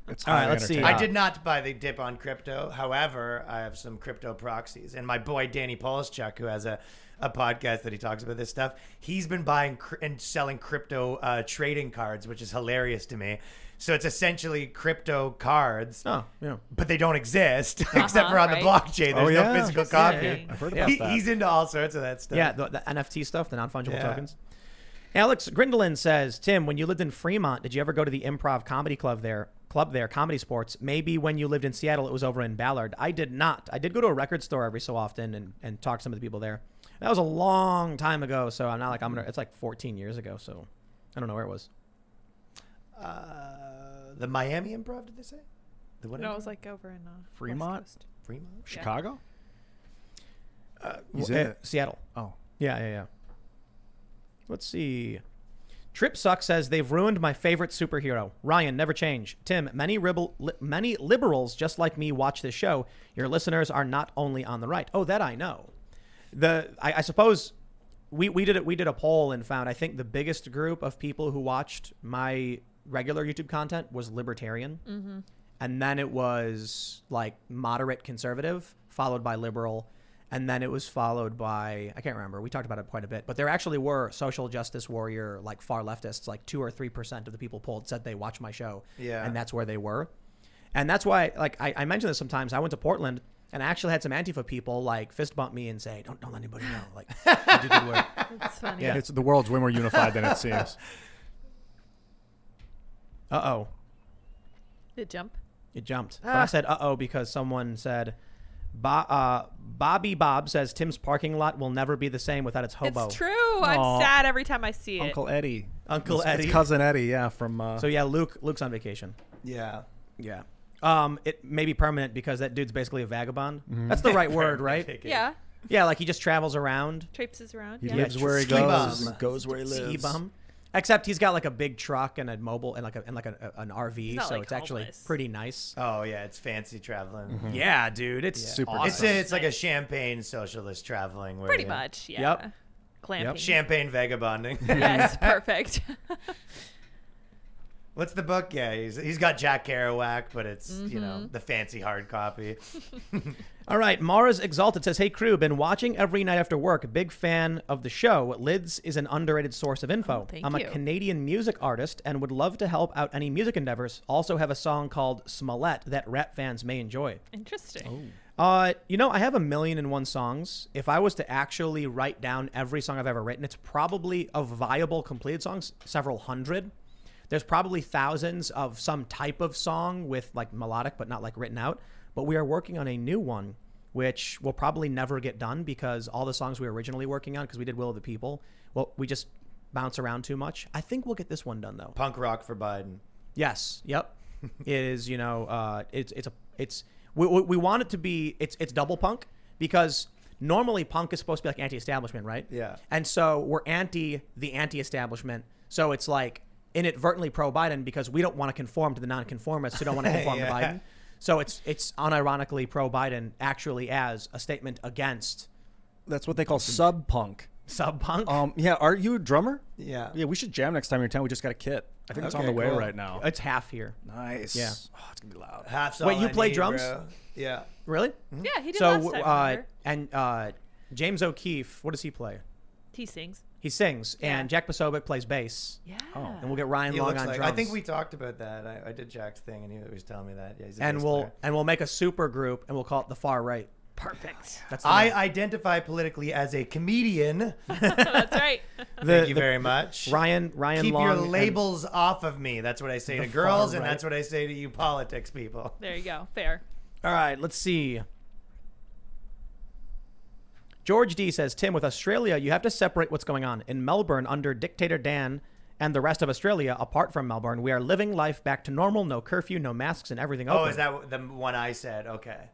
It's
All right,
highly
let's see.
entertaining.
I did not buy the dip on crypto. However, I have some crypto proxies. And my boy Danny Polishchuk, who has a podcast that he talks about this stuff, he's been buying and selling crypto trading cards, which is hilarious to me. So it's essentially crypto cards,
Oh, yeah.
but they don't exist except for on
right.
the blockchain. There's
Oh, yeah?
no physical copy.
Yeah.
I've heard about that.
He's into all sorts of that stuff.
Yeah, the NFT stuff, the non-fungible
Yeah.
tokens. Alex Grindelin says, "Tim, when you lived in Fremont, did you ever go to the Improv Comedy Club there, Comedy Sports? Maybe when you lived in Seattle, it was over in Ballard." I did not. I did go to a record store every so often and talk to some of the people there. That was a long time ago, so I'm not like it's like 14 years ago, so I don't know where it was.
The Miami Improv, did they say? The what?
No, it
Improv?
was like over in
Fremont?
West Coast.
Fremont?
Chicago? He's
Well,
in it.
Seattle.
Oh.
Yeah. Let's see. Trip Suck says, "They've ruined my favorite superhero. Ryan, never change. Tim, many liberals just like me watch this show. Your listeners are not only on the right." Oh, that I know. I suppose we did a poll and found I think the biggest group of people who watched my regular YouTube content was libertarian. Mm-hmm. And then it was like moderate conservative, followed by liberal. And then it was followed by, I can't remember. We talked about it quite a bit, but there actually were social justice warrior, like far leftists, like 2 or 3% of the people polled said they watched my show. Yeah. And that's where they were. And that's why, like, I mention this sometimes. I went to Portland and I actually had some Antifa people like fist bump me and say, don't let anybody know. Like, you do good work.
That's funny.
Yeah.
The world's way more unified than it seems.
Uh-oh.
Did it jump?
It jumped. But I said uh-oh because someone said, Bobby Bob says Tim's parking lot will never be the same without its hobo.
It's true.
Aw.
I'm sad every time I see it.
Uncle Eddie.
Uncle
It's
Eddie.
cousin Eddie, yeah, from...
So yeah, Luke's on vacation.
Yeah.
Yeah. It may be permanent because that dude's basically a vagabond. That's the right word, right?
Yeah.
Yeah, like he just travels around.
Traipses around.
he
Yeah.
lives where he
ski
goes
bum.
and goes where he lives.
Ski bum. Except he's got like a big truck and a mobile and like an RV,
Not
so
like
it's actually
homeless.
pretty nice.
Oh yeah, it's fancy traveling.
Yeah, dude, it's
Super
awesome.
It's like a champagne socialist traveling. Where
Pretty
you-
much. Yeah.
Yep.
Glamping.
Yep.
Champagne vagabonding.
Yes. Perfect.
What's the book? Yeah, he's got Jack Kerouac, but it's you know the fancy hard copy.
All right, Mara's Exalted says, "Hey crew, been watching every night after work. Big fan of the show. Lids is an underrated source of info.
Oh, thank
I'm
you.
a Canadian music artist and would love to help out any music endeavors. Also have a song called Smollett that rap fans may enjoy."
Interesting.
You know, I have 1,000,001 songs. If I was to actually write down every song I've ever written, it's probably of viable completed songs, several hundred. There's probably thousands of some type of song with like melodic, but not like written out. But we are working on a new one, which will probably never get done because all the songs we were originally working on, because we did Will of the People, well, we just bounce around too much. I think we'll get this one done though.
Punk rock for Biden.
Yes. Yep. It is. You know, we want it to be. It's double punk because normally punk is supposed to be like anti-establishment, right?
Yeah.
And so we're the anti-establishment. So it's like inadvertently pro-Biden because we don't want to conform to the non-conformists who don't want to conform to Biden. So it's unironically pro-Biden actually as a statement against
That's what they call sub-punk.
sub-punk.
Yeah, are you a drummer?
Yeah.
Yeah, we should jam next time you're in town. We just got a kit. I think it's on
Okay,
the way
cool.
right now.
It's half here.
Nice.
Yeah.
Oh, it's going to be loud.
Half's
Wait,
all
you
I
play
need,
drums?
bro. Yeah.
Really?
Yeah, he did
So
last time. Remember?
and James O'Keefe, what does he play?
He sings.
He sings,
Yeah.
and Jack Posobiec plays bass.
Yeah.
And we'll get Ryan
He
Long
looks
on
like.
drums.
I think we talked about that. I did Jack's thing, and he was telling me that. Yeah, he's a
and
bass
we'll
player.
make a super group, and we'll call it the Far Right.
Perfect.
That's the
I
name.
identify politically as a comedian.
That's right.
Thank you very much.
Ryan
Keep
Long.
your
and-
labels off of me. That's what I say
The
to girls,
far
and
right.
that's what I say to you politics people.
There you go. Fair.
All right, let's see. George D says, Tim, with Australia, you have to separate what's going on. In Melbourne, under Dictator Dan and the rest of Australia, apart from Melbourne, we are living life back to normal, no curfew, no masks, and everything open.
Oh, is that the one I said? Okay.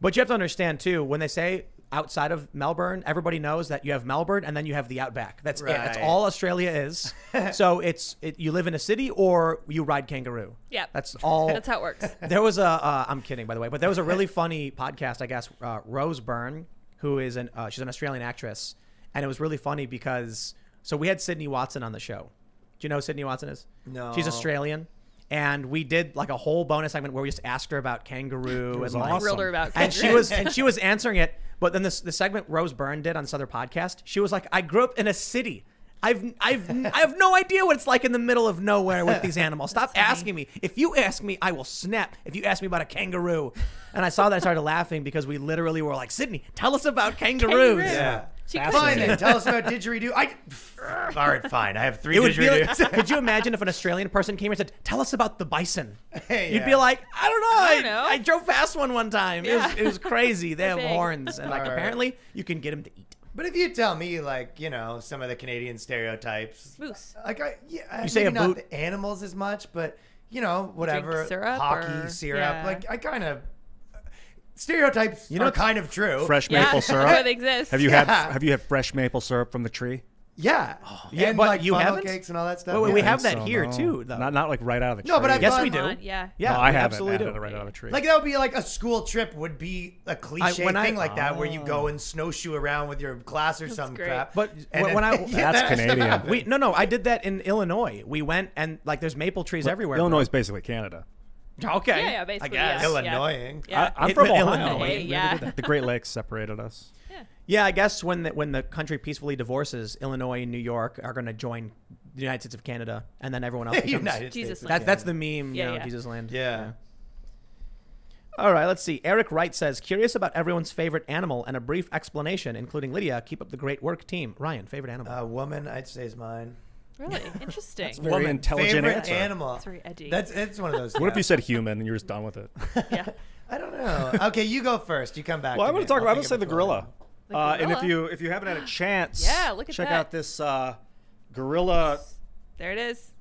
But you have to understand, too, when they say outside of Melbourne, everybody knows that you have Melbourne and then you have the outback. That's it. That's
Right.
all Australia is. So you live in a city or you ride kangaroo.
Yeah.
That's all.
That's how it works.
There was I'm kidding, by the way, but there was a really funny podcast, I guess, Rose Byrne, who is she's an Australian actress. And it was really funny because, so we had Sydney Watson on the show. Do you know who Sydney Watson is?
No.
She's Australian. And we did like a whole bonus segment where we just asked her about kangaroo and like,
awesome.
Grilled her about
and
kangaroos.
she was answering it. But then the segment Rose Byrne did on this other podcast, she was like, I grew up in a city. I have no idea what it's like in the middle of nowhere with these animals. Stop asking me. If you ask me, I will snap. If you ask me about a kangaroo. And I saw that, I started laughing because we literally were like, Sydney, tell us about kangaroos.
Kangaroo.
Yeah.
She
Fine
couldn't.
then. Tell us about didgeridoo. All right, fine. I have 3
It would be
didgeridoos.
like, could you imagine if an Australian person came and said, tell us about the bison?
Hey,
You'd
yeah.
be like, I don't know.
know.
I drove past one time.
Yeah.
It was crazy. They have
Big.
horns. And like
All right.
apparently you can get them to eat.
But if you tell me, like, you know, some of the Canadian stereotypes,
Moose.
like,
You say
maybe
a
not
boot-
the animals as much, but, you know, whatever,
syrup
hockey,
or-
syrup,
yeah.
like, I kind of, stereotypes
know,
are kind of true.
Fresh
Yeah.
maple
That's why
syrup.
they exist.
Have you
Yeah.
had fresh maple syrup from the tree?
Yeah.
Yeah,
and,
but
like,
you
funnel
haven't?
cakes and all that stuff.
Wait,
yeah.
we have that
So,
here
no.
too, though.
Not like right out of the tree.
No, but I've
Yes,
got-
we do.
Come on, yeah.
Yeah,
No, I
we
haven't
absolutely
had
do.
it right out of the tree.
Like, that would be like a school trip would be a cliche
when I-
thing like that, where you go and snowshoe around with your class or some
great.
crap.
But
And
when
then-
I
Yeah,
That's
that actually
Canadian.
happens.
no, I did that in Illinois. We went and like there's maple trees everywhere.
Illinois is basically Canada.
bro. Okay.
Yeah, basically,
I guess.
yeah.
Illinois.
Yeah.
I'm
It-
from
Illinois.
Ohio.
Hey, yeah.
The Great Lakes separated us.
Yeah, I guess when the country peacefully divorces, Illinois and New York are going to join the United States of Canada, and then everyone else becomes.
United
Jesus
States.
land.
That's the meme,
Yeah,
you know,
yeah.
Jesus land.
Yeah.
All right, let's see. Eric Wright says, curious about everyone's favorite animal and a brief explanation, including Lydia. Keep up the great work, team. Ryan, favorite animal?
A woman, I'd say, is mine.
Really interesting.
That's very intelligent
favorite
answer.
animal.
It's very edgy.
It's one of those.
What if you said human and you're just done with it?
Yeah.
I don't know. Okay, you go first. You come back.
Well, I'm
going
going
to
to talk about. I'm going to say the gorilla. And
gorilla?
if you haven't had a chance,
Yeah, look at
check
that.
out this gorilla.
There it is.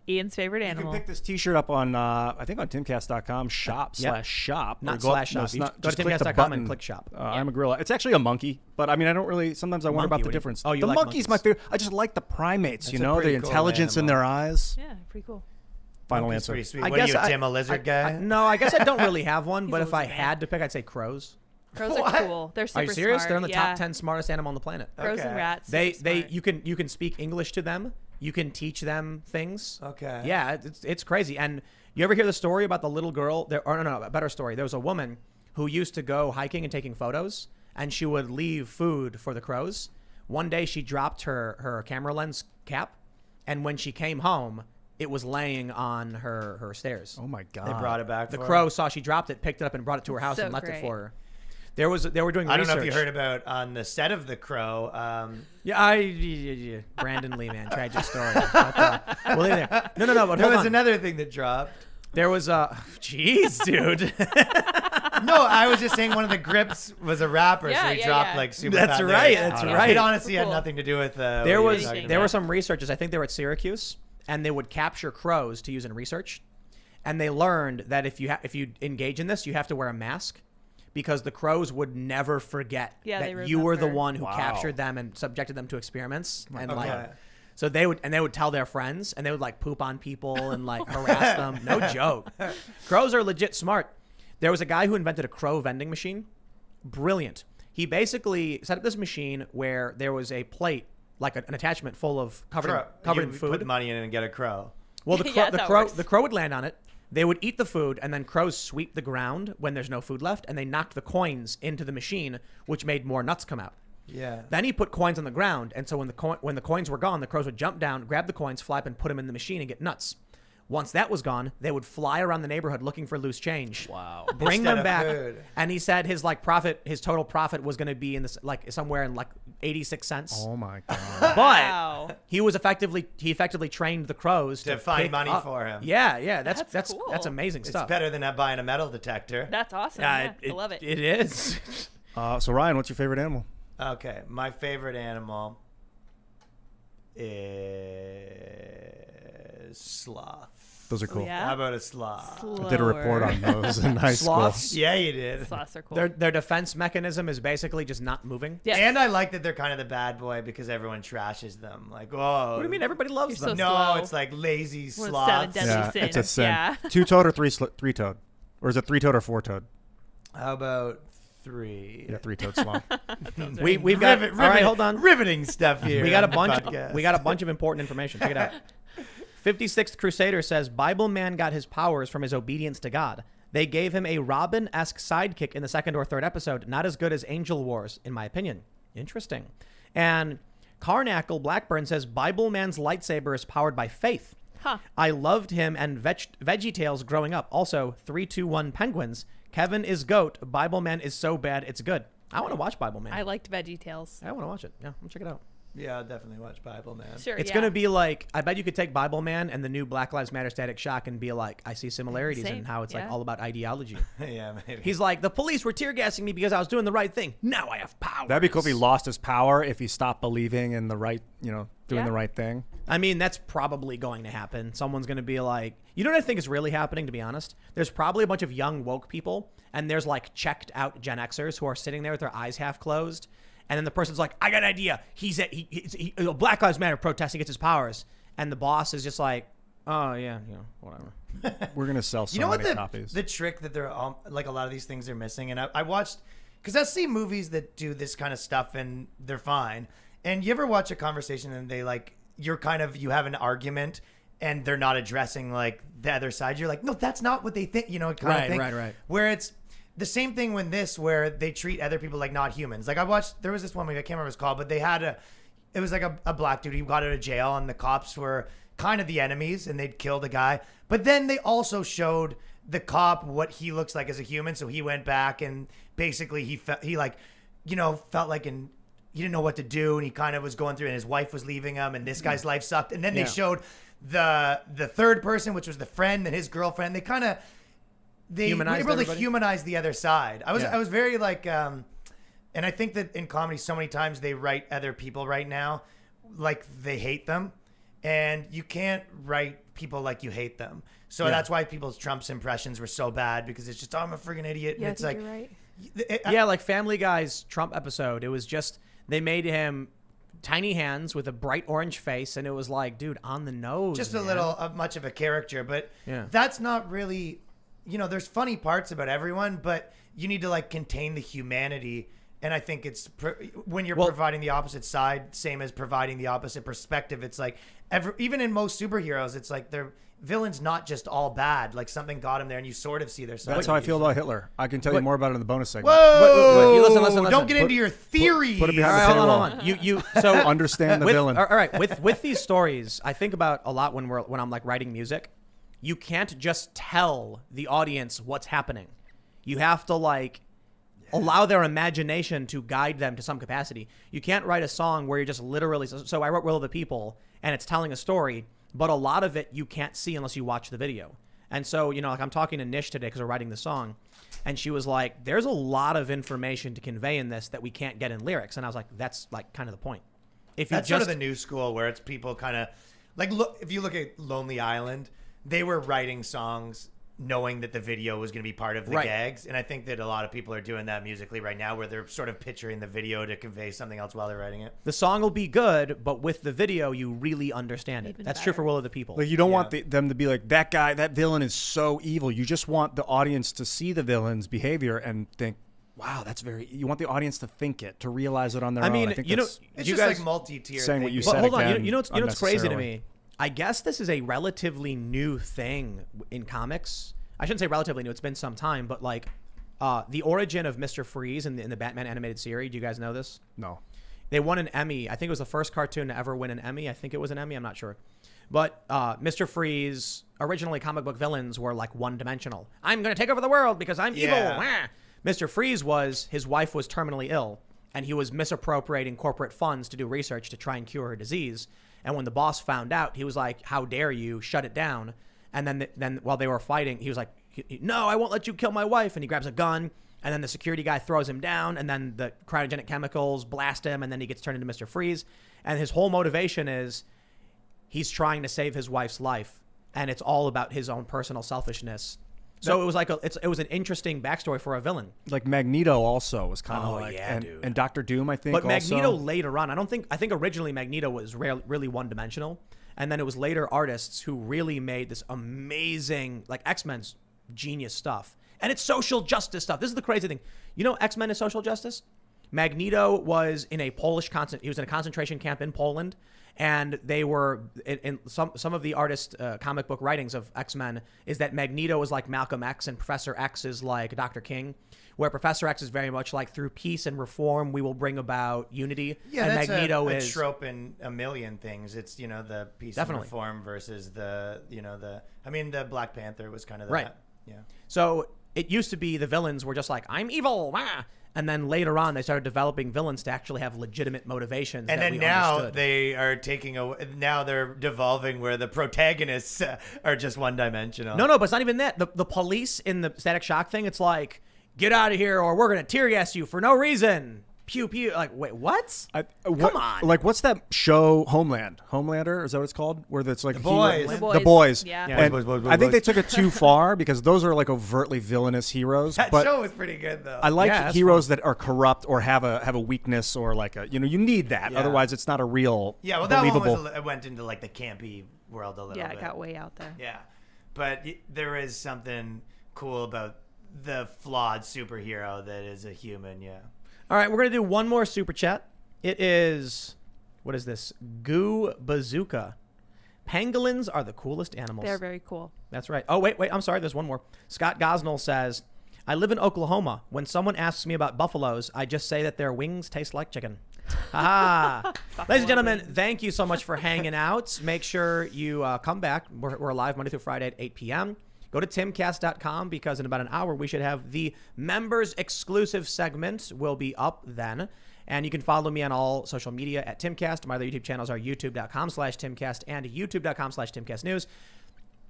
Ian's favorite
You
animal.
can pick this T-shirt up on I think on Timcast.com /shop.
Not
Or go up-
slash shop.
no, it's
You
not-
go to
just click the
timcast.com
button.
and click shop.
I'm a gorilla. It's actually a monkey, but I mean I don't really. Sometimes I wonder about
Monkey,
the
what do you-
difference.
Oh, you
the
like
monkey's my
monkeys.
favorite. I just like the primates.
That's
You
a
know, the
pretty cool
intelligence in
animal.
their eyes.
Yeah, pretty cool.
Final
Monkey's
answer.
pretty sweet.
I
What are
guess
you, Tim, a lizard guy?
No, I guess I don't really have one.
He's
But
a
if I
lizard man.
had to pick, I'd say crows.
Crows
What?
are cool. They're super
Are you serious?
smart.
They're in the
yeah.
top 10 smartest animal on the planet.
Crows
Okay.
and rats.
They
super smart.
you can speak English to them. You can teach them things.
Okay.
Yeah, it's crazy. And you ever hear the story about the little girl? A better story. There was a woman who used to go hiking and taking photos, and she would leave food for the crows. One day she dropped her camera lens cap, and when she came home, it was laying on her stairs.
Oh my god.
They brought it back.
The
for
crow saw she dropped it, picked it up, and brought it to her house
So
and left it
great.
for her. They were doing
I don't
research.
know if you heard about on the set of The Crow.
Yeah, Brandon Lee, man, tragic story. But, we'll leave it there. No, but
There
hold
was
on.
another thing that dropped.
There was a, jeez, dude.
No, I was just saying one of the grips was a rapper,
Yeah,
so he
yeah,
dropped
yeah.
like super.
That's
fat
right,
lyrics.
that's
It
right.
honestly had
Cool.
nothing to do with.
There
what
was
you were talking
there were
about.
some researchers. I think they were at Syracuse, and they would capture crows to use in research, and they learned that if you engage in this, you have to wear a mask, because the crows would never forget
Yeah, they
that you were the
remember.
one who
Wow.
captured them and subjected them to experiments, and
Okay.
like. So they would tell their friends, and they would like poop on people and like harass them. No joke. Crows are legit smart. There was a guy who invented a crow vending machine. Brilliant. He basically set up this machine where there was a plate, like an attachment full of covered in
You
food.
Put money in and get a crow.
Well, the
Yeah,
crow,
that's how it works.
the crow would land on it. They would eat the food, and then crows sweep the ground when there's no food left, and they knocked the coins into the machine, which made more nuts come out.
Yeah.
Then he put coins on the ground, and so when the coins were gone, the crows would jump down, grab the coins, fly up, and put them in the machine and get nuts. Once that was gone, they would fly around the neighborhood looking for loose change.
Wow.
Bring
Instead
them
of
back,
food.
and he said his total profit was going to be in this like somewhere in like 86 cents.
Oh my god.
But
Wow.
he effectively trained the crows
To find
pick
money
up-
for him.
Yeah, that's
That's cool.
amazing
It's
stuff.
better than buying a metal detector.
That's awesome. Yeah,
Yeah,
I love it.
It is.
So Ryan, what's your favorite animal?
Okay, my favorite animal is sloth.
Those are cool.
Yeah.
How about a sloth?
I did a report on those in high school.
Sloths.
Yeah, you did.
Sloths are cool.
Their defense mechanism is basically just not moving.
Yes.
And I like that they're kind of the bad boy because everyone trashes them. Like, oh.
What do you mean? Everybody loves
You're
them.
so
No,
slow.
it's like lazy
One of
sloths.
the 7 deadly
Yeah, it's a
sins.
sin.
Yeah.
Two-toed or three-toed? Or is it three-toed or four-toed?
How about 3?
Yeah, three-toed sloth.
We've got. All right, hold on.
Riveting stuff here.
We got a
on the
bunch.
podcast.
We got a bunch of important information. Check it out. 56th Crusader says Bible Man got his powers from his obedience to God. They gave him a Robin-esque sidekick in the 2nd or 3rd episode. Not as good as Angel Wars, in my opinion. Interesting. And Carnacle Blackburn says Bible Man's lightsaber is powered by faith.
Huh.
I loved him and VeggieTales growing up. Also, 321 Penguins. Kevin is GOAT. Bible Man is so bad it's good. I want to watch Bible Man.
I liked VeggieTales.
I want to watch it. Yeah, I'm gonna check it out.
Yeah, I'll definitely watch Bible Man.
Sure.
It's
yeah.
gonna be like, I bet you could take Bible Man and the new Black Lives Matter Static Shock and be like, I see similarities
Same,
in how it's like
yeah.
all about ideology.
Yeah, maybe.
He's like, the police were tear gassing me because I was doing the right thing. Now I have power.
That'd be cool if he lost his power, if he stopped believing in the right, doing
Yeah.
the right thing.
I mean, that's probably going to happen. Someone's going to be like, you know what I think is really happening, to be honest? There's probably a bunch of young woke people, and there's like checked out Gen Xers who are sitting there with their eyes half closed. And then the person's like, I got an idea. He's Black Lives Matter protesting, gets his powers. And the boss is just like, oh, yeah, whatever.
We're gonna sell so
You know what
many copies.
the trick that they're like a lot of these things are missing, and I watched because I see movies that do this kind of stuff and they're fine. And you ever watch a conversation and they like you have an argument and they're not addressing like the other side. You're like, no, that's not what they think. Kind of thing.
Right.
Where it's the same thing when where they treat other people like not humans. Like there was this one movie, I can't remember what it's called, but it was like a black dude. He got out of jail and the cops were kind of the enemies and they'd killed a guy. But then they also showed the cop what he looks like as a human. So he went back and basically felt like he didn't know what to do, and he kind of was going through, and his wife was leaving him, and this guy's life sucked. And then they showed the third person, which was the friend and his girlfriend. They were able to humanize the other side. I was very like, and I think that in comedy, so many times they write other people right now like they hate them, and you can't write people like you hate them. So that's why people's Trump's impressions were so bad, because it's just, oh, I'm a friggin' idiot.
Yeah,
And it's
I
like,
think you're right.
Yeah, like Family Guy's Trump episode. It was just, they made him tiny hands with a bright orange face, and it was like, dude, on the nose.
just
man.
a little much of a character. But that's not really, there's funny parts about everyone, but you need to like contain the humanity. And I think it's when you're providing the opposite side, same as providing the opposite perspective. It's like even in most superheroes, it's like they're villains, not just all bad. Like something got him there, and you sort of see their side.
That's how I feel about Hitler. I can tell you more about it in the bonus segment.
Whoa!
Listen.
Don't get into your theories.
Put it behind
All right,
the
hold
paywall.
on. You so
Understand the villain.
All right, with these stories, I think about a lot when I'm like writing music. You can't just tell the audience what's happening. You have to like allow their imagination to guide them to some capacity. You can't write a song where you're just literally. So I wrote Will of the People, and it's telling a story, but a lot of it you can't see unless you watch the video. And so, like I'm talking to Nish today because we're writing the song, and she was like, there's a lot of information to convey in this that we can't get in lyrics. And I was like, that's like kind of the point. If you
That's
just
sort of the new school where it's people kind of like, look, if you look at Lonely Island, they were writing songs knowing that the video was going to be part of the gags. And I think that a lot of people are doing that musically right now, where they're sort of picturing the video to convey something else while they're writing it.
the song will be good, but with the video, you really understand it.
Even
That's true
better.
for Will of the People.
Like you don't want them to be like, that guy, that villain is so evil. You just want the audience to see the villain's behavior and think, wow, that's very. You want the audience to think it, to realize it on their
I
own.
mean,
I think
you know,
that's
It's
you
just
guys
like multi-tier.
saying what you
thing.
said.
But hold on,
again,
you know what's crazy to
unnecessarily.
me? I guess this is a relatively new thing in comics. I shouldn't say relatively new. It's been some time, but like the origin of Mr. Freeze in the Batman animated series. Do you guys know this?
No.
They won an Emmy. I think it was the first cartoon to ever win an Emmy. I think it was an Emmy. I'm not sure. But Mr. Freeze, originally comic book villains were like one-dimensional. I'm going to take over the world because I'm evil. Wah. Mr. Freeze his wife was terminally ill, and he was misappropriating corporate funds to do research to try and cure her disease. And when the boss found out, he was like, how dare you, shut it down. And then while they were fighting, he was like, no, I won't let you kill my wife. And he grabs a gun, and then the security guy throws him down, and then the cryogenic chemicals blast him, and then he gets turned into Mr. Freeze. And his whole motivation is he's trying to save his wife's life, and it's all about his own personal selfishness. So it was like it was an interesting backstory for a villain.
Like Magneto also was kind of like,
yeah, dude.
and Doctor Doom, I think.
But
also.
Magneto later on, I think originally Magneto was really one-dimensional, and then it was later artists who really made this amazing, like X-Men's genius stuff. And it's social justice stuff. This is the crazy thing. You know X-Men is social justice? Magneto was in a he was in a concentration camp in Poland, and they were in some of the artist comic book writings of X-Men is that Magneto is like Malcolm X and Professor X is like Dr. King, where Professor X is very much like through peace and reform we will bring about unity.
Yeah,
and
that's
Magneto
a
is
trope in a million things. It's the peace and
Definitely.
reform versus the Black Panther was kind of that.
Right.
Yeah.
So it used to be the villains were just like, I'm evil, wah! And then later on, they started developing villains to actually have legitimate motivations.
And
that
then
we
now
understood.
they are now they're devolving where the protagonists are just one-dimensional.
No, but it's not even that. The police in the Static Shock thing, it's like, get out of here or we're going to tear gas you for no reason. Pew, pew. Like, wait, what? Come on.
Like, what's that show, Homelander? Is that what it's called? Where it's like
The Boys.
The Boys.
Yeah.
Yeah.
And
Boys.
I think they took it too far because those are like overtly villainous heroes.
That
but
show was pretty good though.
I like
Yeah, that's
heroes that are corrupt or have a weakness or like you need that.
Yeah.
Otherwise, it's not a real
Well,
believable.
that one it went into like the campy world a little
Yeah,
bit.
it got way out there.
Yeah, but there is something cool about the flawed superhero that is a human. Yeah.
All right, we're going to do one more super chat. It is, what is this? Goo Bazooka. Pangolins are the coolest animals.
They're very cool.
That's right. Oh, wait. I'm sorry. There's one more. Scott Gosnell says, I live in Oklahoma. When someone asks me about buffaloes, I just say that their wings taste like chicken. Ha Ladies and gentlemen, thank you so much for hanging out. Make sure you come back. We're live Monday through Friday at 8 p.m. Go to timcast.com because in about an hour we should have the members exclusive segment will be up then. And you can follow me on all social media at Timcast. My other YouTube channels are youtube.com/Timcast and youtube.com/TimcastNews.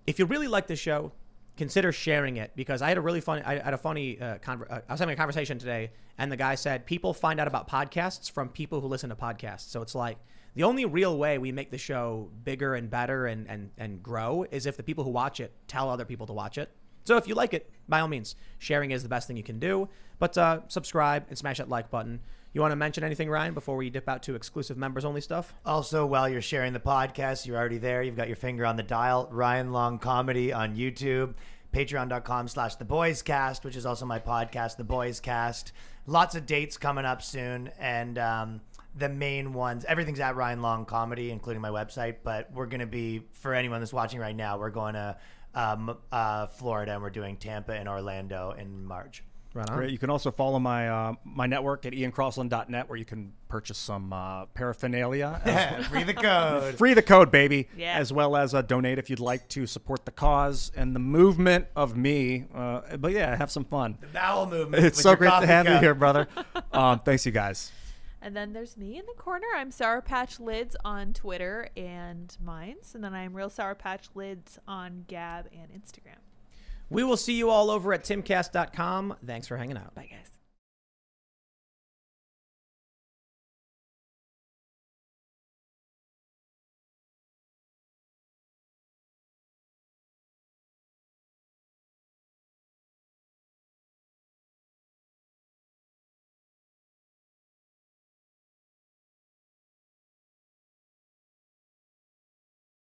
If you really like this show, consider sharing it, because I was having a conversation today, and the guy said people find out about podcasts from people who listen to podcasts. So it's like the only real way we make the show bigger and better and grow is if the people who watch it tell other people to watch it. So if you like it, by all means, sharing is the best thing you can do. But subscribe and smash that like button. You want to mention anything, Ryan, before we dip out to exclusive members only stuff?
Also, while you're sharing the podcast, you're already there. You've got your finger on the dial. Ryan Long Comedy on YouTube. Patreon.com/TheBoysCast, which is also my podcast, The Boys Cast. Lots of dates coming up soon. And the main ones, everything's at Ryan Long Comedy, including my website. But we're going to be, for anyone that's watching right now, we're going to Florida, and we're doing Tampa and Orlando in March.
Right on.
Great. You can also follow my my network at iancrossland.net, where you can purchase some paraphernalia.
Free the code.
Free the code, baby.
Yeah.
As well as donate if you'd like to support the cause and the movement of me. But yeah, have some fun.
The bowel movement.
It's so great to have you here, brother. Thanks, you guys.
And then there's me in the corner. I'm Sour Patch Lids on Twitter and Minds. And then I'm Real Sour Patch Lids on Gab and Instagram.
We will see you all over at timcast.com. Thanks for hanging out.
Bye, guys.